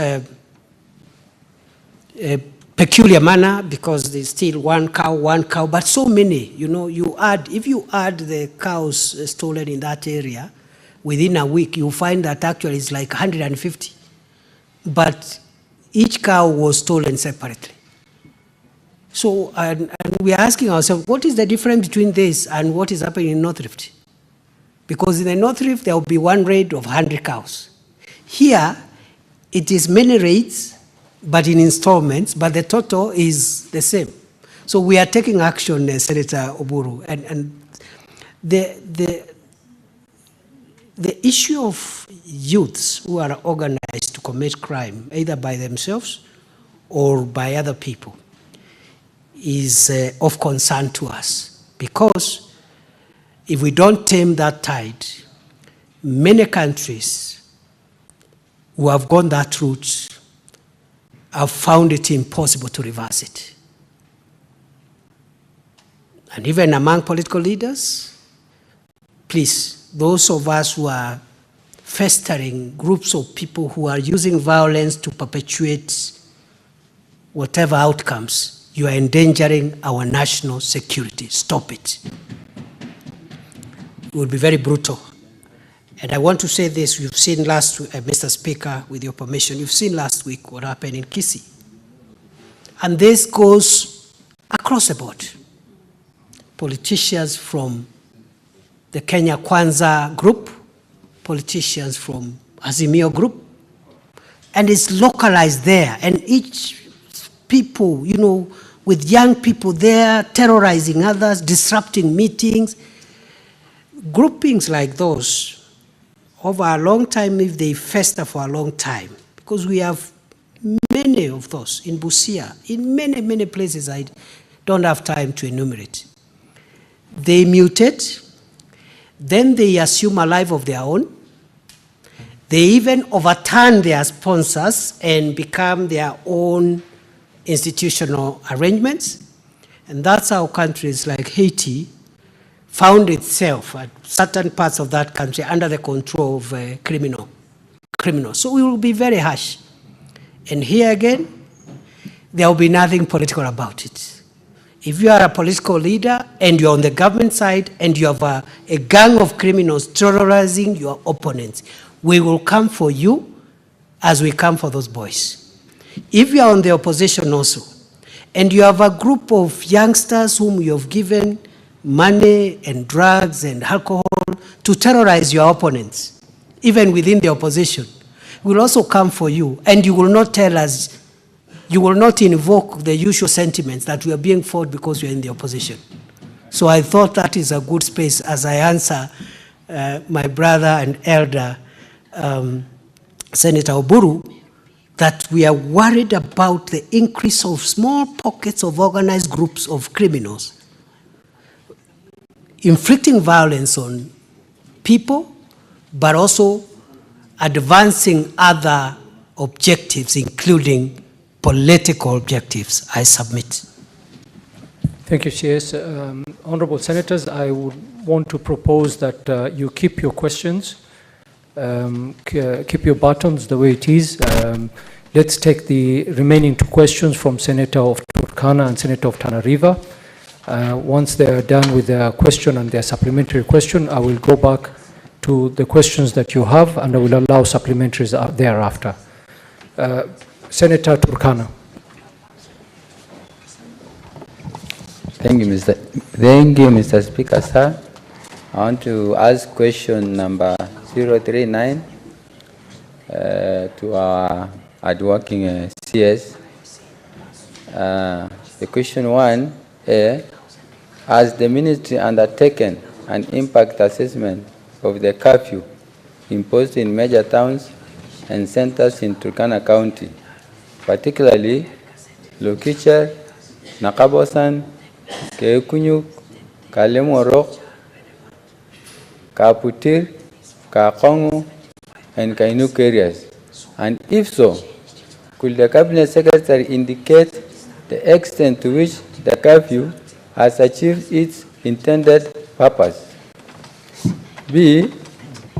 peculiar manner, because there's still one cow, but so many, if you add the cows stolen in that area, within a week, you find that actually it's like 150. But each cow was stolen separately. So, and we are asking ourselves, what is the difference between this and what is happening in North Rift? Because in the North Rift, there will be one raid of 100 cows. Here, it is many raids, but in installments, but the total is the same. So we are taking action, Senator Oburu, and the issue of youths who are organized to commit crime, either by themselves or by other people, is of concern to us. Because if we don't tame that tide, many countries who have gone that route have found it impossible to reverse it. And even among political leaders, please, those of us who are festering groups of people who are using violence to perpetuate whatever outcomes, you are endangering our national security. Stop it. It will be very brutal. And I want to say this, you've seen last week, Mr. Speaker, with your permission, you've seen last week what happened in Kisii. And this goes across the board. Politicians from the Kenya Kwanza group, politicians from Azimio group, and it's localized there. And each people, with young people there, terrorizing others, disrupting meetings, groupings like those, over a long time, if they fester for a long time, because we have many of those in Busia, in many, many places I don't have time to enumerate. They mutate, then they assume a life of their own. They even overturn their sponsors and become their own institutional arrangements. And that's how countries like Haiti found itself at certain parts of that country under the control of criminals. So we will be very harsh. And here again, there will be nothing political about it. If you are a political leader and you're on the government side and you have a gang of criminals terrorizing your opponents, we will come for you as we come for those boys. If you are on the opposition also, and you have a group of youngsters whom you have given money and drugs and alcohol to terrorize your opponents, even within the opposition, we'll also come for you, and you will not tell us, you will not invoke the usual sentiments that we are being fought because we are in the opposition. So I thought that is a good space as I answer my brother and elder, Senator Oburu, that we are worried about the increase of small pockets of organized groups of criminals inflicting violence on people, but also advancing other objectives, including political objectives. I submit. Thank you, CS. Honorable Senators, I would want to propose that you keep your questions, keep your buttons the way it is. Let's take the remaining two questions from Senator of Turkana and Senator of Tana River. Once they are done with their question and their supplementary question, I will go back to the questions that you have, and I will allow supplementaries thereafter. Senator Turkana. Thank you, Mr. Speaker, sir. I want to ask question number 039 to our hardworking CS. The question 1A, has the ministry undertaken an impact assessment of the curfew imposed in major towns and centers in Turkana County, particularly Lokicher, Nakabosan, Kekunyuk, Kalemorok, Kaputir, Kakongu, and Kainuk areas? And if so, could the Cabinet Secretary indicate the extent to which the curfew has achieved its intended purpose? B,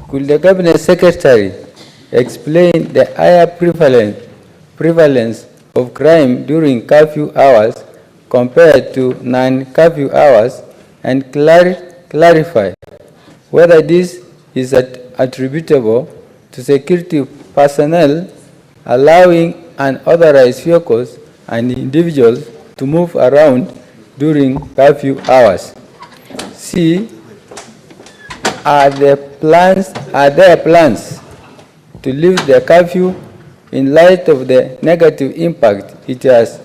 could the Cabinet Secretary explain the higher prevalence of crime during curfew hours compared to non-curfew hours, and clarify whether this is attributable to security personnel allowing unauthorized vehicles and individuals to move around during curfew hours? C, are there plans to lift the curfew in light of the negative impact it has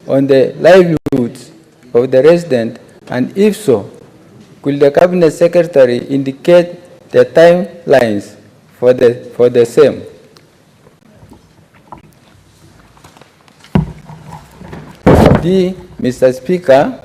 on the livelihoods of the resident? And if so, could the Cabinet Secretary indicate the timelines for the same? D, Mr. Speaker,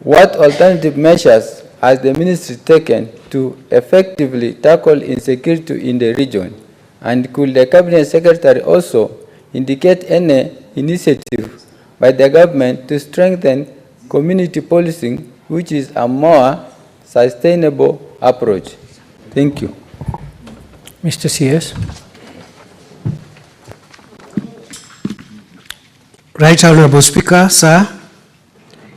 what alternative measures has the ministry taken to effectively tackle insecurity in the region? And could the Cabinet Secretary also indicate any initiative by the government to strengthen community policing, which is a more sustainable approach? Thank you. Mr. CS. Right Honorable Speaker, sir,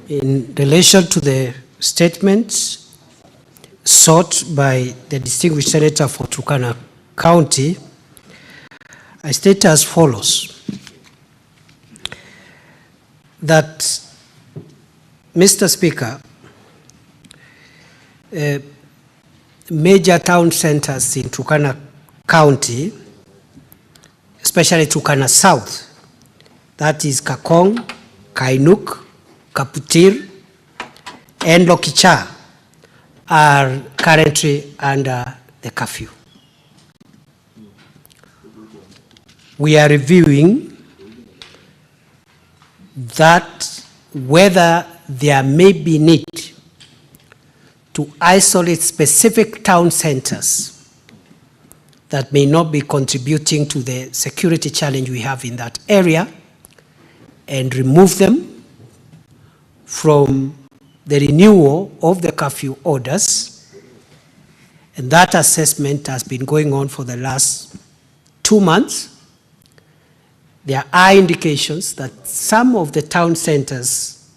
in relation to the statements sought by the distinguished senator for Turkana County, I state as follows: that, Mr. Speaker, major town centers in Turkana County, especially Turkana South, that is Kakong, Kainuk, Kaputir, and Lokichar, are currently under the curfew. We are reviewing that whether there may be need to isolate specific town centers that may not be contributing to the security challenge we have in that area, and remove them from the renewal of the curfew orders. And that assessment has been going on for the last 2 months. There are indications that some of the town centers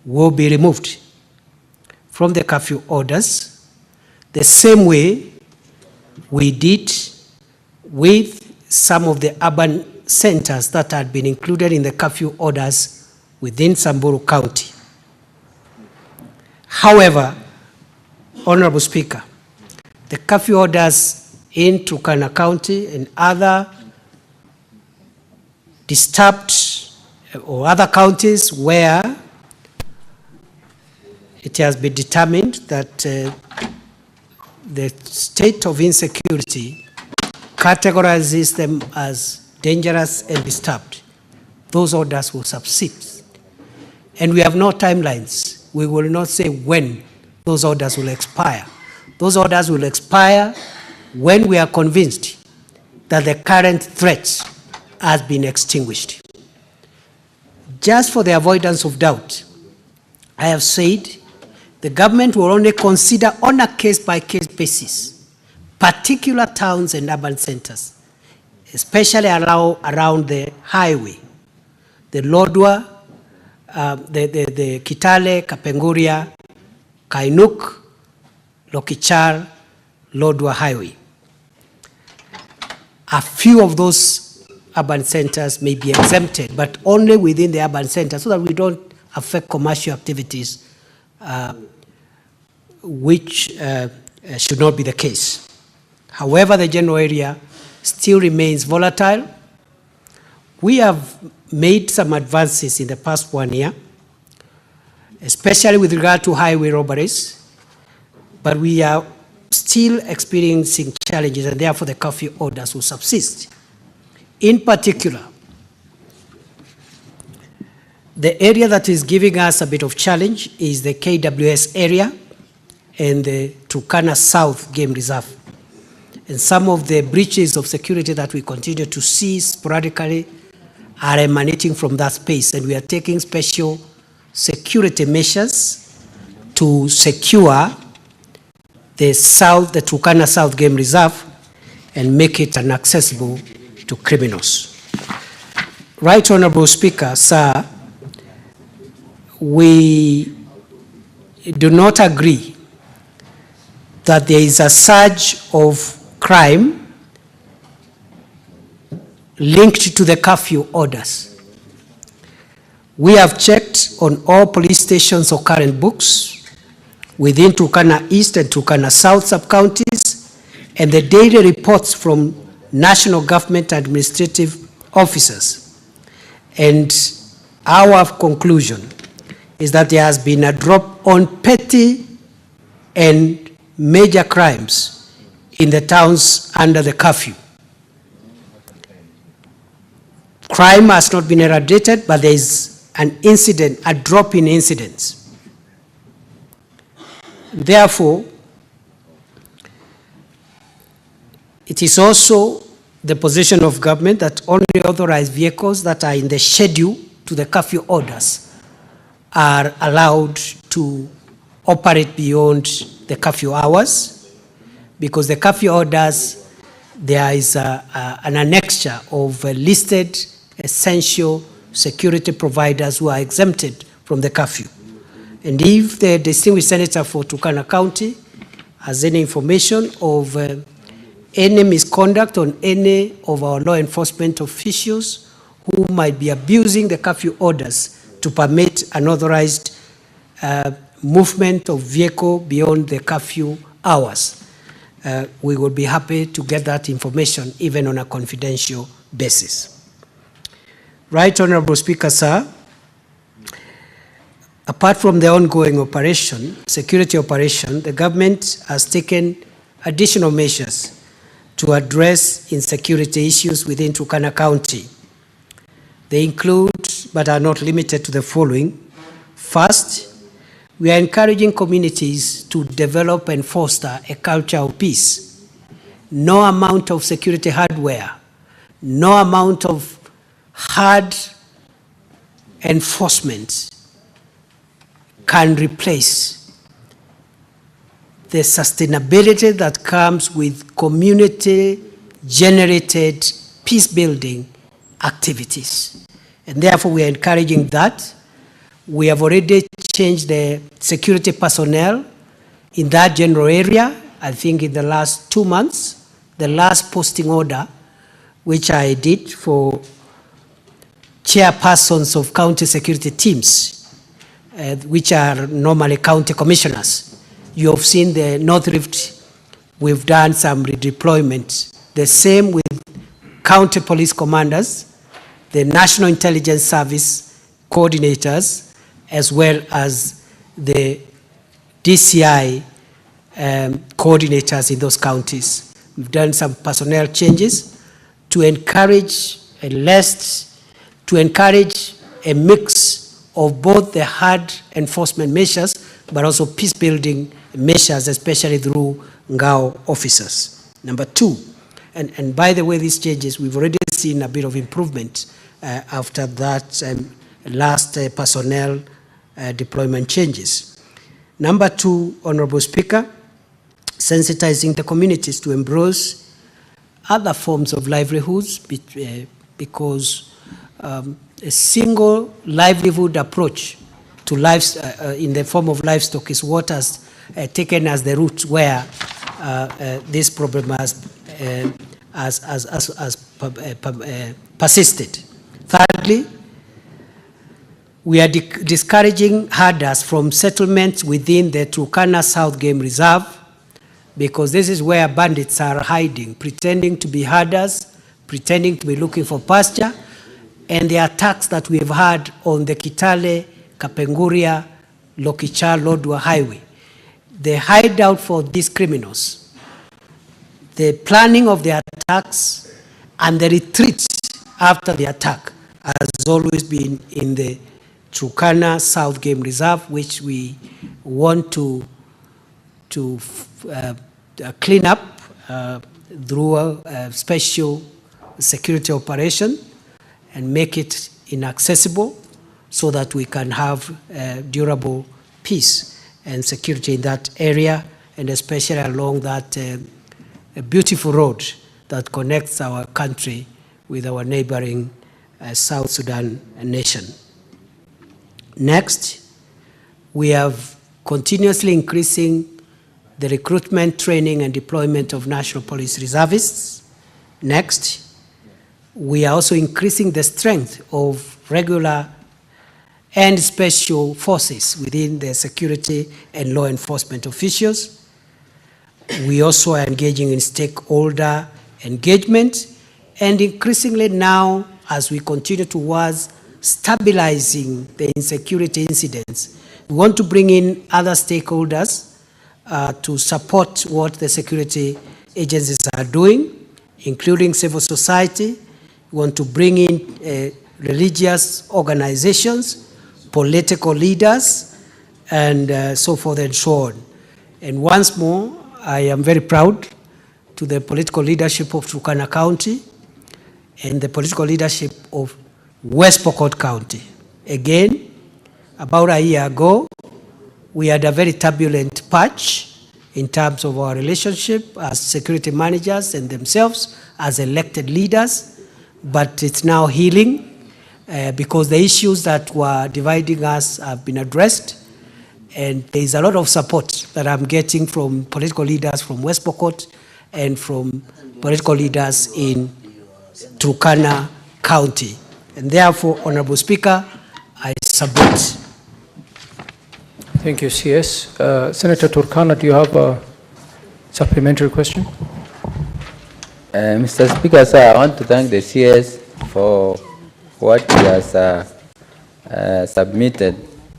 will be removed from the curfew orders, the same way we did with some of the urban centers that had been included in the curfew orders within Samburu County. However, Honorable Speaker, the curfew orders in Turkana County and other disturbed or other counties where it has been determined that the state of insecurity categorizes them as dangerous and disturbed, those orders will subsist. And we have no timelines. We will not say when those orders will expire. Those orders will expire when we are convinced that the current threat has been extinguished. Just for the avoidance of doubt, I have said the government will only consider on a case-by-case basis particular towns and urban centers, especially around the highway, the Lodwar, the Kitale, Kapenguria, Kainuk, Lokichar, Lodwar Highway. A few of those urban centers may be exempted, but only within the urban center, so that we don't affect commercial activities, which should not be the case. However, the general area still remains volatile. We have made some advances in the past 1 year, especially with regard to highway robberies, but we are still experiencing challenges, and therefore the curfew orders will subsist. In particular, the area that is giving us a bit of challenge is the KWS area and the Turkana South Game Reserve. And some of the breaches of security that we continue to see sporadically are emanating from that space, and we are taking special security measures to secure the Turkana South Game Reserve and make it inaccessible to criminals. Right Honorable Speaker, sir, we do not agree that there is a surge of crime linked to the curfew orders. We have checked on all police stations or current books within Turkana East and Turkana South sub-counties, and the daily reports from national government administrative officers. And our conclusion is that there has been a drop on petty and major crimes in the towns under the curfew. Crime has not been eradicated, but there is an incident, a drop in incidents. Therefore, it is also the position of government that only authorized vehicles that are in the schedule to the curfew orders are allowed to operate beyond the curfew hours, because the curfew orders, there is an annexure of listed essential security providers who are exempted from the curfew. And if the distinguished senator for Turkana County has any information of any misconduct on any of our law enforcement officials who might be abusing the curfew orders to permit unauthorized movement of vehicle beyond the curfew hours, we will be happy to get that information even on a confidential basis. Right Honorable Speaker, sir, apart from the ongoing operation, security operation, the government has taken additional measures to address insecurity issues within Turkana County. They include, but are not limited to, the following. First, we are encouraging communities to develop and foster a culture of peace. No amount of security hardware, no amount of hard enforcement can replace the sustainability that comes with community-generated peace-building activities. And therefore, we are encouraging that. We have already changed the security personnel in that general area. I think in the last 2 months, the last posting order, which I did for chairpersons of county security teams, which are normally county commissioners. You have seen the North Rift, we've done some redeployment. The same with county police commanders, the National Intelligence Service coordinators, as well as the DCI coordinators in those counties. We've done some personnel changes to encourage a mix of both the hard enforcement measures, but also peace-building measures, especially through Ngao officers. Number two, and by the way, these changes, we've already seen a bit of improvement after that last personnel deployment changes. Number two, Honorable Speaker, sensitizing the communities to embrace other forms of livelihoods, because a single livelihood approach to life in the form of livestock is what has taken as the route where this problem has persisted. Thirdly, we are discouraging herders from settlements within the Turkana South Game Reserve, because this is where bandits are hiding, pretending to be herders, pretending to be looking for pasture, and the attacks that we have had on the Kitale, Kapenguria, Lokicha, Lodwar Highway. The hideout for these criminals, the planning of the attacks, and the retreat after the attack has always been in the Turkana South Game Reserve, which we want to to clean up through a special security operation and make it inaccessible so that we can have durable peace and security in that area, and especially along that beautiful road that connects our country with our neighboring South Sudan nation. Next, we have continuously increasing the recruitment, training, and deployment of National Police Reservists. Next, we are also increasing the strength of regular and special forces within the security and law enforcement officials. We also are engaging in stakeholder engagement, and increasingly now, as we continue towards stabilizing the insecurity incidents, we want to bring in other stakeholders to support what the security agencies are doing, including civil society. We want to bring in religious organizations, political leaders, and so forth and so on. And once more, I am very proud to the political leadership of Turkana County and the political leadership of West Pokot County. Again, about a year ago, we had a very turbulent patch in terms of our relationship as security managers and themselves as elected leaders, but it's now healing because the issues that were dividing us have been addressed, and there is a lot of support that I'm getting from political leaders from West Pokot and from political leaders in Turkana County. And therefore, Honorable Speaker, I submit. Thank you, CS. Senator Turkana, do you have a supplementary question? Mr. Speaker, sir, I want to thank the CS for what he has submitted.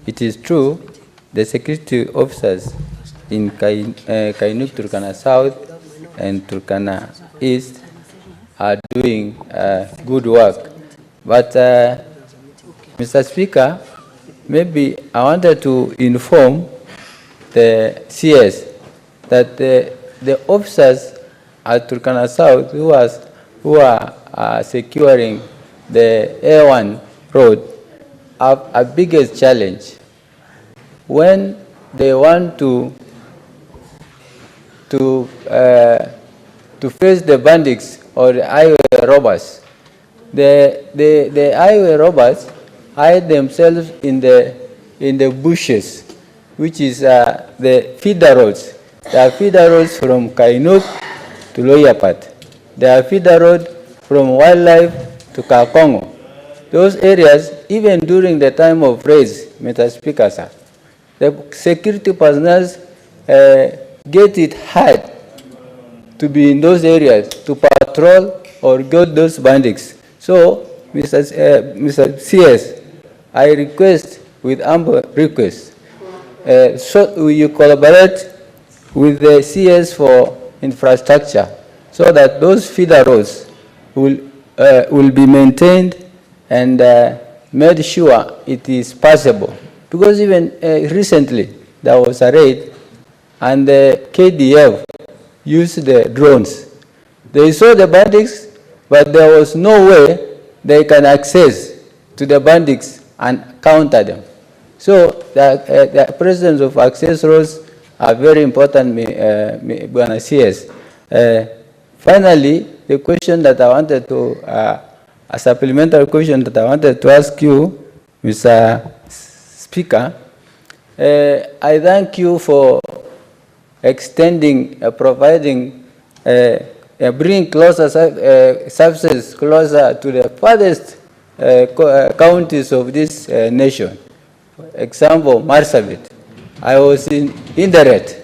It is true, the security officers in Kainuk, Turkana South and Turkana East are doing good work. But, Mr. Speaker, maybe I wanted to inform the CS that the officers at Turkana South who are securing the A1 road have a biggest challenge. When they want to face the bandits or the highway robbers, the highway robbers hide themselves in the bushes, which is the feeder roads. There are feeder roads from Kainuk to Loyapat. There are feeder roads from Wildlife to Kakongo. Those areas, even during the time of raids, Mr. Speaker, sir, the security personnel get it hard to be in those areas to patrol or get those bandits. So, Mr. CS, I request with humble request, so you collaborate with the CS for infrastructure so that those feeder roads will be maintained and made sure it is passable. Because even recently there was a raid and the KDF used the drones. They saw the bandits, but there was no way they can access to the bandits and counter them. So the presence of access roads are very important, Bwana CS. Finally, the question that I wanted to, a supplementary question that I wanted to ask you, Mr. Speaker, I thank you for extending, providing, bringing closer services closer to the farthest counties of this nation. Example, Marsabit. I was in Inderet,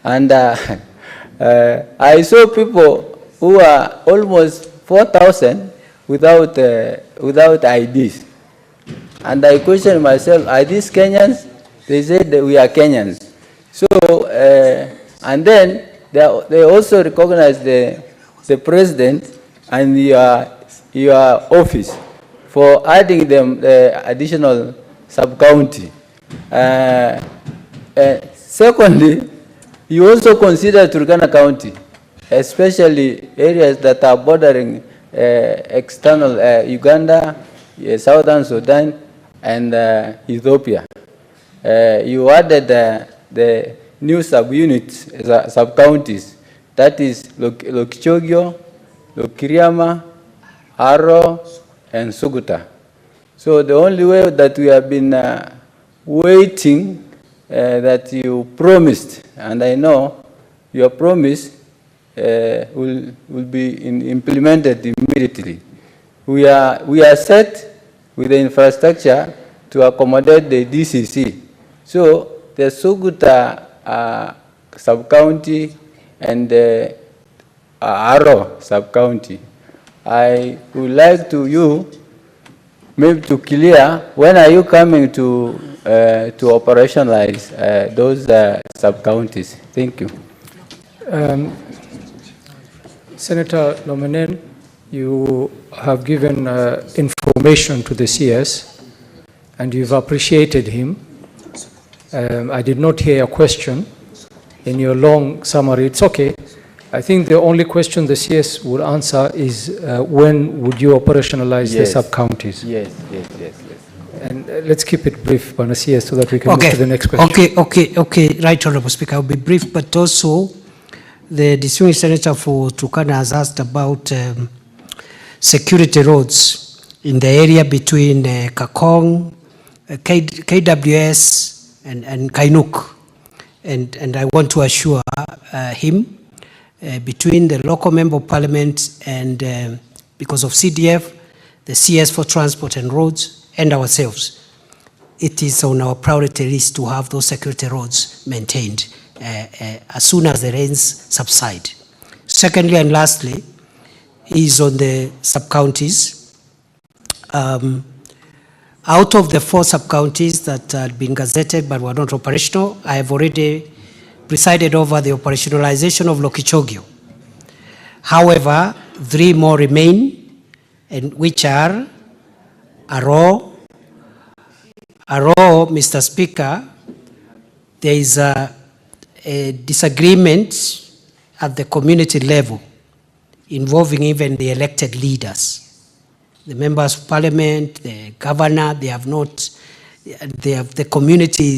and I saw people who are almost 4,000 without IDs. And I questioned myself, are these Kenyans? They said that we are Kenyans. So, and then they also recognize the president and your office for adding them the additional sub-county. Secondly, You also consider Turkana County, especially areas that are bordering external Uganda, Southern Sudan, and Ethiopia. You added the new sub-units, sub-counties, that is Lokichogio, Lokiriama, Aro, and Suguta. So the only way that we have been waiting that you promised, and I know your promise will be implemented immediately. We are set with the infrastructure to accommodate the DCC. So the Suguta sub-county and the Aro sub-county, I would like you maybe to clear, when are you coming to operationalize those sub-counties? Thank you. Senator Lomenen, you have given information to the CS and you've appreciated him. I did not hear a question in your long summary. It's okay. I think the only question the CS would answer is when would you operationalize the sub-counties? Yes. And let's keep it brief, Bwana CS, so that we can move to the next question. Okay. Right, Honorable Speaker. I'll be brief, but also the distinguished senator for Turkana has asked about security roads in the area between Kakong, KWS, and Kainuk. And I want to assure him, between the local member of parliament and because of CDF, the CS for transport and roads, and ourselves, it is on our priority list to have those security roads maintained as soon as the rains subside. Secondly and lastly is on the sub-counties. Out of the 4 sub-counties that had been gazetted but were not operational, I have already presided over the operationalization of Lokichogio. However, 3 more remain, and which are Aro, Mr. Speaker, there is a disagreement at the community level involving even the elected leaders. The members of parliament, the governor, the community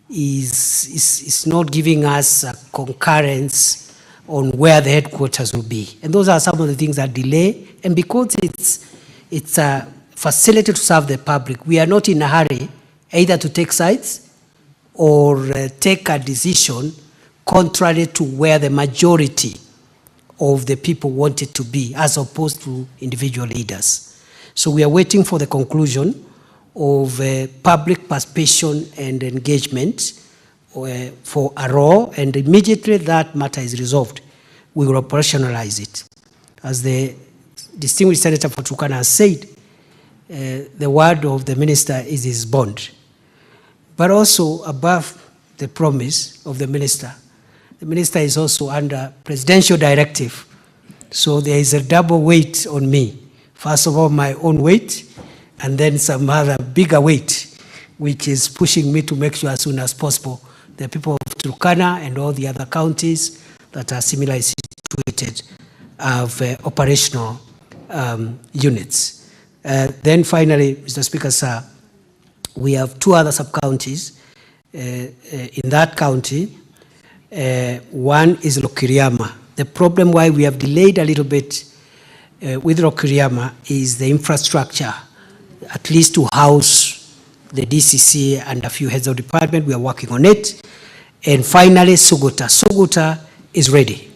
is not giving us a concurrence on where the headquarters will be. And those are some of the things that delay. And because it's a facility to serve the public, we are not in a hurry either to take sides or take a decision contrary to where the majority of the people want it to be, as opposed to individual leaders. So we are waiting for the conclusion of public participation and engagement for Aro, and immediately that matter is resolved, we will operationalize it. As the distinguished senator for Turkana has said, the word of the minister is his bond. But also above the promise of the minister is also under presidential directive. So there is a double weight on me. First of all, my own weight, and then some other bigger weight, which is pushing me to make sure as soon as possible the people of Turkana and all the other counties that are similarly situated have operational units. Then finally, Mr. Speaker, sir, we have 2 other sub-counties in that county. One is Lokiriama. The problem why we have delayed a little bit with Lokiriama is the infrastructure, at least to house the DCC and a few heads of department. We are working on it. And finally, Suguta. Suguta is ready.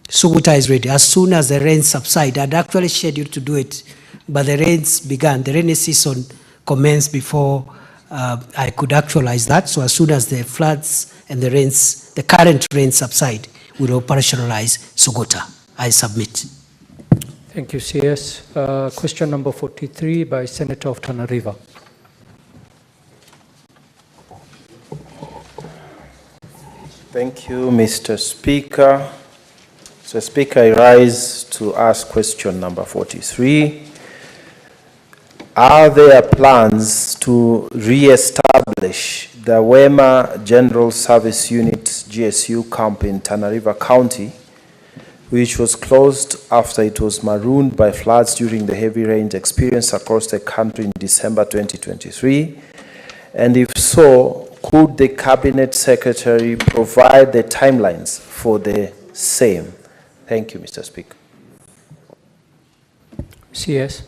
Suguta is ready. As soon as the rains subside, I'd actually scheduled to do it, but the rains began. The rainy season commenced before I could actualize that. So as soon as the floods and the rains, the current rains subside, we'll operationalize Suguta. I submit. Thank you, CS. Question number 43 by Senator of Tana River. Thank you, Mr. Speaker. Mr. Speaker, I rise to ask question number 43. are there plans to re-establish the Wema General Service Unit GSU camp in Tana River County, which was closed after it was marooned by floods during the heavy rains experienced across the country in December 2023? And if so, could the Cabinet Secretary provide the timelines for the same? Thank you, Mr. Speaker. CS.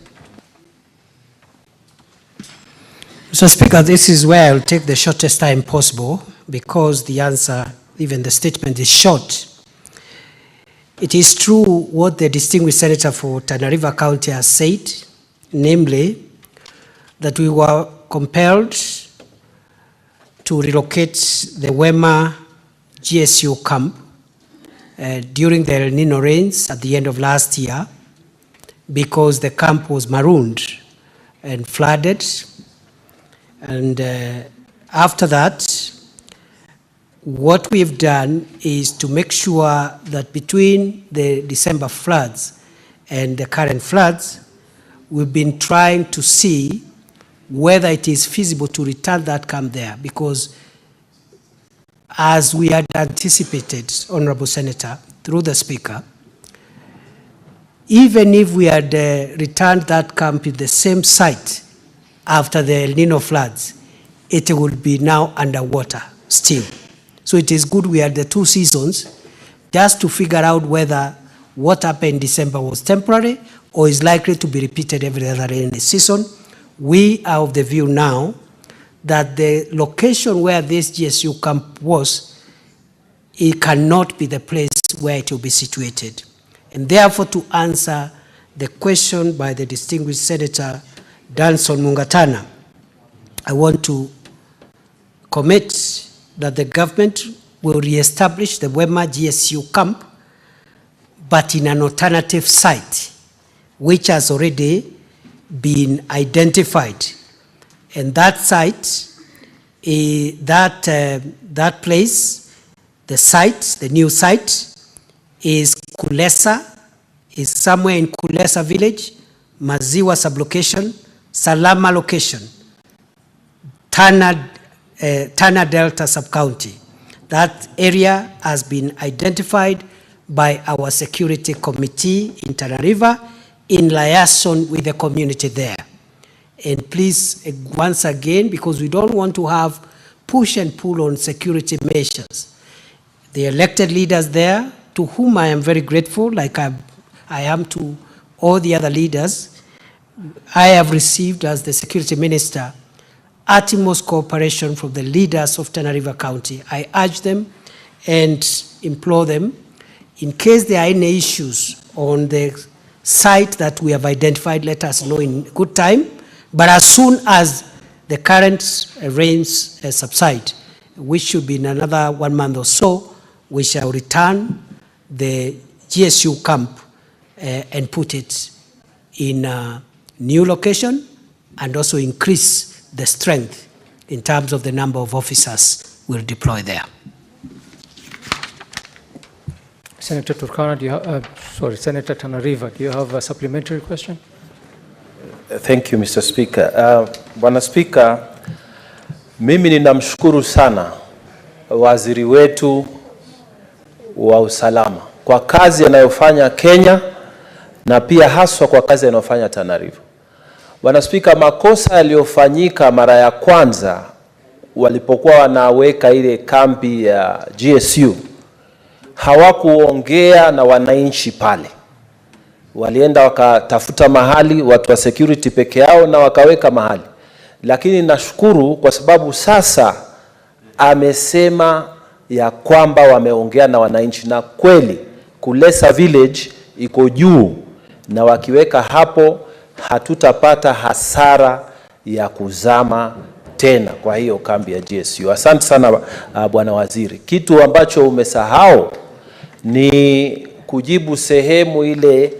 Mr. Speaker, this is where I'll take the shortest time possible because the answer, even the statement, is short. It is true what the distinguished senator for Tana River County has said, namely that we were compelled to relocate the Wema GSU camp during the El Nino rains at the end of last year because the camp was marooned and flooded. And after that, what we've done is to make sure that between the December floods and the current floods, we've been trying to see whether it is feasible to return that camp there, because as we had anticipated, Honorable Senator, through the Speaker, even if we had returned that camp in the same site after the El Nino floods, it would be now underwater still. So it is good we had the 2 seasons just to figure out whether what happened in December was temporary or is likely to be repeated every other rainy season. We are of the view now that the location where this GSU camp was, it cannot be the place where it will be situated. And therefore, to answer the question by the distinguished Senator Danson Mungatana, I want to commit that the government will re-establish the Wema GSU camp, but in an alternative site, which has already been identified. And that site, that place, the new site, is Kulesa, is somewhere in Kulesa village, Maziwa sublocation, Salama location, Tana Delta subcounty. That area has been identified by our security committee in Tana River in liaison with the community there. And please, once again, because we don't want to have push and pull on security measures, the elected leaders there, to whom I am very grateful, like I am to all the other leaders, I have received as the security minister utmost cooperation from the leaders of Tana River County. I urge them and implore them, in case there are any issues on the site that we have identified, let us know in good time. But as soon as the current rains subside, which should be in another 1 month or so, we shall return the GSU camp and put it in a new location and also increase the strength in terms of the number of officers we'll deploy there. Senator Turkana, do you have, Senator Tana River, do you have a supplementary question? Thank you, Mr. Speaker. Bwana Speaker, mimi ninamshukuru sana waziri wetu wa usalama kwa kazi anayofanya Kenya na pia haswa kwa kazi anayofanya Tana River. Bwana Speaker, makosa yaliyofanyika mara ya kwanza walipokuwa wanaweka ile kambi ya GSU, hawakuongea na wananchi pale. Walienda wakatafuta mahali, watu wa security peke yao, na wakaweka mahali. Lakini nashukuru kwa sababu sasa amesema ya kwamba wameongea na wananchi, na kweli Kulesa village iko juu, na wakiweka hapo hatutapata hasara ya kuzama tena kwa hiyo kambi ya GSU. Asante sana Bwana Waziri. Kitu ambacho umesahau ni kujibu sehemu ile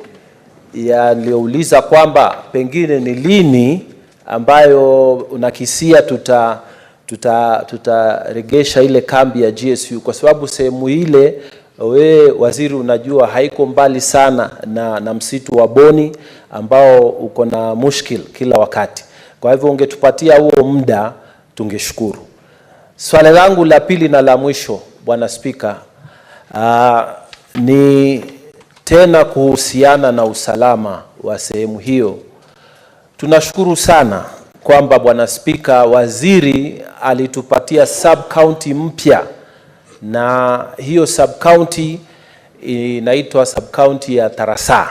yaliyouliza kwamba pengine ni lini ambayo unakisia tutaregesha ile kambi ya GSU, kwa sababu sehemu ile we waziri unajua haiko mbali sana na msitu wa Boni ambao uko na mushkil kila wakati. Kwa hivyo ungetupatia huo muda tungeshukuru. Swali langu la pili na la mwisho, Bwana Spika, ni tena kuhusiana na usalama wa sehemu hiyo. Tunashukuru sana kwamba Bwana Spika, waziri alitupatia subcounty mpya, na hiyo subcounty inaitwa subcounty ya Tarasa.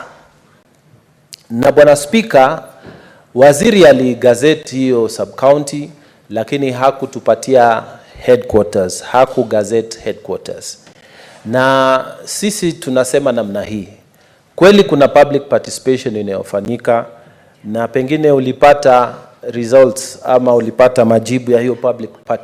Na Bwana Spika, waziri aligazeti hiyo subcounty, lakini hakutupatia headquarters, hakugazeti headquarters. Na sisi tunasema namna hii, kweli kuna public participation inayofanyika, na pengine ulipata results ama ulipata majibu ya hiyo public participation.